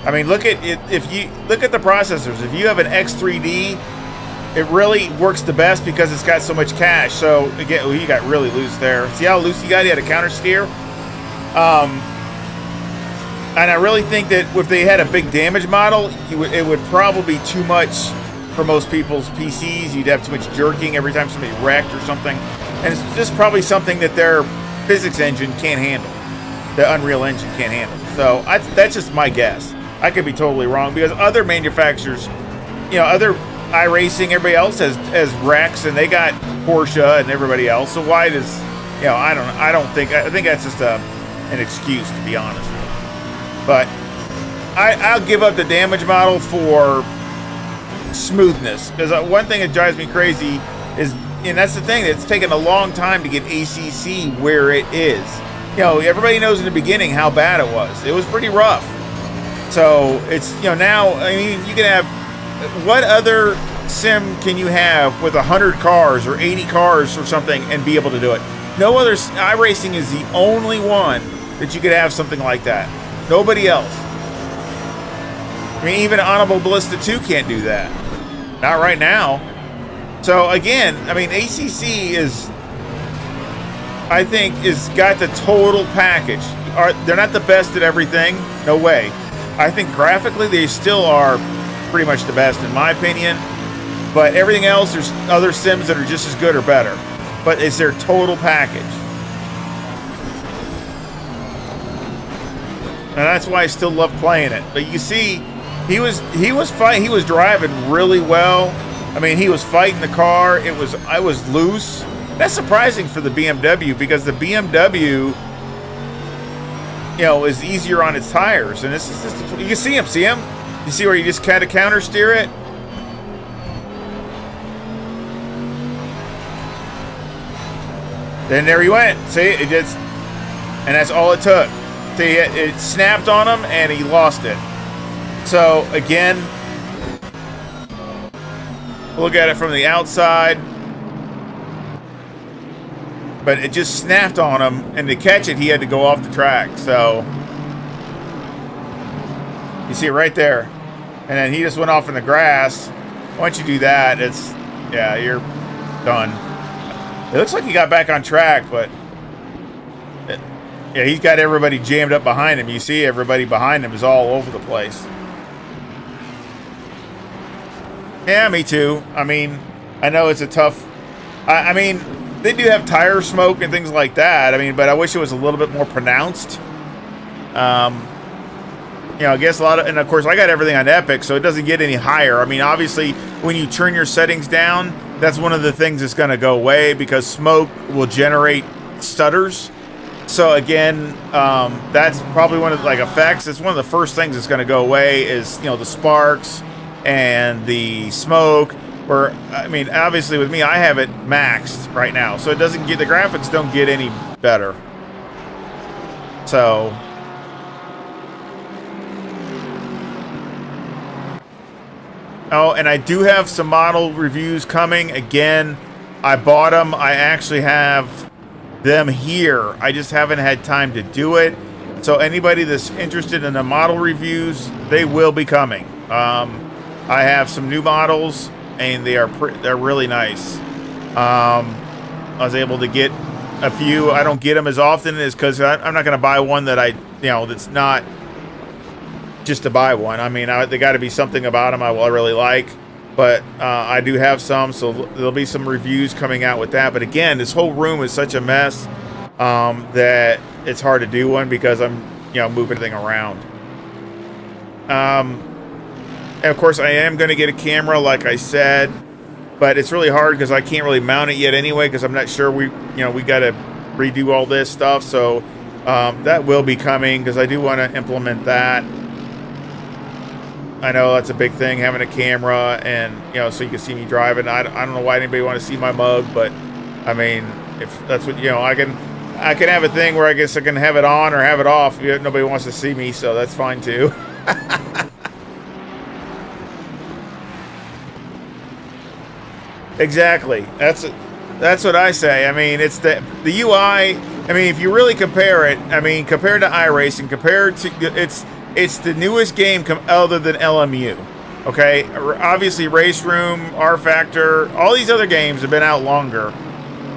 I mean, look at it. If you look at the processors, if you have an X3D, it really works the best because it's got so much cache. So again, well, you got really loose there. See how loose you got? He had a counter steer. And I really think that if they had a big damage model, it would probably be too much for most people's PCs. You'd have too much jerking every time somebody wrecked or something. And it's just probably something that their physics engine can't handle. The Unreal Engine can't handle. So that's just my guess. I could be totally wrong because other manufacturers, you know, other iRacing, everybody else has Rex, and they got Porsche and everybody else. So why does, you know, I think that's just an excuse, to be honest. But I'll give up the damage model for smoothness, because one thing that drives me crazy is, and that's the thing, it's taken a long time to get ACC where it is. You know, everybody knows in the beginning how bad it was. It was pretty rough. So it's, you know, now, I mean, you can have, what other sim can you have with 100 cars or 80 cars or something and be able to do it? No other iRacing is the only one that you could have something like that. Nobody else. I mean, even Honorable Ballista 2 can't do that. Not right now. So again, I mean, ACC is, I think, is got the total package. They're not the best at everything. No way. I think graphically they still are pretty much the best in my opinion. But everything else, there's other sims that are just as good or better. But it's their total package. And that's why I still love playing it. But you see, he was driving really well. I mean, he was fighting the car. I was loose. That's surprising for the BMW because the BMW, you know, is easier on its tires. And this is just, you can see him. You see where you just kind of counter steer it? Then there he went. See, it just, and that's all it took. See, it snapped on him and he lost it. So again, look at it from the outside, but it just snapped on him, and to catch it, he had to go off the track. So you see it right there, and then he just went off in the grass. Once you do that, it's, yeah, you're done. It looks like he got back on track, but yeah, he's got everybody jammed up behind him. You see everybody behind him is all over the place. Yeah, me too. I mean, I know it's a tough... I mean, they do have tire smoke and things like that. I mean, but I wish it was a little bit more pronounced. You know, I guess a lot of... And, of course, I got everything on Epic, so it doesn't get any higher. I mean, obviously, when you turn your settings down, that's one of the things that's going to go away because smoke will generate stutters. So, again, that's probably one of the, like, effects. It's one of the first things that's going to go away is, you know, the sparks and the smoke. Where, I mean, obviously with me, I have it maxed right now, so it doesn't get, the graphics don't get any better. So, oh, and I do have some model reviews coming. Again, I bought them. I actually have them here. I just haven't had time to do it. So anybody that's interested in the model reviews, they will be coming. I have some new models, and they're really nice. I was able to get a few. I don't get them as often as because I'm not going to buy one that that's not just to buy one. I mean, they got to be something about them I really like. But I do have some, so there'll be some reviews coming out with that. But again, this whole room is such a mess that it's hard to do one because I'm moving everything around. And of course, I am going to get a camera, like I said, but it's really hard because I can't really mount it yet anyway because I'm not sure we got to redo all this stuff. So that will be coming because I do want to implement that. I know that's a big thing, having a camera and so you can see me driving. I don't know why anybody want to see my mug, but I mean, if that's what I can have a thing where I guess I can have it on or have it off. Nobody wants to see me, so that's fine too. Exactly. That's what I say. I mean, it's the UI. I mean, if you really compare it, I mean, compared to iRacing, compared to it's the newest game other than LMU. Okay, obviously Race Room, R Factor, all these other games have been out longer.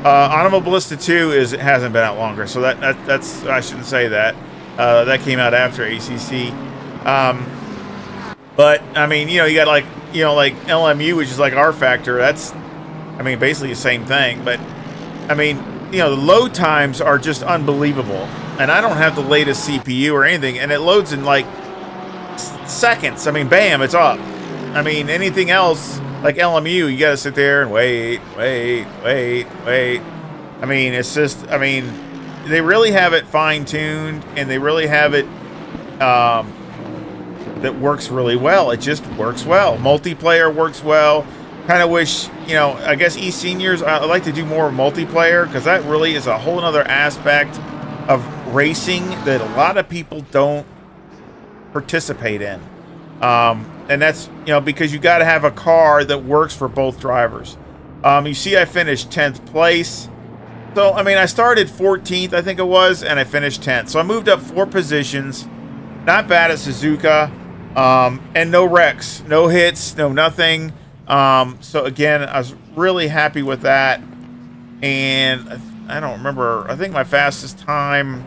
Honorable Ballista 2 hasn't been out longer, so that's I shouldn't say that. That came out after ACC. But I mean, you got like LMU, which is like R Factor. That's, I mean, basically the same thing. But I mean, the load times are just unbelievable. And I don't have the latest CPU or anything, and it loads in like seconds. I mean, bam, it's up. I mean, anything else like LMU, you got to sit there and wait. I mean, it's just, I mean, they really have it fine-tuned, and they really have it that works really well. It just works well. Multiplayer works well. Kind of wish, I guess eSENIORS, I'd like to do more multiplayer because that really is a whole other aspect of racing that a lot of people don't participate in. And that's, because you got to have a car that works for both drivers. You see I finished 10th place. So, I mean, I started 14th, I think it was, and I finished 10th. So I moved up 4 positions. Not bad at Suzuka. And no wrecks, no hits, no nothing. So again, I was really happy with that. And I don't remember. I think my fastest time,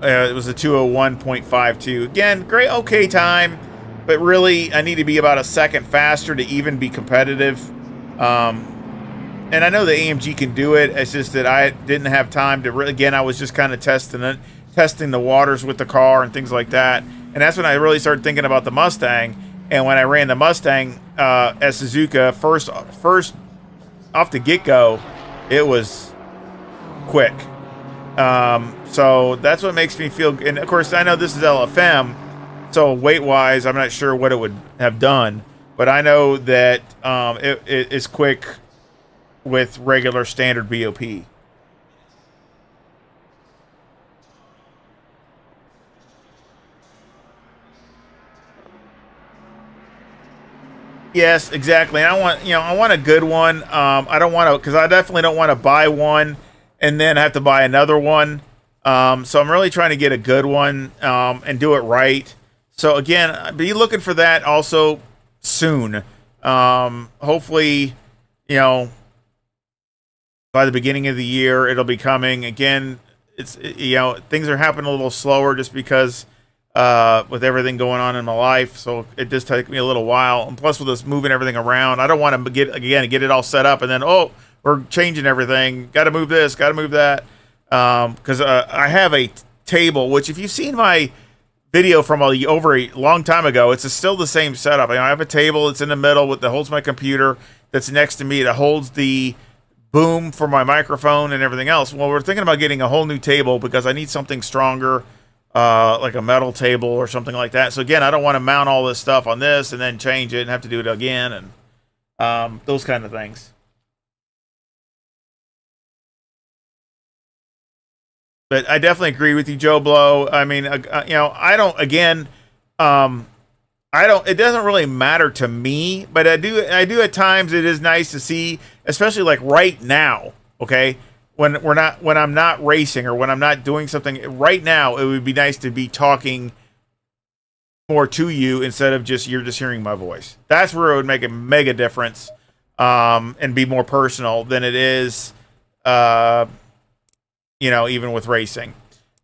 it was a 2:01.52. Again, great, okay time, but really I need to be about a second faster to even be competitive. And I know the AMG can do it. It's just that I didn't have time to really. Again, I was just kind of testing the waters with the car and things like that. And that's when I really started thinking about the Mustang. And when I ran the Mustang at Suzuka, first off the get-go, it was quick. So that's what makes me feel. And of course, I know this is LFM, so weight-wise, I'm not sure what it would have done. But I know that it is quick with regular standard BOP. Yes, exactly. And I want a good one. I don't want to, because I definitely don't want to buy one and then have to buy another one. So I'm really trying to get a good one and do it right. So again, be looking for that also soon. Hopefully, by the beginning of the year, it'll be coming. Again, things are happening a little slower just because with everything going on in my life, so it does take me a little while. And plus, with us moving everything around, I don't want to get it all set up and then we're changing everything. Got to move this, got to move that. Because I have a table, which if you've seen my video from over a long time ago, it's still the same setup. I have a table. It's in the middle that holds my computer. That's next to me that holds the boom for my microphone and everything else. Well, we're thinking about getting a whole new table because I need something stronger. Like a metal table or something like that. So again, I don't want to mount all this stuff on this and then change it and have to do it again and those kind of things. But I definitely agree with you, Joe Blow. I mean, I don't. Again, I don't. It doesn't really matter to me, but I do at times. It is nice to see, especially like right now. Okay. When I'm not racing or when I'm not doing something right now, it would be nice to be talking more to you instead of you're just hearing my voice. That's where it would make a mega difference, and be more personal than it is, even with racing.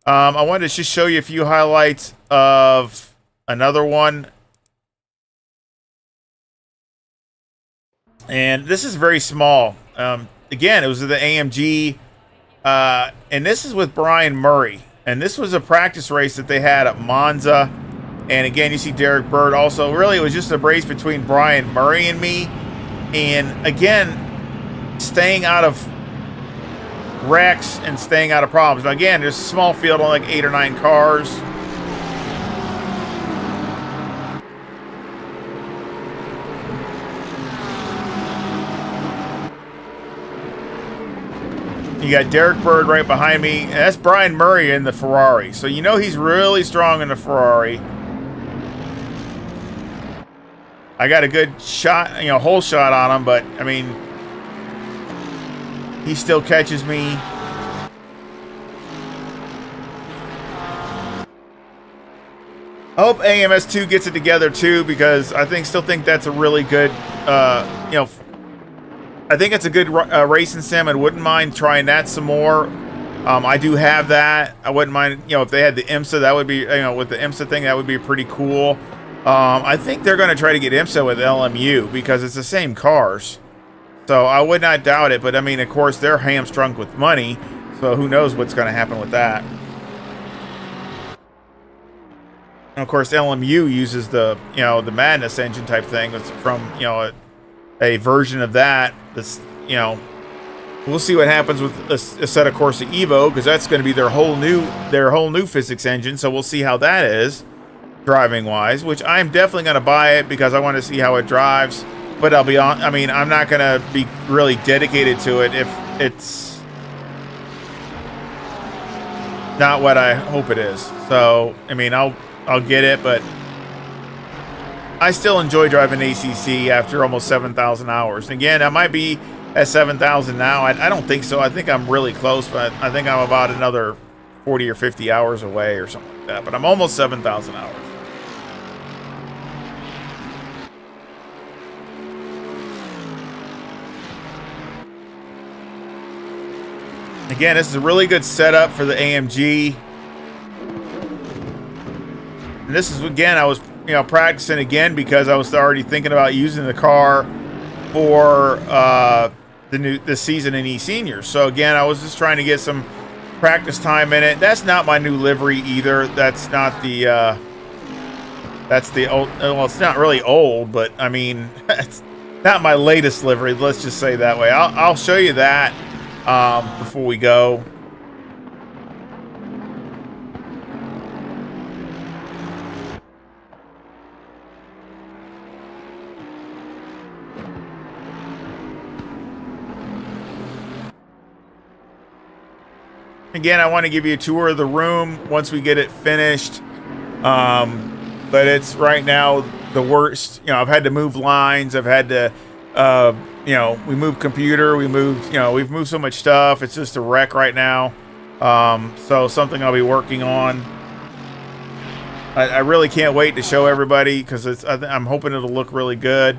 I wanted to just show you a few highlights of another one. And this is very small. Again, it was the AMG. And this is with Brian Murray. And this was a practice race that they had at Monza. And again, you see Derek Bird also. Really, it was just a race between Brian Murray and me. And again, staying out of wrecks and staying out of problems. Now again, there's a small field, only like 8 or 9 cars. You got Derek Bird right behind me. And that's Brian Murray in the Ferrari. So he's really strong in the Ferrari. I got a good shot, whole shot on him, but I mean, he still catches me. I hope AMS2 gets it together too, because I still think that's a really good, I think it's a good racing sim. I wouldn't mind trying that some more. I do have that. I wouldn't mind, if they had the IMSA, that would be, with the IMSA thing, that would be pretty cool. I think they're going to try to get IMSA with LMU because it's the same cars. So I would not doubt it. But I mean, of course, they're hamstrung with money. So who knows what's going to happen with that. And of course, LMU uses the, the Madness engine type thing. It's from, a version of that. That's, we'll see what happens with a set of Corsa Evo, because that's going to be their whole new physics engine. So we'll see how that is driving wise, which I'm definitely going to buy it because I want to see how it drives. But I'm not going to be really dedicated to it if it's not what I hope it is. So, I mean, I'll get it, but I still enjoy driving ACC after almost 7,000 hours. And again, I might be at 7,000 now. I don't think so. I think I'm really close, but I think I'm about another 40 or 50 hours away or something like that. But I'm almost 7,000 hours. Again, this is a really good setup for the AMG. And this is, again, I was, practicing again because I was already thinking about using the car for the season in eSENIORS. So again, I was just trying to get some practice time in it. That's not my new livery either. That's not the that's the old. Well, it's not really old, but I mean, it's not my latest livery. Let's just say that way. I'll show you that before we go. Again, I want to give you a tour of the room once we get it finished. But it's right now the worst. I've had to move lines. I've had to, we moved computer. We've moved so much stuff. It's just a wreck right now. So something I'll be working on. I really can't wait to show everybody because I'm hoping it'll look really good.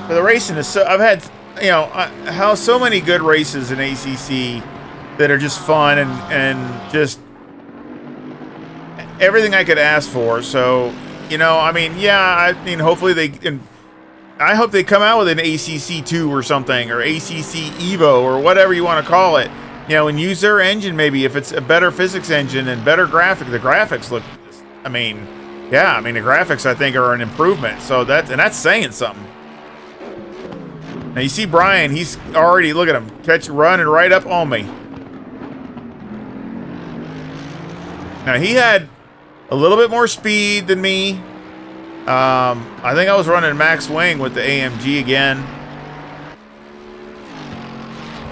But the racing is so. I've had, how so many good races in ACC that are just fun and just everything I could ask for. So, hopefully they can. I hope they come out with an ACC 2 or something, or ACC Evo or whatever you want to call it. And use their engine maybe if it's a better physics engine and better graphic. The graphics look. The graphics I think are an improvement. So that's saying something. Now you see Brian, he's already, look at him, running right up on me. Now he had a little bit more speed than me. I think I was running max wing with the AMG again.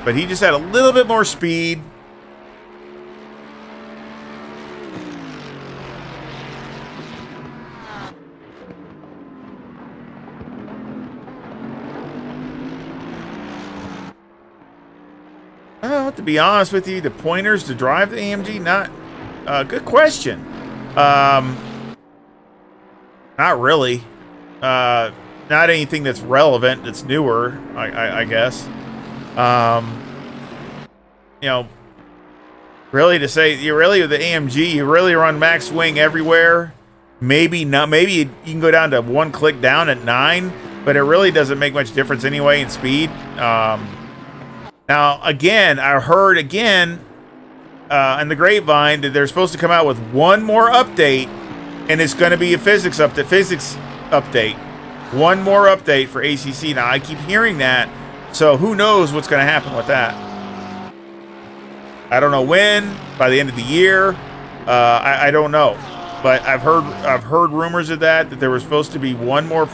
But he just had a little bit more speed. To be honest with you, the pointers to drive the AMG, not good question. Not really. Not anything that's relevant, that's newer, I guess. Really to say, you really with the AMG, you really run max wing everywhere. Maybe not. Maybe you can go down to one click down at 9, but it really doesn't make much difference anyway in speed. Now, again, I heard in the grapevine that they're supposed to come out with one more update, and it's going to be a physics update. One more update for ACC. Now, I keep hearing that, so who knows what's going to happen with that. I don't know when, by the end of the year. I don't know. But I've heard rumors of that there was supposed to be one more,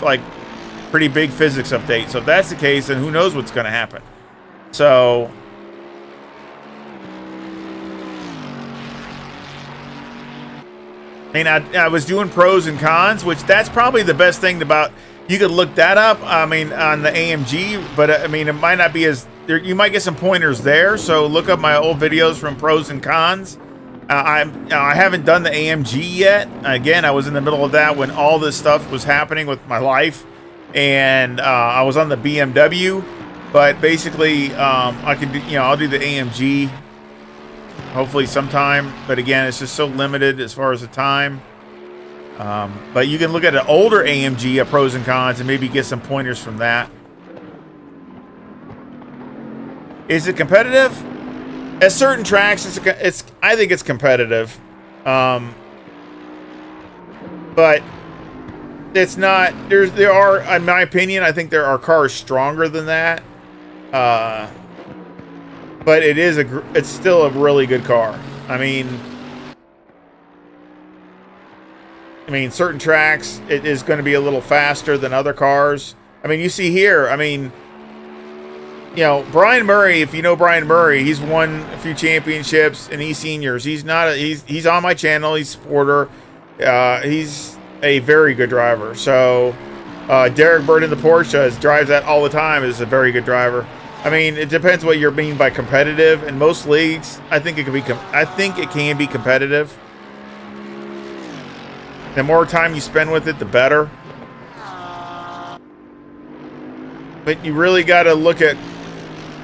pretty big physics update. So if that's the case, then who knows what's going to happen. So, I was doing pros and cons, which that's probably the best thing about. You could look that up. On the AMG, but it might not be as. You might get some pointers there. So look up my old videos from pros and cons. I haven't done the AMG yet. Again, I was in the middle of that when all this stuff was happening with my life, and I was on the BMW. But basically, I could do, I'll do the AMG hopefully sometime. But again, it's just so limited as far as the time. But you can look at an older AMG, pros and cons, and maybe get some pointers from that. Is it competitive? At certain tracks, I think it's competitive. But it's not. There are, in my opinion, I think there are cars stronger than that. But it's still a really good car. Certain tracks, it is going to be a little faster than other cars. You see here, you know, Brian Murray, if you know Brian Murray, he's won a few championships in eSENIORS. He's not, he's on my channel. He's a supporter. He's a very good driver. So, Derek Bird in the Porsche drives that all the time, is a very good driver. I mean, it depends what you mean by competitive. In most leagues, I think it can be competitive. The more time you spend with it, the better. But you really got to look at,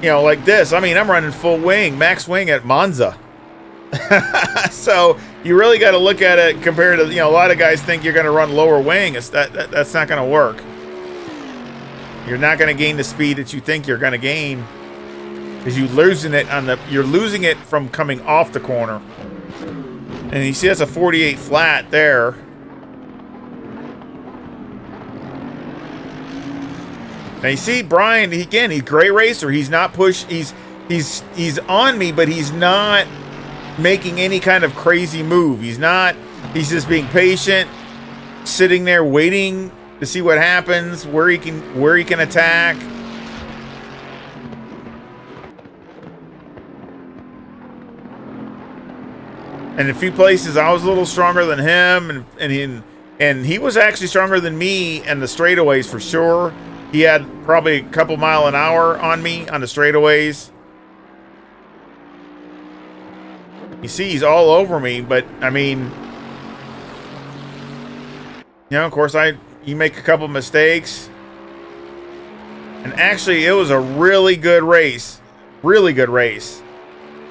you know, like this. I mean, I'm running full wing, max wing at Monza. So you really got to look at it compared to, you know, a lot of guys think you're going to run lower wing. That's not going to work. You're not going to gain the speed that you think you're going to gain, because you're losing it from coming off the corner. And you see that's a 48 flat there. Now you see Brian, he's a great racer. He's not he's on me, but he's not making any kind of crazy move. He's just being patient, sitting there waiting to see what happens, where he can attack. And in a few places I was a little stronger than him, and he was actually stronger than me in the straightaways for sure. He had probably a couple mile an hour on me on the straightaways. You see, he's all over me, but I mean, you know, of course, you make a couple mistakes. And actually, it was a really good race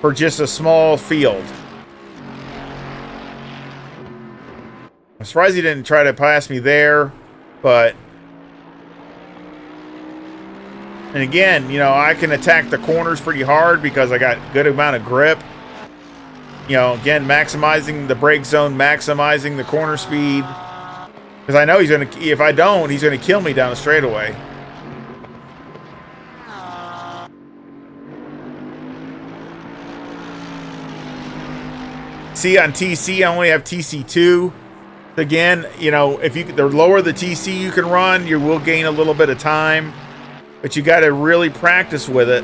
for just a small field. I'm surprised he didn't try to pass me there, but. And again, you know, I can attack the corners pretty hard because I got good amount of grip. You know, again, maximizing the brake zone, maximizing the corner speed. Because I know if I don't, he's going to kill me down the straightaway. See, on TC, I only have TC2. Again, you know, the lower the TC you can run, you will gain a little bit of time. But you got to really practice with it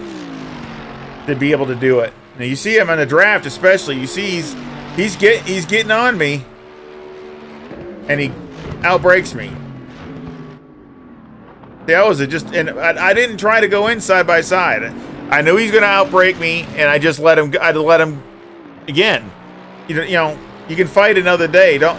to be able to do it. Now you see him in the draft, especially. You see he's getting on me, and he outbrakes me. That was and I didn't try to go in side by side. I knew he's going to outbrake me, and I just let him. I let him again. You know, you can fight another day. Don't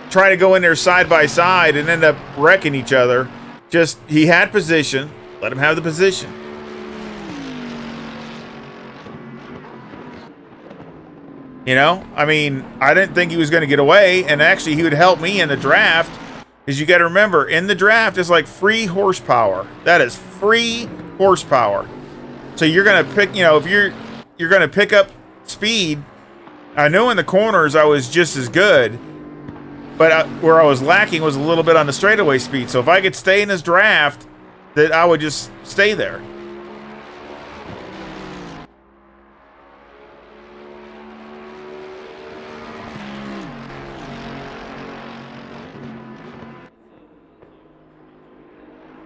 try to go in there side by side and end up wrecking each other. Just, he had position. Let him have the position. You know, I mean, I didn't think he was going to get away, and actually he would help me in the draft, because you got to remember, in the draft, it's like free horsepower. That is free horsepower. So you're going to pick, you know, if you're going to pick up speed. I know in the corners I was just as good, but where I was lacking was a little bit on the straightaway speed. So if I could stay in this draft, that I would just stay there.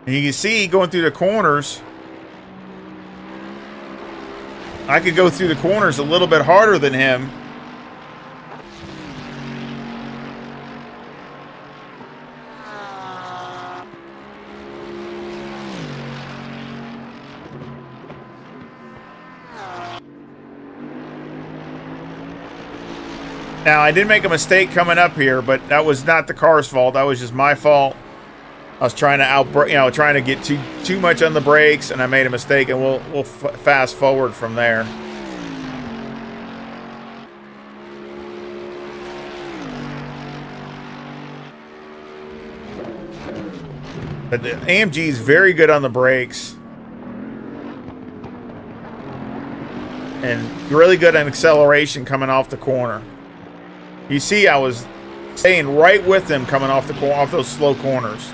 And you can see going through the corners, I could go through the corners a little bit harder than him. Now, I did make a mistake coming up here, but that was not the car's fault. That was just my fault. I was trying to trying to get too much on the brakes, and I made a mistake, and we'll fast forward from there. But the AMG is very good on the brakes, and really good on acceleration coming off the corner. You see, I was staying right with them coming off those slow corners.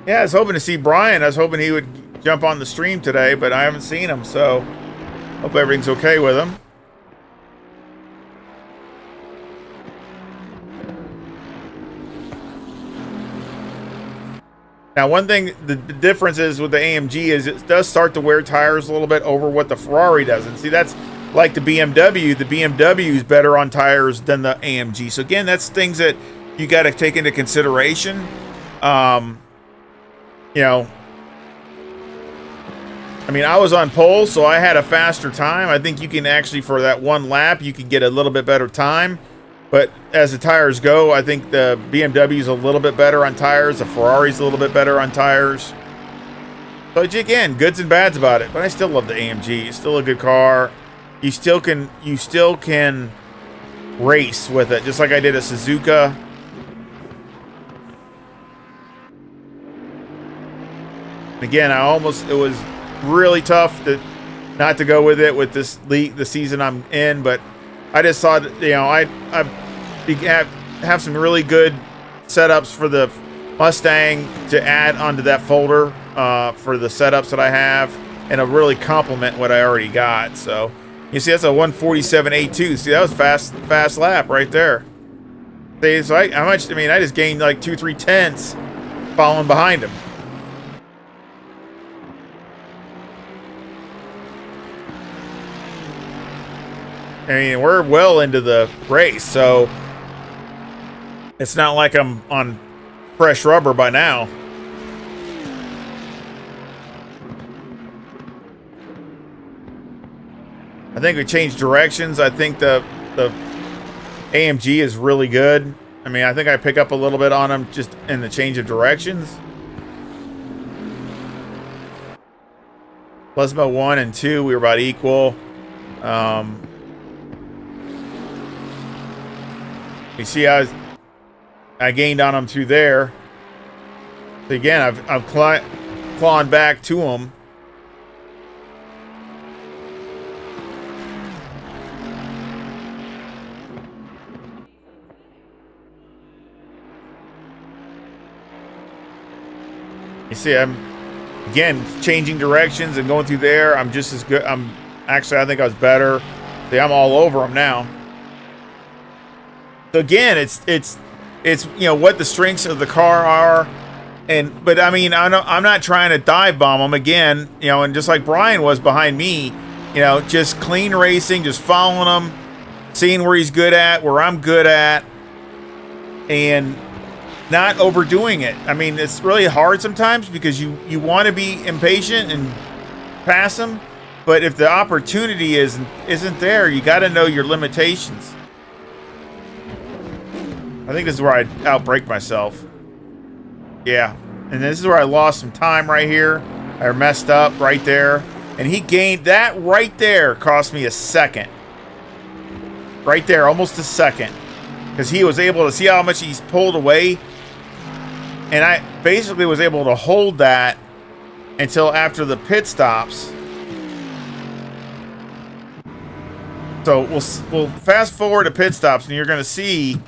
Yeah, I was hoping to see Brian. I was hoping he would jump on the stream today, but I haven't seen him, so hope everything's okay with him. Now, one thing, the difference is with the AMG is it does start to wear tires a little bit over what the Ferrari does. And see, that's like the BMW. The BMW is better on tires than the AMG. So again, that's things that you got to take into consideration. You know, I mean, I was on pole, so I had a faster time. I think you can actually, for that one lap, you can get a little bit better time. But as the tires go, I think the BMW is a little bit better on tires. The Ferrari's a little bit better on tires. So again, goods and bads about it. But I still love the AMG. It's still a good car. You still can race with it, just like I did a Suzuka. Again, it was really tough not to go with it with this league, the season I'm in, but I just thought, you know, I have some really good setups for the Mustang to add onto that folder for the setups that I have, and to really complement what I already got. So you see, that's a 147.82. See, that was fast lap right there. See, so I just gained like 2-3 tenths following behind him. I mean, we're well into the race, so it's not like I'm on fresh rubber by now. I think we changed directions. I think the AMG is really good. I mean, I think I pick up a little bit on them just in the change of directions. Plasma 1 and 2, we were about equal. You see, I gained on them through there. So again, I've clawing back to them. You see, I'm again changing directions and going through there. I'm just as good. I think I was better. See, I'm all over them now. So again, it's you know what the strengths of the car are, but I mean, I'm not trying to dive bomb them again, you know, and just like Brian was behind me, you know, just clean racing, just following him, seeing where he's good at, where I'm good at, and not overdoing it. I mean, it's really hard sometimes because you want to be impatient and pass him, but if the opportunity isn't there, you got to know your limitations. I think this is where I outbrake myself. Yeah. And this is where I lost some time right here. I messed up right there. And he gained that right there, cost me a second. Right there, almost a second. Because he was able to see how much he's pulled away. And I basically was able to hold that until after the pit stops. So we'll fast forward to pit stops, and you're going to see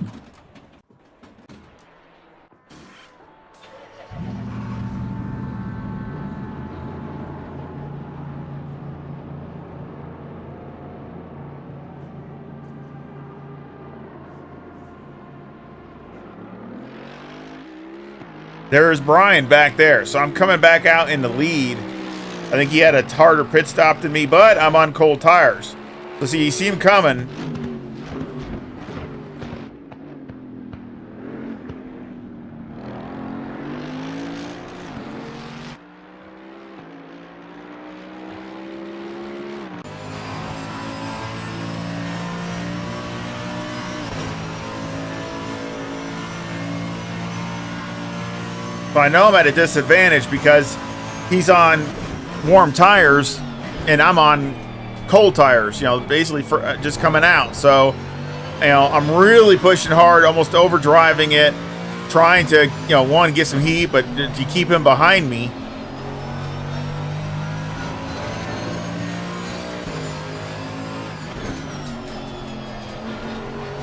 there's Brian back there. So I'm coming back out in the lead. I think he had a harder pit stop than me, but I'm on cold tires. So see, you see him coming. So I know I'm at a disadvantage because he's on warm tires and I'm on cold tires, you know, basically for just coming out. So, you know, I'm really pushing hard, almost overdriving it, trying to, you know, one, get some heat, but to keep him behind me.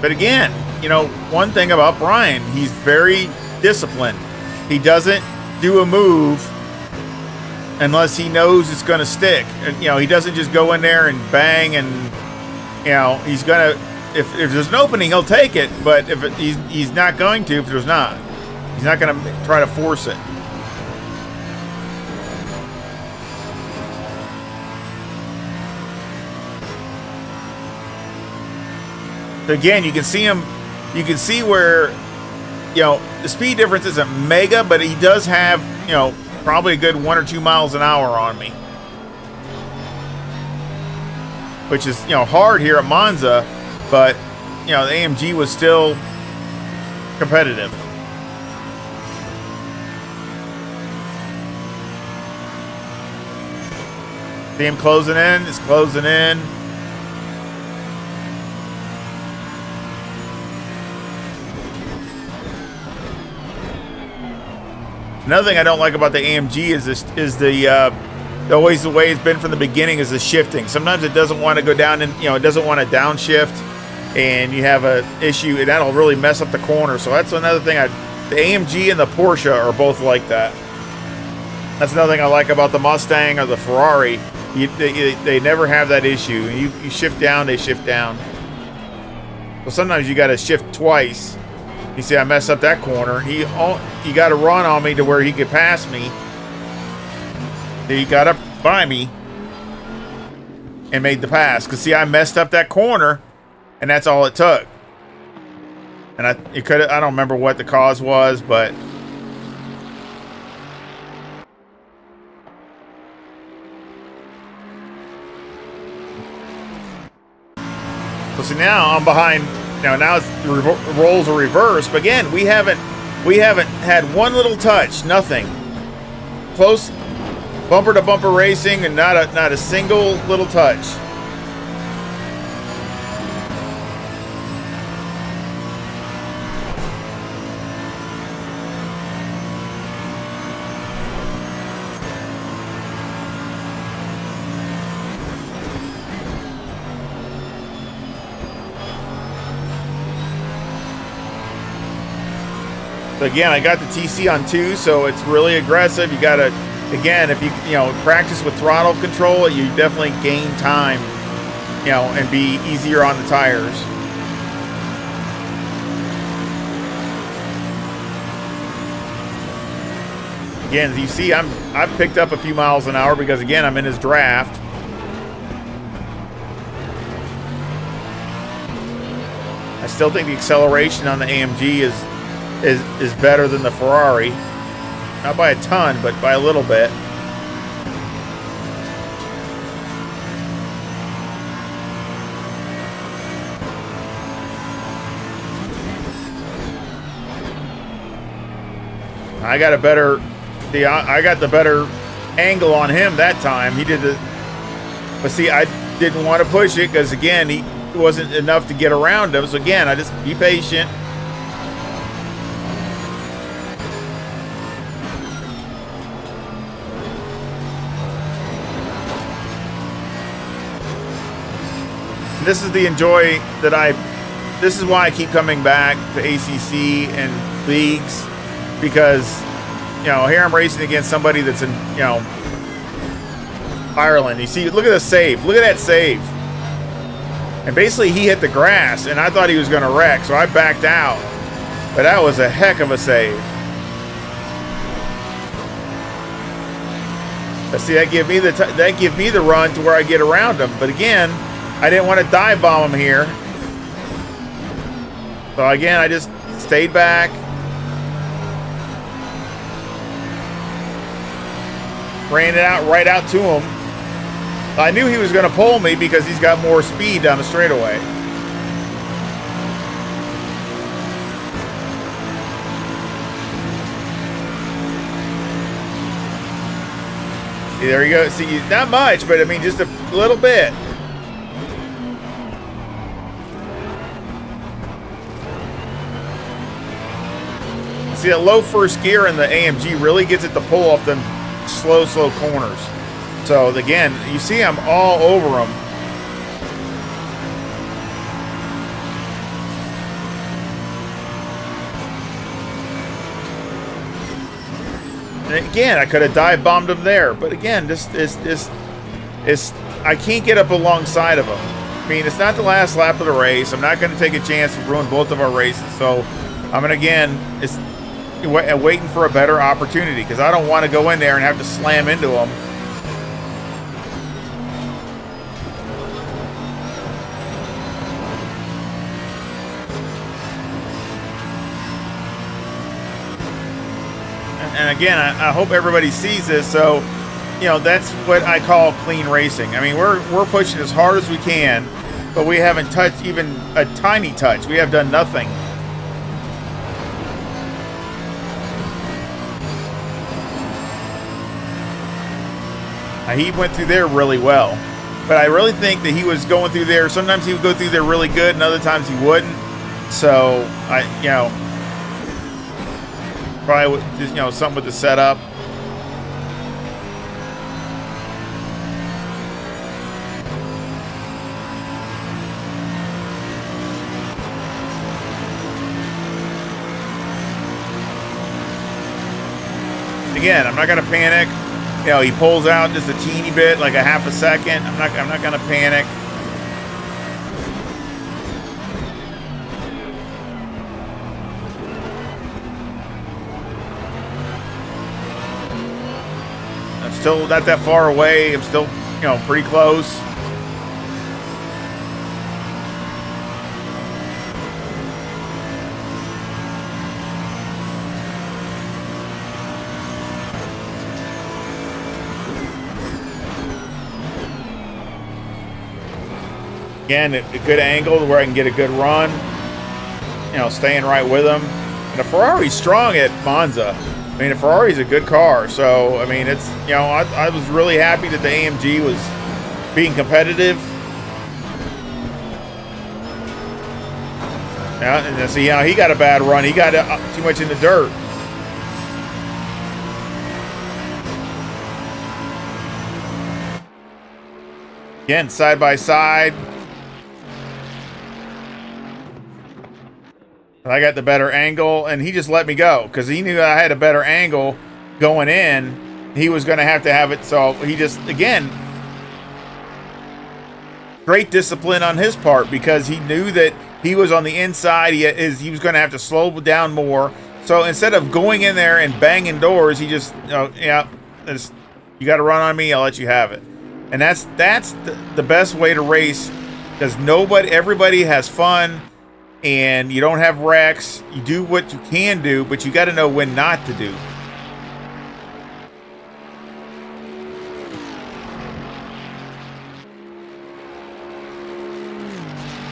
But again, you know, one thing about Brian, he's very disciplined. He doesn't do a move unless he knows it's going to stick. And, you know, he doesn't just go in there and bang and, you know, he's going to, if there's an opening, he'll take it. But if he's not going to, if there's not, he's not going to try to force it. So again, you can see him. You can see where, you know, the speed difference isn't mega, but he does have, you know, probably a good 1 or 2 miles an hour on me, which is, you know, hard here at Monza, but you know, the AMG was still competitive. See him closing in. It's closing in. Another thing I don't like about the AMG is this, always the way it's been from the beginning is the shifting. Sometimes it doesn't want to go down, and you know, it doesn't want to downshift, and you have a issue, and that'll really mess up the corner. So that's another thing. The AMG and the Porsche are both like that. That's another thing I like about the Mustang or the Ferrari. They never have that issue. You shift down, they shift down. Well, sometimes you got to shift twice. You see, I messed up that corner. He got to run on me to where he could pass me. He got up by me and made the pass. Because, see, I messed up that corner, and that's all it took. And I don't remember what the cause was, but so see, now I'm behind. Now it's the roles are reversed. But again, we haven't had one little touch, nothing. Close bumper to bumper racing, and not a single little touch. Again, I got the TC on 2, so it's really aggressive. You gotta, again, if you practice with throttle control, you definitely gain time, and be easier on the tires. Again, as you see, I've picked up a few miles an hour because, again, I'm in his draft. I still think the acceleration on the AMG is better than the Ferrari. Not by a ton, but by a little bit. I got the better angle on him that time. He did but see, I didn't want to push it because, again, he wasn't enough to get around him. So again, I just be patient. This is the enjoy that this is why I keep coming back to ACC and leagues, because, here I'm racing against somebody that's in, Ireland. You see, look at the save. Look at that save. And basically he hit the grass, and I thought he was going to wreck, so I backed out. But that was a heck of a save. But see, that give me the run to where I get around him. But again, I didn't want to dive bomb him here. So again, I just stayed back. Ran it out right out to him. I knew he was going to pull me because he's got more speed down the straightaway. There you go. See, not much, but I mean, just a little bit. See, that low first gear in the AMG really gets it to pull off them slow corners. So again, you see I'm all over them. And again, I could have dive bombed him there, but again, I can't get up alongside of him. I mean, it's not the last lap of the race. I'm not going to take a chance to ruin both of our races. So I'm going to, again, waiting for a better opportunity, because I don't want to go in there and have to slam into him. and again, I hope everybody sees this. So, you know, that's what I call clean racing. I mean, we're pushing as hard as we can, but we haven't touched even a tiny touch. We have done nothing. He went through there really well, but I really think that he was going through there. Sometimes he would go through there really good, and other times he wouldn't. So you know, probably just, you know, something with the setup. Again, I'm not gonna panic. You know, he pulls out just a teeny bit, like a half a second. I'm not gonna panic. I'm still not that far away. I'm still, you know, pretty close. Again, a good angle to where I can get a good run. You know, staying right with him. And the Ferrari's strong at Monza. I mean, the Ferrari's a good car. So, I mean, it's, you know, I was really happy that the AMG was being competitive. Yeah, and see how he got a bad run. He got too much in the dirt. Again, side by side. I got the better angle, and he just let me go because he knew I had a better angle going in. He was going to have it, so he just, again, great discipline on his part because he knew that he was on the inside. He was going to have to slow down more. So instead of going in there and banging doors, he just, you know, yeah, you got to run on me, I'll let you have it. And that's the best way to race because everybody has fun. And you don't have wrecks. You do what you can do, but you got to know when not to do.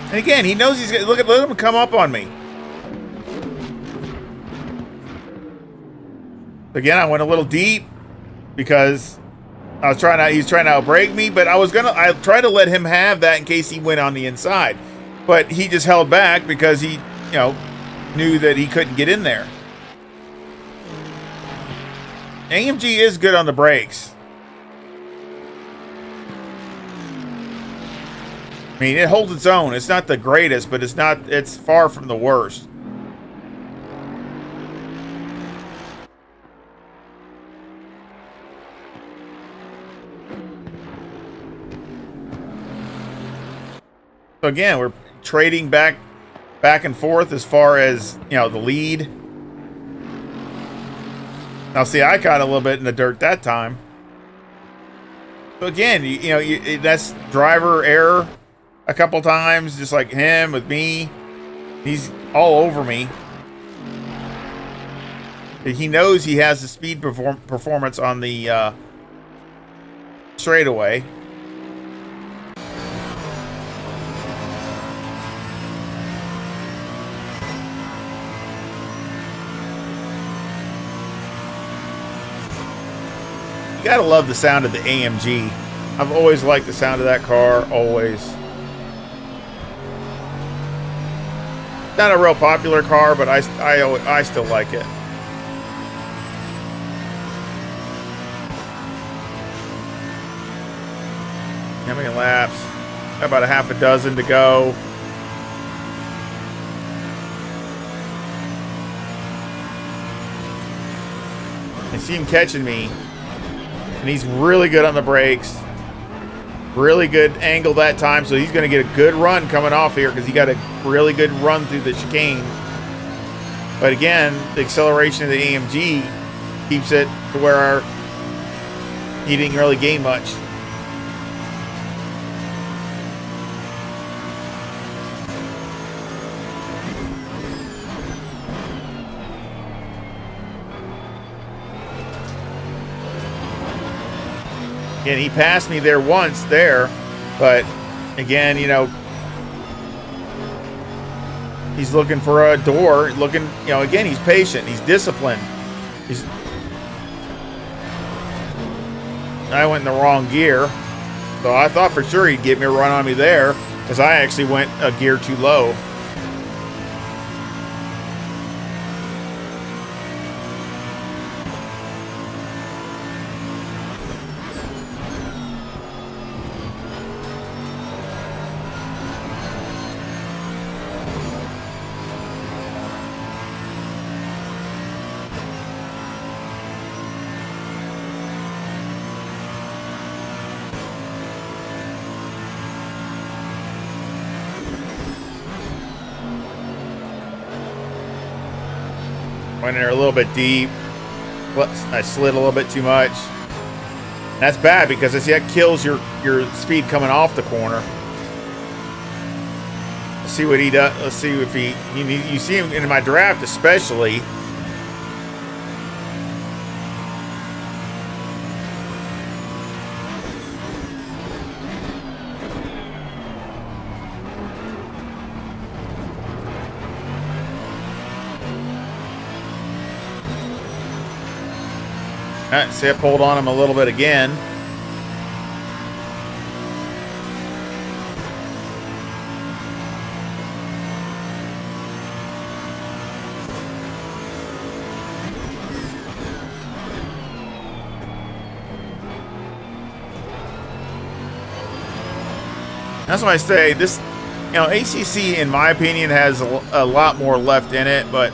And again, he knows he's gonna look at him come up on me. Again, I went a little deep because he's trying to outbrake me, but I tried to let him have that in case he went on the inside. But he just held back because he, you know, knew that he couldn't get in there. AMG is good on the brakes. I mean, it holds its own. It's not the greatest, but it's far from the worst. So again, we're trading back and forth as far as, you know, the lead. Now, see, I got a little bit in the dirt that time. So again, you know, that's driver error a couple times, just like him with me. He's all over me. He knows he has the speed performance on the straightaway. You gotta love the sound of the AMG. I've always liked the sound of that car, always. Not a real popular car, but I still like it. How many laps? Got about a half a dozen to go. I see him catching me. And he's really good on the brakes. Really good angle that time, so he's going to get a good run coming off here because he got a really good run through the chicane. But again, the acceleration of the AMG keeps it to where he didn't really gain much. Again, he passed me there once there, but again, you know, he's looking for a door, looking, you know, again, he's patient, he's disciplined. I went in the wrong gear, so I thought for sure he'd get me a run on me there, because I actually went a gear too low. Went in there a little bit deep. I slid a little bit too much. That's bad because that kills your speed coming off the corner. Let's see what he does. Let's see if you see him in my draft especially. All right, see, I pulled on him a little bit again. That's why I say this, you know, ACC, in my opinion, has a lot more left in it, but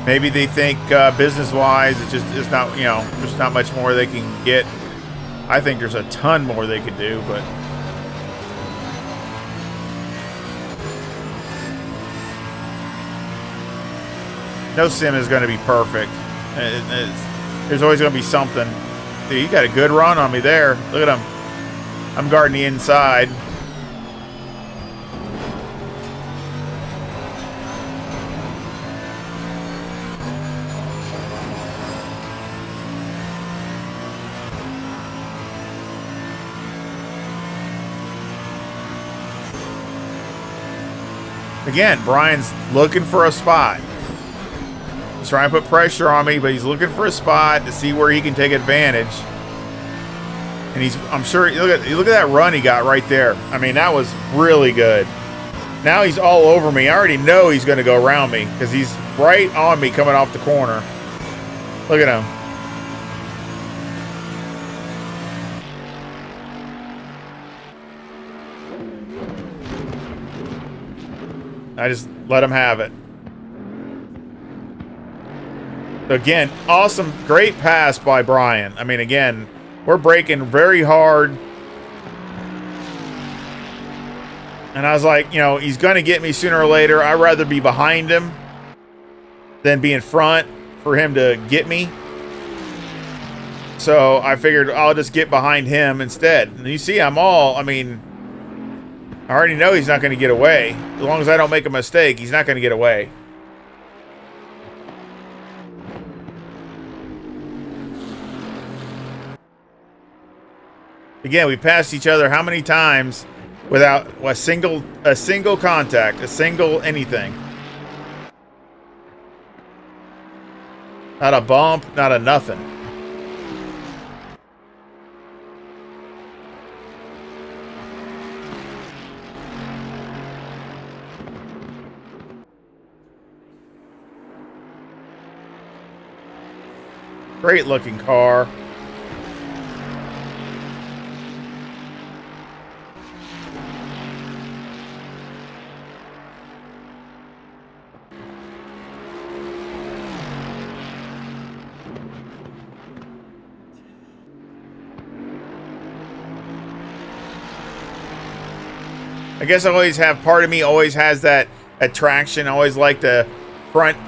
maybe they think business-wise, it's not, you know, there's not much more they can get. I think there's a ton more they could do, but no sim is going to be perfect. There's always going to be something. Dude, you got a good run on me there. Look at him. I'm guarding the inside. Again, Brian's looking for a spot. He's trying to put pressure on me, but he's looking for a spot to see where he can take advantage. And I'm sure, look at that run he got right there. I mean, that was really good. Now he's all over me. I already know he's going to go around me because he's right on me coming off the corner. Look at him. I just let him have it. So again, awesome, great pass by Brian. I mean, again, we're braking very hard. And I was like, you know, he's going to get me sooner or later. I'd rather be behind him than be in front for him to get me. So I figured I'll just get behind him instead. And you see, I mean, I already know he's not going to get away. As long as I don't make a mistake, he's not going to get away. Again, we passed each other how many times without a single contact, a single anything. Not a bump, not a nothing. Great looking car. I guess I always have, part of me always has that attraction. I always like the front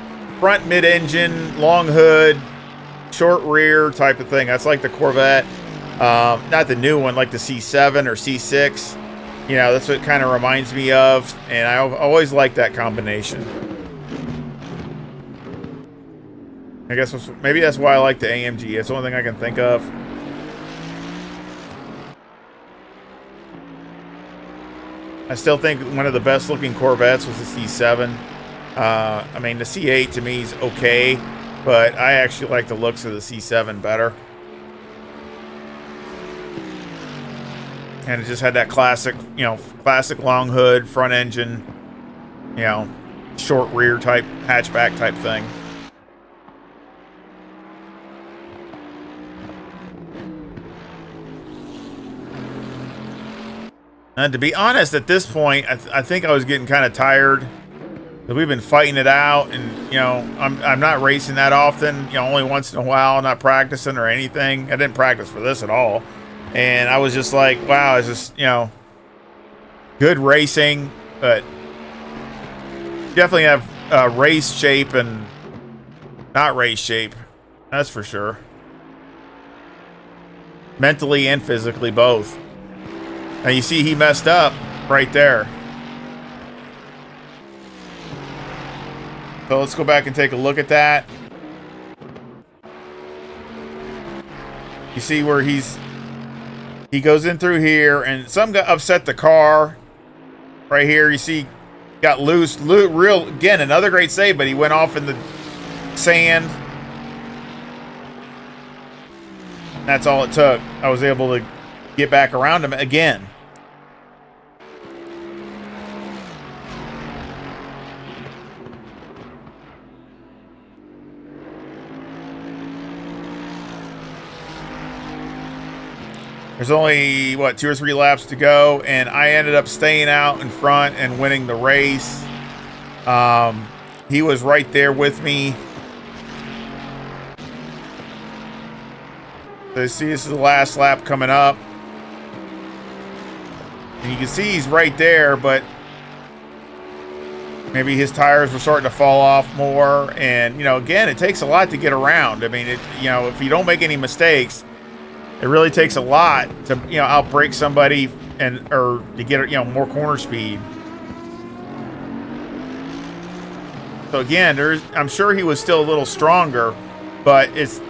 mid-engine, long hood, short rear type of thing. That's like the Corvette. Not the new one, like the C7 or C6. You know, that's what it kind of reminds me of. And I always like that combination. I guess maybe that's why I like the AMG. It's the only thing I can think of. I still think one of the best looking Corvettes was the C7. I mean, the C8 to me is okay, but I actually like the looks of the C7 better. And it just had that classic, classic long hood, front engine, short rear type, hatchback type thing. And to be honest, at this point, I think I was getting kind of tired. We've been fighting it out, and I'm not racing that often. Only once in a while, not practicing or anything. I didn't practice for this at all, and I was just like, wow, it's just good racing, but definitely have race shape and not race shape. That's for sure. Mentally and physically, both. Now you see he messed up right there. So let's go back and take a look at that. You see where he goes in through here, and something got upset the car. Right here, you see, got loose. Again, another great save, but he went off in the sand. That's all it took. I was able to get back around him again. There's only, 2 or 3 laps to go, and I ended up staying out in front and winning the race. He was right there with me. So you see, this is the last lap coming up. And you can see he's right there, but maybe his tires were starting to fall off more. And, again, it takes a lot to get around. I mean, if you don't make any mistakes, it really takes a lot to, outbrake somebody or to get, more corner speed. So again, I'm sure he was still a little stronger, but it's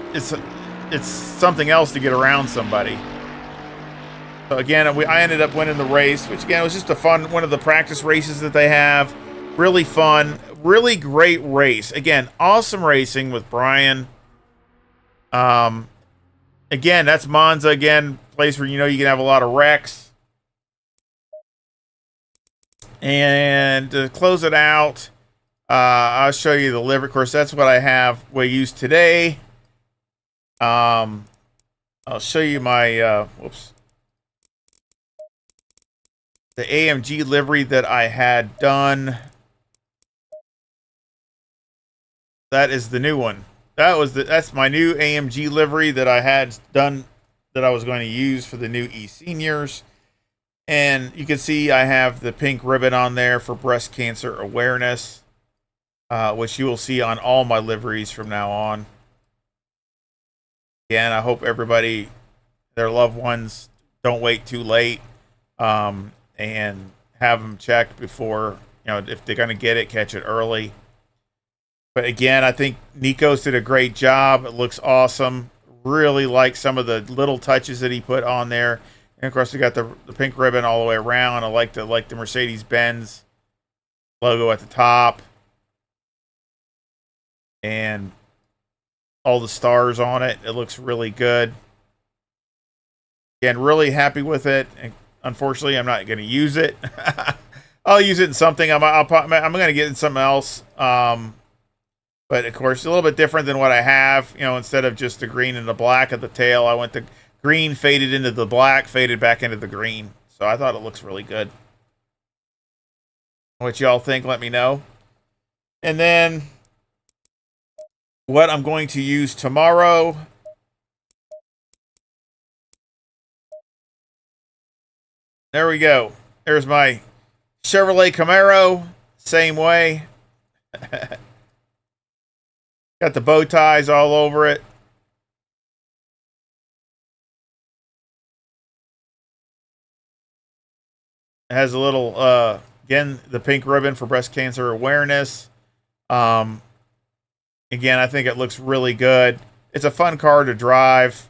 something else to get around somebody. So again, I ended up winning the race, which again was just a fun one of the practice races that they have. Really fun, really great race. Again, awesome racing with Brian. Again, that's Monza again, place where you can have a lot of wrecks. And to close it out, I'll show you the livery. Of course, that's what we use today. I'll show you my the AMG livery that I had done. That is the new one. That's my new AMG livery that I had done, that I was going to use for the new eSENIORS. And you can see I have the pink ribbon on there for breast cancer awareness, which you will see on all my liveries from now on. Again, I hope everybody, their loved ones, don't wait too late, and have them checked before, if they're going to get it, catch it early. But again, I think Nico's did a great job. It looks awesome. Really like some of the little touches that he put on there. And of course, we got the pink ribbon all the way around. I like the Mercedes-Benz logo at the top. And all the stars on it. It looks really good. Again, really happy with it. And unfortunately, I'm not going to use it. I'll use it in something. I'm going to get in something else. But of course, a little bit different than what I have. Instead of just the green and the black at the tail, I went the green, faded into the black, faded back into the green. So I thought it looks really good. What y'all think, let me know. And then what I'm going to use tomorrow. There we go. There's my Chevrolet Camaro. Same way. Got the bow ties all over it. It has a little, again, the pink ribbon for breast cancer awareness. Again, I think it looks really good. It's a fun car to drive.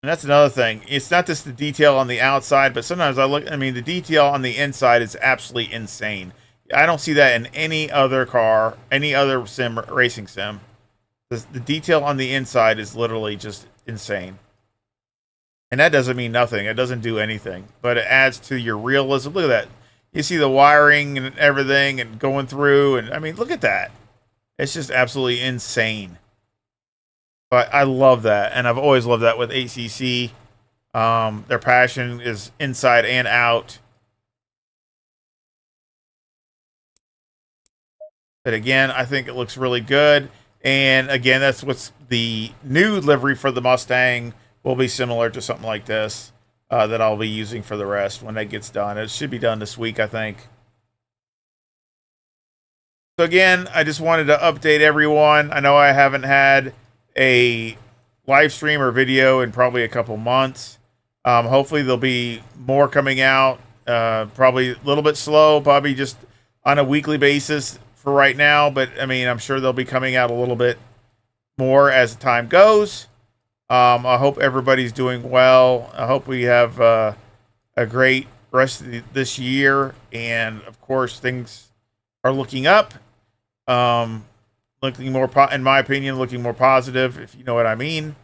And that's another thing. It's not just the detail on the outside, but sometimes the detail on the inside is absolutely insane. I don't see that in any other car, any other racing sim. The detail on the inside is literally just insane. And that doesn't mean nothing. It doesn't do anything. But it adds to your realism. Look at that. You see the wiring and everything and going through. And I mean, look at that. It's just absolutely insane. But I love that. And I've always loved that with ACC. Their passion is inside and out. But again, I think it looks really good. And again, that's what's the new livery for the Mustang will be similar to something like this that I'll be using for the rest when that gets done. It should be done this week, I think. So again, I just wanted to update everyone. I know I haven't had a live stream or video in probably a couple months. Hopefully there'll be more coming out. Probably a little bit slow, probably just on a weekly basis for right now. But I mean, I'm sure they'll be coming out a little bit more as time goes. I hope everybody's doing well. I hope we have a great rest of this year. And of course, things are looking up. Looking more, in my opinion, looking more positive, if you know what I mean,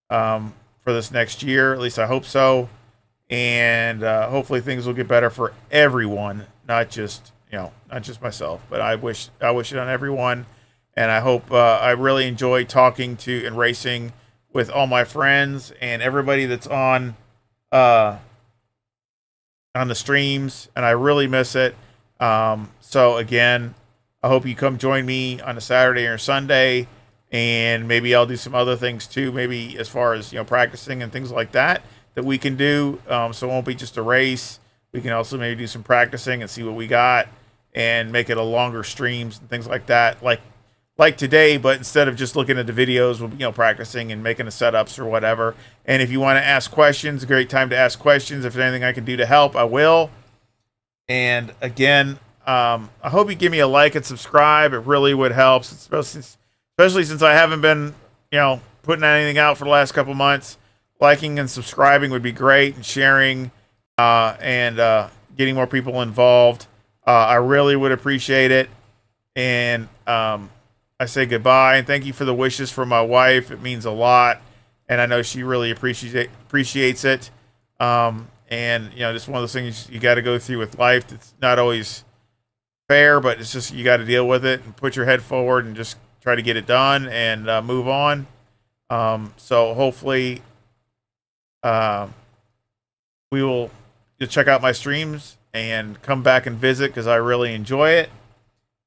for this next year. At least I hope so. And hopefully things will get better for everyone, not just myself. But I wish it on everyone. And I hope I really enjoy talking to and racing with all my friends and everybody that's on the streams, and I really miss it. So again, I hope you come join me on a Saturday or Sunday, and maybe I'll do some other things too, maybe as far as practicing and things like that we can do. So it won't be just a race. We can also maybe do some practicing and see what we got, and make it a longer streams and things like that, like today, but instead of just looking at the videos, we'll be practicing and making the setups or whatever. And if you want to ask questions, a great time to ask questions. If there's anything I can do to help, I will. And again, I hope you give me a like and subscribe. It really would help, especially since I haven't been putting anything out for the last couple months. Liking and subscribing would be great, and sharing and getting more people involved. I really would appreciate it. And I say goodbye, and thank you for the wishes from my wife. It means a lot, and I know she really appreciates it. And just one of those things you got to go through with life. It's not always fair, but it's just you got to deal with it and put your head forward and just try to get it done and move on. So hopefully, we will check out my streams and come back and visit, because I really enjoy it.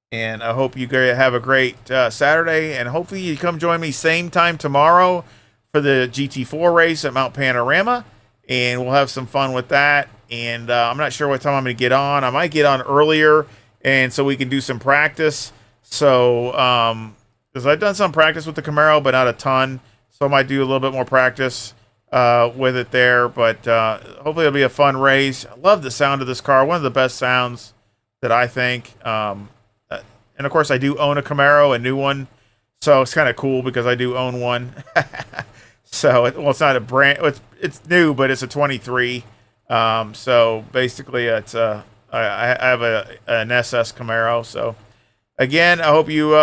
And I hope you have a great Saturday, and hopefully you come join me same time tomorrow for the GT4 race at Mount Panorama, and we'll have some fun with that. And I'm not sure what time I'm going to get on. I might get on earlier, and so we can do some practice. So, because I've done some practice with the Camaro, but not a ton, so I might do a little bit more practice with it there. But hopefully it'll be a fun race. I love the sound of this car. One of the best sounds that I think. And of course, I do own a Camaro, a new one, so it's kind of cool because I do own one. So, it's not a brand. It's new, but it's a 23. So basically, it's I have an SS Camaro. So again, I hope you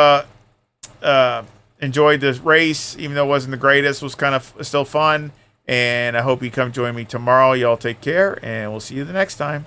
enjoyed this race, even though it wasn't the greatest. It was kind of still fun, and I hope you come join me tomorrow. Y'all take care, and we'll see you the next time.